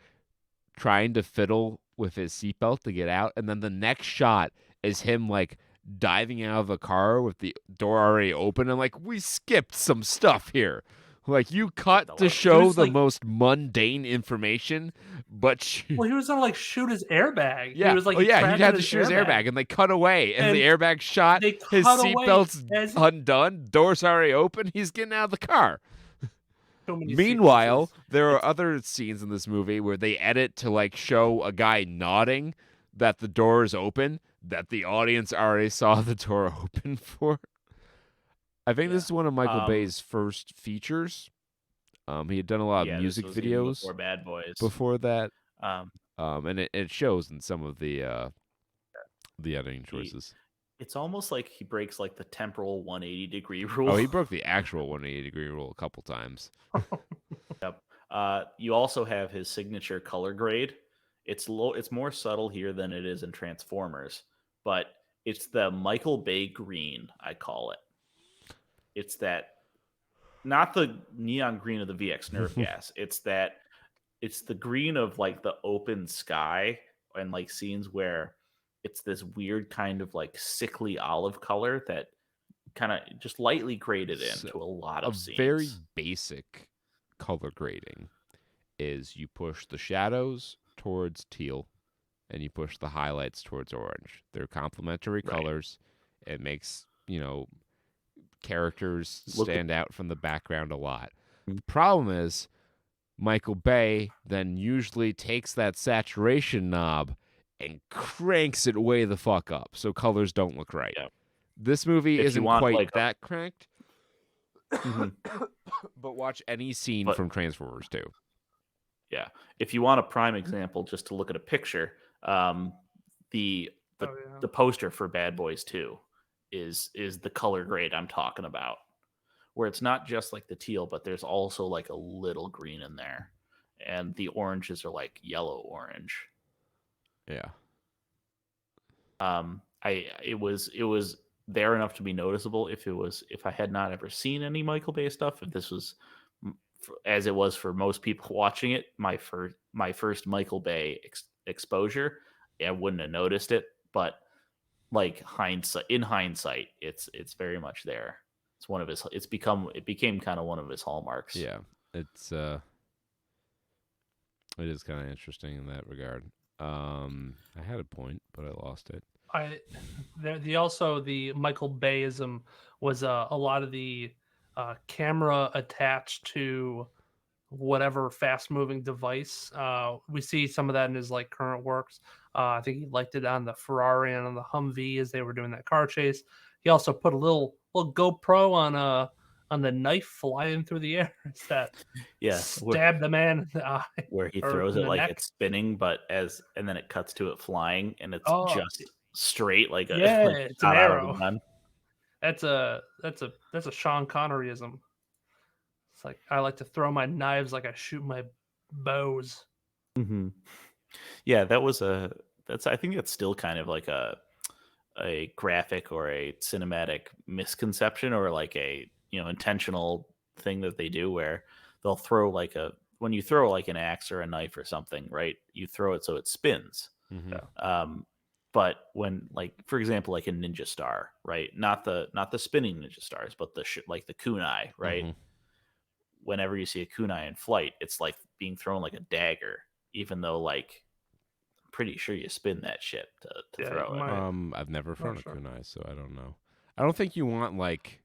trying to fiddle with his seatbelt to get out, and then the next shot is him like diving out of the car with the door already open, and like, we skipped some stuff here. Like, you cut to He show was the like- most mundane information, but Well, he was gonna like shoot his airbag. yeah, He was like, he trapped had in to shoot his airbag, and they cut away, and the And airbag shot. they His cut away seatbelt's as- undone. Door's already open. He's getting out of the car. So many Meanwhile, sequences. there are other scenes in this movie where they edit to like show a guy nodding that the door is open, that the audience already saw the door open for. I think this is one of Michael Bay's first features. He had done a lot of music this was even videos before Bad Boys. before that, Um, and it shows in some of the editing choices. it's almost like he breaks like the temporal 180-degree rule. Oh, he broke the actual 180-degree rule a couple times. Yep. You also have his signature color grade. It's low. It's more subtle here than it is in Transformers, but it's the Michael Bay green. I call it. It's that, not the neon green of the VX nerve gas. It's the green of like the open sky and like scenes where it's this weird kind of like sickly olive color that kind of just lightly graded into a lot of scenes. Very basic color grading is you push the shadows towards teal and you push the highlights towards orange. They're complementary colors. It makes, characters stand out from the background a lot. The problem is Michael Bay then usually takes that saturation knob and cranks it way the fuck up so colors don't look right. Yeah. This movie If you isn't want, quite like, that cranked. But watch any scene from Transformers 2. Yeah. If you want a prime example, just to look at a picture, the poster for Bad Boys 2 is the color grade I'm talking about, where it's not just like the teal, but there's also like a little green in there, and the oranges are like yellow orange. Yeah. It was there enough to be noticeable. If I had not ever seen any Michael Bay stuff, if this was as it was for most people watching it, my first Michael Bay exposure, I wouldn't have noticed it. But like in hindsight, it's very much there. It's one of his. It became kind of one of his hallmarks. Yeah, it is kind of interesting in that regard. I had a point, but I lost it. The Michael Bayism was a lot of the camera attached to whatever fast moving device. We see some of that in his like current works. I think he liked it on the Ferrari and on the Humvee as they were doing that car chase. He also put a little GoPro on the knife flying through the air. It's that stab the man in the eye. Where he throws it like it's spinning, and then it cuts to it flying, and it's just straight like it's an arrow. Gun. That's a Sean Conneryism. It's like I like to throw my knives like I shoot my bows. Mm-hmm. Yeah, I think it's still kind of like a graphic or a cinematic misconception, or like a intentional thing that they do, where they'll throw when you throw like an axe or a knife or something, right? You throw it so it spins. Mm-hmm. But when, like, for example, like a ninja star, right? Not the spinning ninja stars, but like the kunai, right? Mm-hmm. Whenever you see a kunai in flight, it's like being thrown like a dagger, even though like I'm pretty sure you spin that shit to throw it. I've never thrown a kunai, so I don't know. I don't think you want like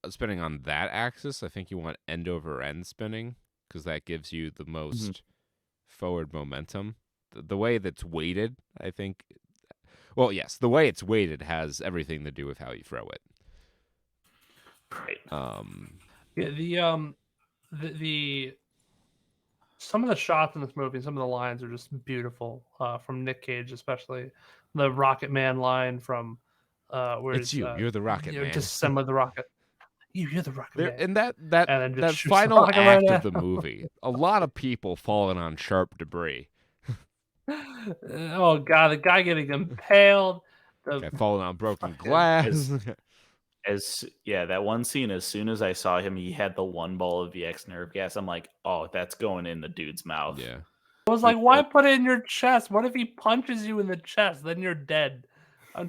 spinning on that axis. I think you want end over end spinning, because that gives you the most forward momentum. The way that's weighted, I think. Well, yes, the way it's weighted has everything to do with how you throw it. Right. The some of the shots in this movie, some of the lines are just beautiful. From Nick Cage, especially the Rocket Man line from where it's you. You're the Rocket Man. Just some of the Rocket. You're the Rocket Man. And that final act of the movie, a lot of people falling on sharp debris. Oh god, the guy getting impaled, guy falling on broken glass. That one scene, as soon as I saw him, he had the one ball of VX nerve gas. I'm like, oh, that's going in the dude's mouth. Yeah. I was like, why put it in your chest? What if he punches you in the chest? Then you're dead.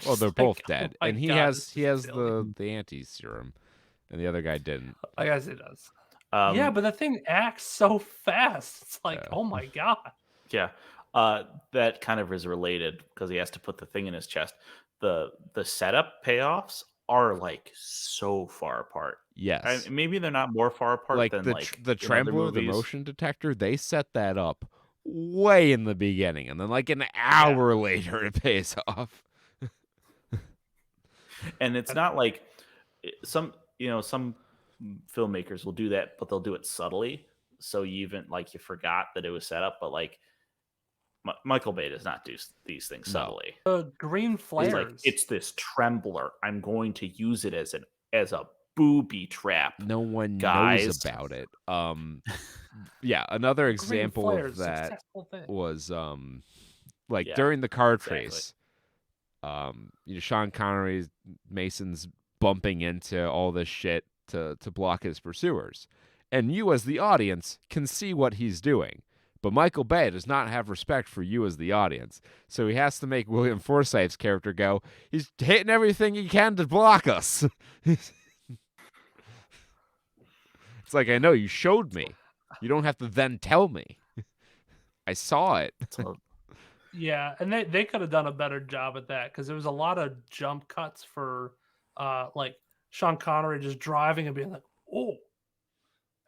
Well, they're both dead, and he has the anti-serum. and the other guy didn't. I guess it does. Yeah, but the thing acts so fast. It's like, Yeah. oh my god. Yeah. That kind of is related because he has to put the thing in his chest. The setup payoffs are like so far apart. Yes. Maybe they're not more far apart Like than the like the in other trembler, the movies. motion detector, they set that up way in the beginning, and then like an hour later it pays off. And it's not like some filmmakers will do that, but they'll do it subtly. So you even like you forgot that it was set up, but like Michael Bay does not do these things No. subtly. The green It's flares. like it's this trembler. I'm going to use it as a booby trap. No one Guys. knows about it. Yeah, another green example flares, of that successful thing. was like Yeah, during the car exactly. chase. Sean Connery's Mason's bumping into all this shit to block his pursuers. And you as the audience can see what he's doing. But Michael Bay does not have respect for you as the audience. So he has to make William Forsythe's character go, he's hitting everything he can to block us. It's like, I know, you showed me. You don't have to then tell me. I saw it. So, Yeah, and they could have done a better job at that because there was a lot of jump cuts for like Sean Connery just driving and being like, oh,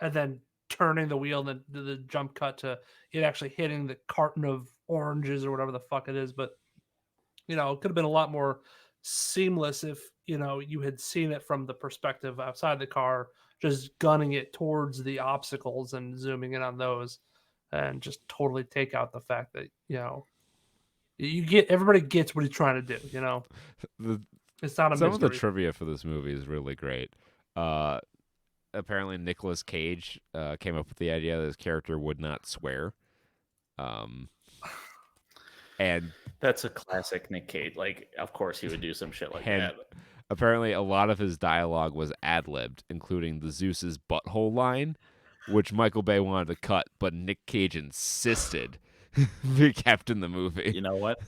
and then turning the wheel and then the jump cut to it actually hitting the carton of oranges or whatever the fuck it is. But it could have been a lot more seamless if you had seen it from the perspective outside the car, just gunning it towards the obstacles and zooming in on those, and just totally take out the fact that everybody gets what he's trying to do. It's not a Some of the mystery. trivia for this movie is really great. Apparently, Nicolas Cage came up with the idea that his character would not swear. And that's a classic Nick Cage. Like, of course, he would do some shit like And- that. apparently, a lot of his dialogue was ad-libbed, including the Zeus's butthole line, which Michael Bay wanted to cut, but Nick Cage insisted be kept in the movie. You know what?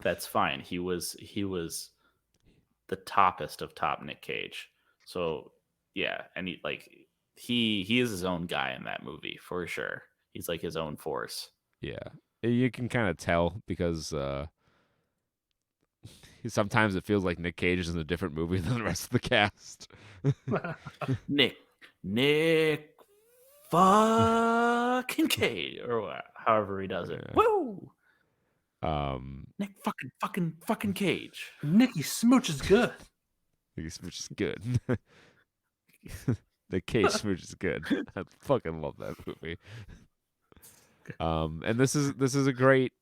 That's fine. He was the toppest of top Nick Cage. So yeah, and he is his own guy in that movie for sure. He's like his own force. Yeah. You can kind of tell because sometimes it feels like Nick Cage is in a different movie than the rest of the cast. Nick fucking Cage, or however he does it. Yeah. Woo! Nick Nick fucking Cage. Nicky Smooch is good. Smooch is good. The Cage Smooch is good. I fucking love that movie. And this is a great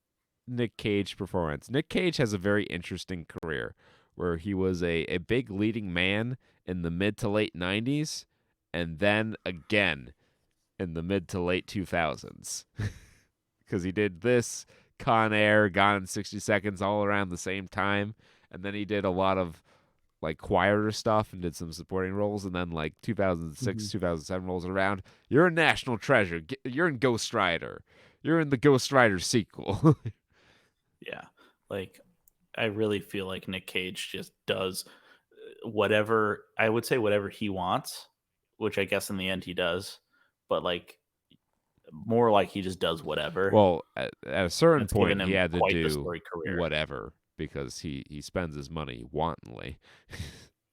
Nick Cage performance. Nick Cage has a very interesting career where he was a big leading man in the mid to late 90s and then again in the mid to late 2000s. Because he did this, Con Air, Gone in 60 Seconds all around the same time. And then he did a lot of like quieter stuff and did some supporting roles. And then like 2006, 2007 rolls around. You're a national treasure. You're in Ghost Rider. You're in the Ghost Rider sequel. Yeah. Like, I really feel like Nick Cage just does whatever he wants, which I guess in the end he does, but like more like he just does whatever. Well, at a certain It's given point, he him had to quite the do storied career. whatever because he spends his money wantonly.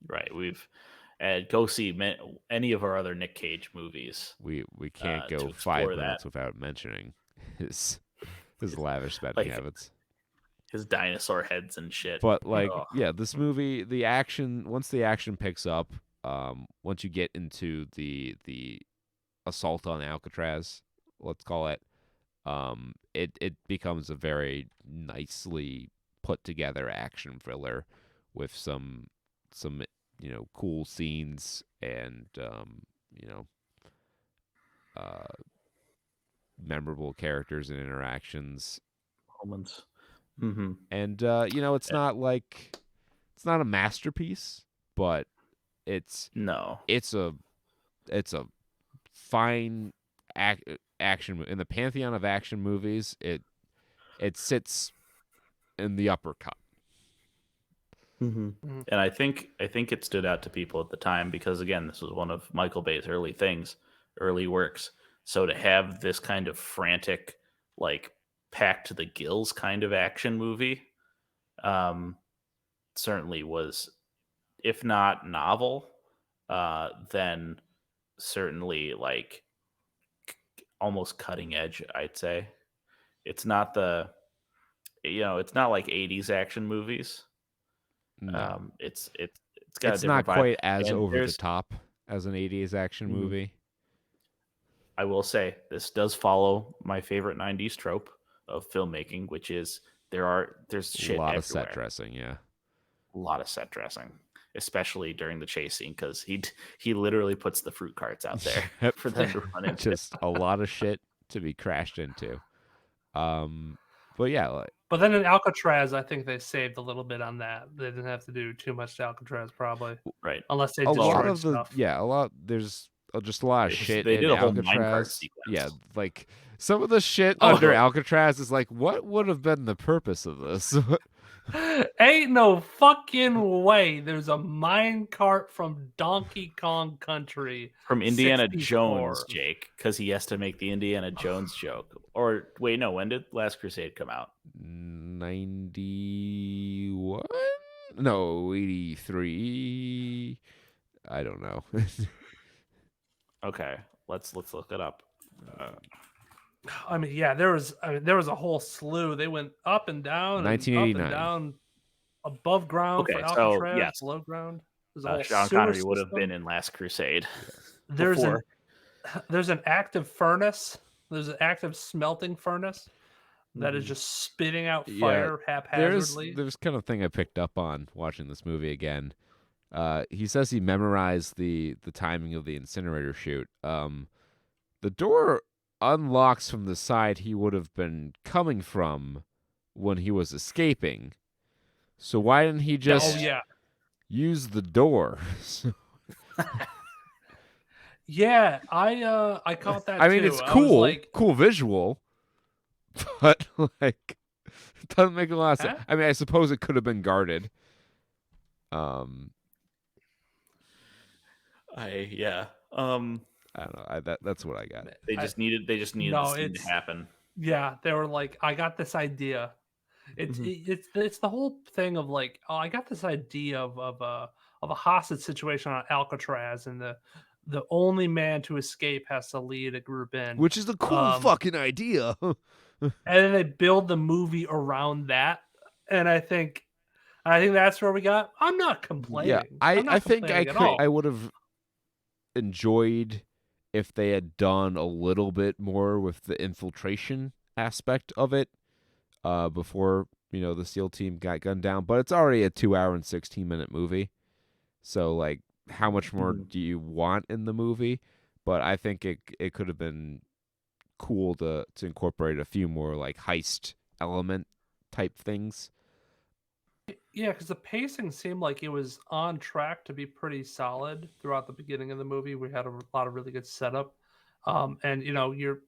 Right. We've go see any of our other Nick Cage movies. We can't to go explore 5 that. minutes without mentioning his lavish spending Like, habits. His dinosaur heads and shit. But like, Ugh. yeah, this movie, the action, once the action picks up, once you get into the assault on Alcatraz, let's call it, it becomes a very nicely put together action thriller with some cool scenes and memorable characters and interactions. Moments. Mm-hmm. And it's not a masterpiece, but it's a fine action in the pantheon of action movies. It sits in the upper cut. And I think it stood out to people at the time because, again, this was one of Michael Bay's early works. So to have this kind of frantic, like packed to the gills kind of action movie, certainly was, if not novel, then certainly like almost cutting edge, I'd say. It's not it's not like 80s action movies. No. It's got a It's not different vibe. quite as And over the top as an 80s action movie. I will say this does follow my favorite 90s trope of filmmaking, which is there's shit A lot of everywhere. set dressing, yeah. A lot of set dressing, especially during the chase scene, because he literally puts the fruit carts out there for them to run into. Just a lot of shit to be crashed into. But yeah, like, But then in Alcatraz, I think they saved a little bit on that. They didn't have to do too much to Alcatraz, probably, Right. unless they a lot destroyed of the stuff. there's just a lot of shit They in did a whole minecart Alcatraz. sequence. Yeah, like some of the shit Oh. under Alcatraz is like, what would have been the purpose of this? Ain't no fucking way. There's a minecart from Donkey Kong Country From Indiana 64. Jones, Jake, because he has to make the Indiana Jones joke. Or wait, no, when did Last Crusade come out? 91? No, 83. I don't know. Okay, let's look it up. I mean, yeah, there was a whole slew. They went up and down, and up 1989. and down, above ground Okay, for so, Alcatraz, yes. below ground. There's a whole Sean sewer Connery would have system. been in Last Crusade. There's before. an active furnace. There's an active smelting furnace that is just spitting out Yeah, fire haphazardly. There's kind of thing I picked up on watching this movie again. He says he memorized the timing of the incinerator chute. The door unlocks from the side he would have been coming from when he was escaping. So why didn't he just use the door? Yeah, I caught that. I mean, too. it's I was cool, like, cool visual, but like, it doesn't make a lot of sense. Huh? I mean, I suppose it could have been guarded. I don't know. That's what I got. They just needed No, the scene to happen. yeah, they were like, I got this idea. It's the whole thing of like, oh, I got this idea of a hostage situation on Alcatraz, and the only man to escape has to lead a group in, Which is the cool fucking idea. and then they build the movie around that, and I think that's where we got. I'm not complaining. Yeah, I think I I would have enjoyed if they had done a little bit more with the infiltration aspect of it before the SEAL team got gunned down. But it's already a 2 hour and 16-minute movie, so like, how much more do you want in the movie? But I think it could have been cool to incorporate a few more like heist element type things. Yeah, because the pacing seemed like it was on track to be pretty solid throughout the beginning of the movie. We had a lot of really good setup, and you're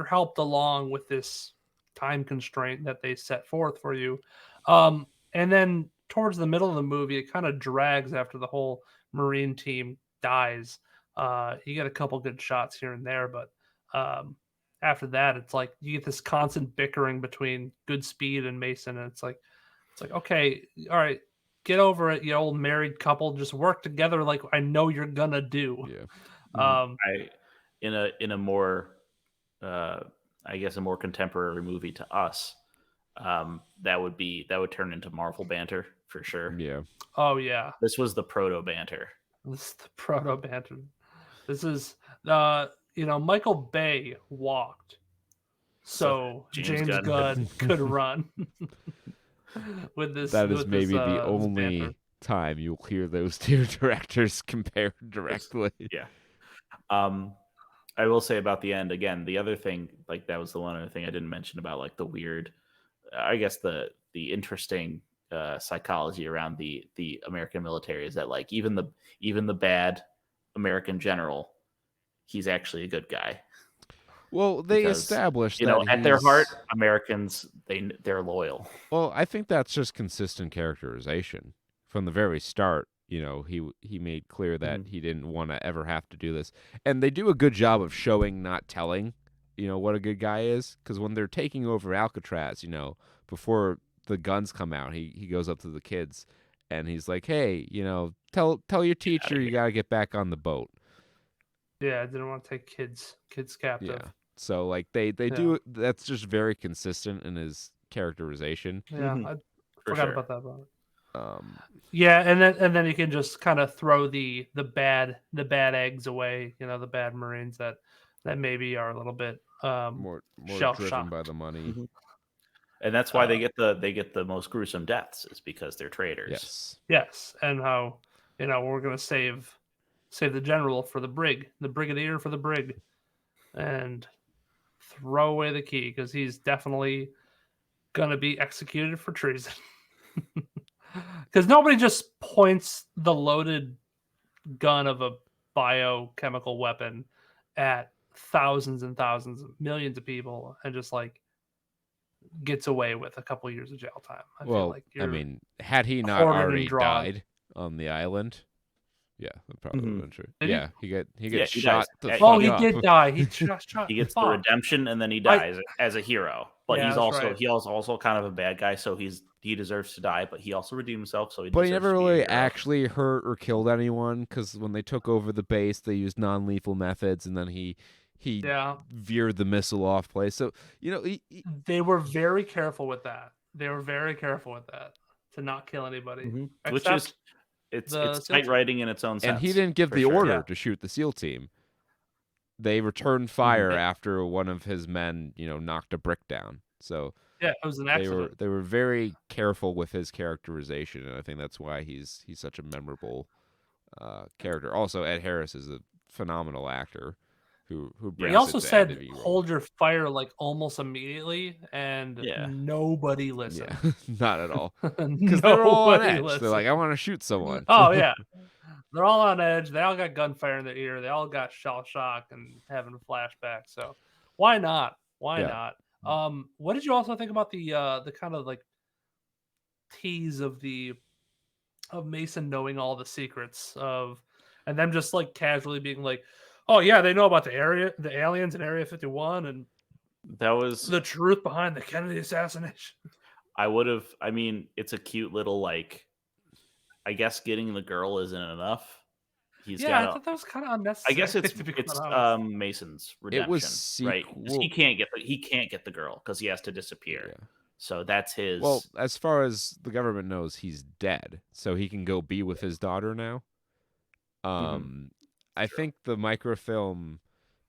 helped along with this time constraint that they set forth for you, and then towards the middle of the movie, it kind of drags after the whole Marine team dies. You get a couple good shots here and there, but after that, it's like you get this constant bickering between Goodspeed and Mason, and it's like, okay, all right, get over it, you old married couple. Just work together, like I know you're gonna do. Yeah. In a more, I guess, a more contemporary movie to us, that would turn into Marvel banter for sure. Yeah. Oh yeah. This was the proto banter. This is the proto banter. This is Michael Bay walked, so James Gunn could run. With this, that is maybe the this only banter. time you'll hear those two directors compared directly. Yeah. I will say about the end again. The other thing, like that was the one other thing I didn't mention about like the weird, I guess the interesting psychology around the American military is that like even the bad American general, he's actually a good guy. Well, they because, established you that know, at their heart, he's. Americans they're loyal. Well, I think that's just consistent characterization from the very start. You know, he made clear that Mhm. he didn't want to ever have to do this, and they do a good job of showing, not telling. You know what a good guy is, because when they're taking over Alcatraz, you know, before the guns come out, he goes up to the kids, and he's like, "Hey, you know, tell your teacher outta you got to get back on the boat." Yeah, I didn't want to take kids captive. Yeah. So like they Yeah. do. That's just very consistent in his characterization. Yeah, Mhm. I For forgot sure. about that part. Um, Yeah, and then you can just kind of throw the bad eggs away, you know, the bad Marines that maybe are a little bit more shell driven by shocked. the money. Mhm. And that's why Uh, they get the most gruesome deaths, is because they're traitors. Yes. Yes, and how, you know, we're gonna save the general for the brigadier for the brig, and throw away the key because he's definitely gonna be executed for treason. Because nobody just points the loaded gun of a biochemical weapon at thousands and thousands, millions of people, and just like gets away with a couple years of jail time. I feel Well, like I you're mean, had he not quartered and already drawn. died on the island, yeah, that probably would Mhm. have been true. Did he? Yeah, he Yeah, gets he dies. shot the He Oh, fuck he up. did die. He shot. He gets the Fuck. redemption, and then he I- dies as a hero. But Yeah, he's that's also right. he also kind of a bad guy, so he deserves to die. But he also redeemed himself, so he But he deserves never to be a really hero. actually hurt or killed anyone, because when they took over the base, they used non-lethal methods, and then he Yeah, veered the missile off place. So you know, they were very careful with that. To not kill anybody, Which is except it's the it's SEAL tight team. writing in its own sense. and he didn't give for the sure. order Yeah. to shoot the SEAL team. They returned fire Yeah. after one of his men, you know, knocked a brick down. So Yeah, it was an accident. they were very careful with his characterization, and I think that's why he's such a memorable character. Also, Ed Harris is a phenomenal actor who brings He also it to said, end of role. "Hold your fire," like almost immediately, and Yeah. nobody listened. Yeah, not at all. Because they're all on Nobody edge. listened. They're like, I want to shoot someone. Oh yeah, they're all on edge. They all got gunfire in their ear. They all got shell shock and having a flashback. So why not? Why Yeah. not? What did you also think about the kind of like tease of Mason knowing all the secrets of, and them just like casually being like, "Oh yeah, they know about the aliens in Area 51, and That was the truth behind the Kennedy assassination." I mean, it's a cute little, like, I guess getting the girl isn't enough. He's Yeah, I got thought that was kind of I unnecessary. guess to be quite honest. Mason's It was redemption, right? 'Cause sequel. he can't get the girl because he has to disappear. Yeah. So that's his. Well, as far as the government knows, he's dead, so he can go be with his daughter now. I think the microfilm,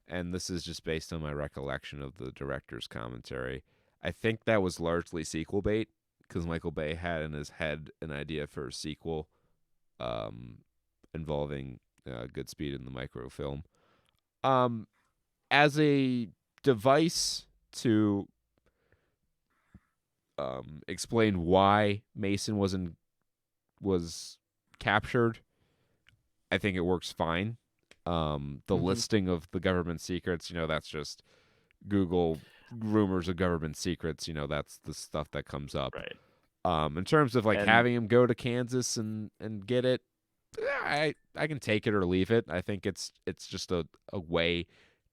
and this is just based on my recollection of the director's commentary, I think that was largely sequel bait, because Michael Bay had in his head an idea for a sequel involving Goodspeed in the microfilm. As a device to explain why Mason was captured, I think it works fine. The listing of the government secrets, you know, that's just Google rumors of government secrets. You know, that's the stuff that comes up. Right. In terms of like And- having him go to Kansas and get it, I can take it or leave it. I think it's just a way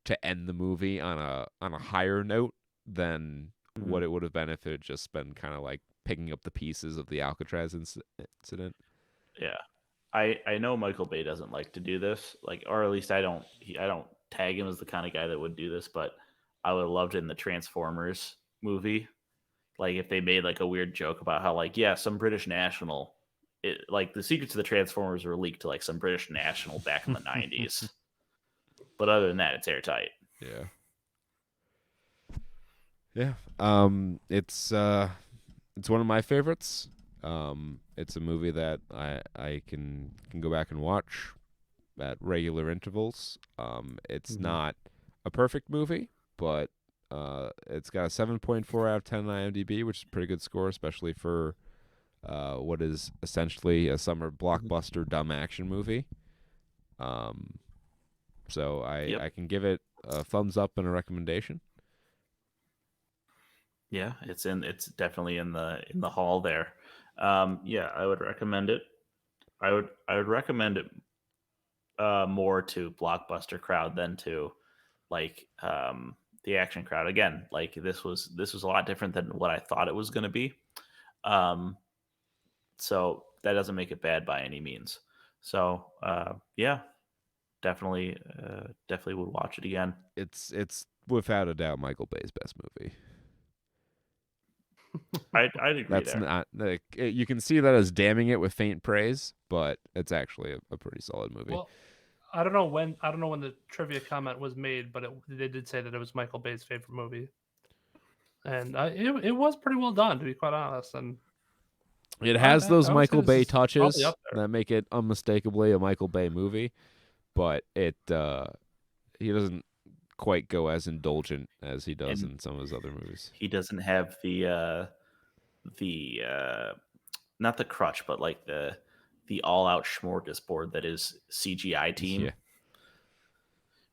to end the movie on a higher note than what it would have been if it had just been kind of like picking up the pieces of the Alcatraz incident. Yeah. I know Michael Bay doesn't like to do this, like, or at least I don't tag him as the kind of guy that would do this, but I would have loved it in the Transformers movie. Like if they made like a weird joke about how, like, yeah, some British national, like the secrets of the Transformers were leaked to like some British national back in the 90s. But other than that, it's airtight. Yeah. Yeah. It's one of my favorites. It's a movie that I can go back and watch at regular intervals. It's not a perfect movie, but it's got a 7.4 out of 10 on IMDb, which is a pretty good score, especially for what is essentially a summer blockbuster dumb action movie. So I can give it a thumbs up and a recommendation. Yeah, it's definitely in the hall there. Yeah, I would recommend it. I would recommend it more to blockbuster crowd than to like the action crowd. Again, like this was a lot different than what I thought it was going to be. Um, so that doesn't make it bad by any means. So yeah, definitely would watch it again. It's without a doubt Michael Bay's best movie. I'd agree That's there. not like you can see that as damning it with faint praise, but it's actually a pretty solid movie. Well, I don't know when the trivia comment was made, but they did say that it was Michael Bay's favorite movie, and it was pretty well done, to be quite honest. And It has those I would say Michael this Bay is probably touches up there. that make it unmistakably a Michael Bay movie, but he doesn't quite go as indulgent as he does And in some of his other movies. he doesn't have the not the crutch, but like the all out smorgasbord that is CGI team. Yeah.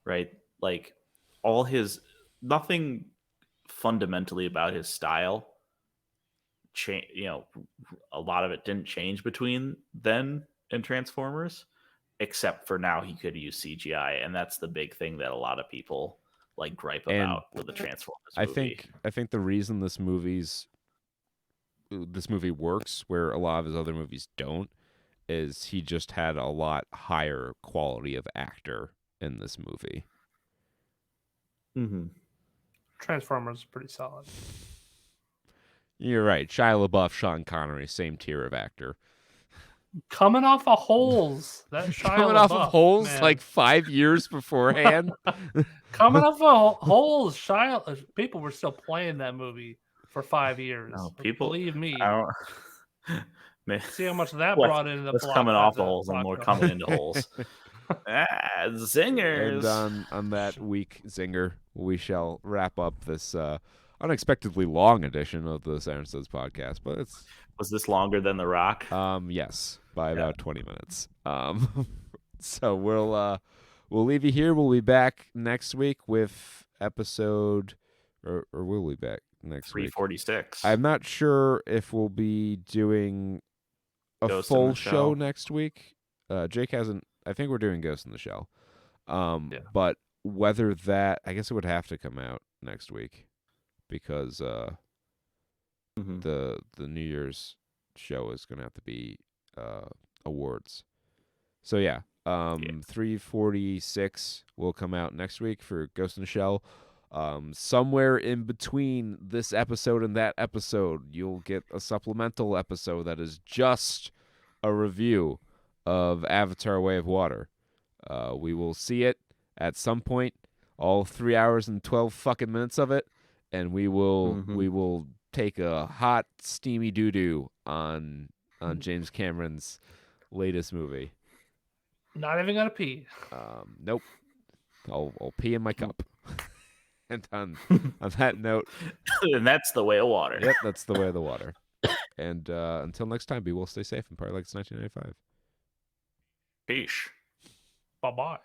Right? Like all his nothing fundamentally about his style change. A lot of it didn't change between then and Transformers, except for now he could use CGI, and that's the big thing that a lot of people like gripe And about with the Transformers movie. I think the reason this movie works where a lot of his other movies don't is he just had a lot higher quality of actor in this movie. Mm-hmm. Transformers is pretty solid. You're right. Shia LaBeouf, Sean Connery, same tier of actor. Coming off of Holes, that Shia Coming off of LaBeouf, Holes man. like 5 years beforehand. Coming off of Holes, people were still playing that movie for 5 years. No, people, believe me. I don't. Man, See how much that what's- brought into the what's block. coming off the the holes and block more office. coming into holes. Zingers. And on that weak zinger, we shall wrap up this unexpectedly long edition of the Saturn Studs podcast. But it's Was this longer than The Rock? yes, by about 20 minutes. So we'll leave you here. We'll be back next week with episode, or we'll be back next week. 346. I'm not sure if we'll be doing a Ghost in full the show Shell. next week. Jake hasn't. I think we're doing Ghost in the Shell. Yeah. But whether that, I guess it would have to come out next week because Mhm. the New Year's show is going to have to be awards. So yeah, 346 will come out next week for Ghost in the Shell. Somewhere in between this episode and that episode, you'll get a supplemental episode that is just a review of Avatar: Way of Water. We will see it at some point, all 3 hours and 12 fucking minutes of it, and we will take a hot steamy doo-doo on James Cameron's latest movie. Not even gonna pee. Nope. I'll pee in my cup. And on that note, And that's the way of water. yep, that's the way of the water. And until next time, be well, stay safe, and party like it's 1995. Peace. Bye-bye.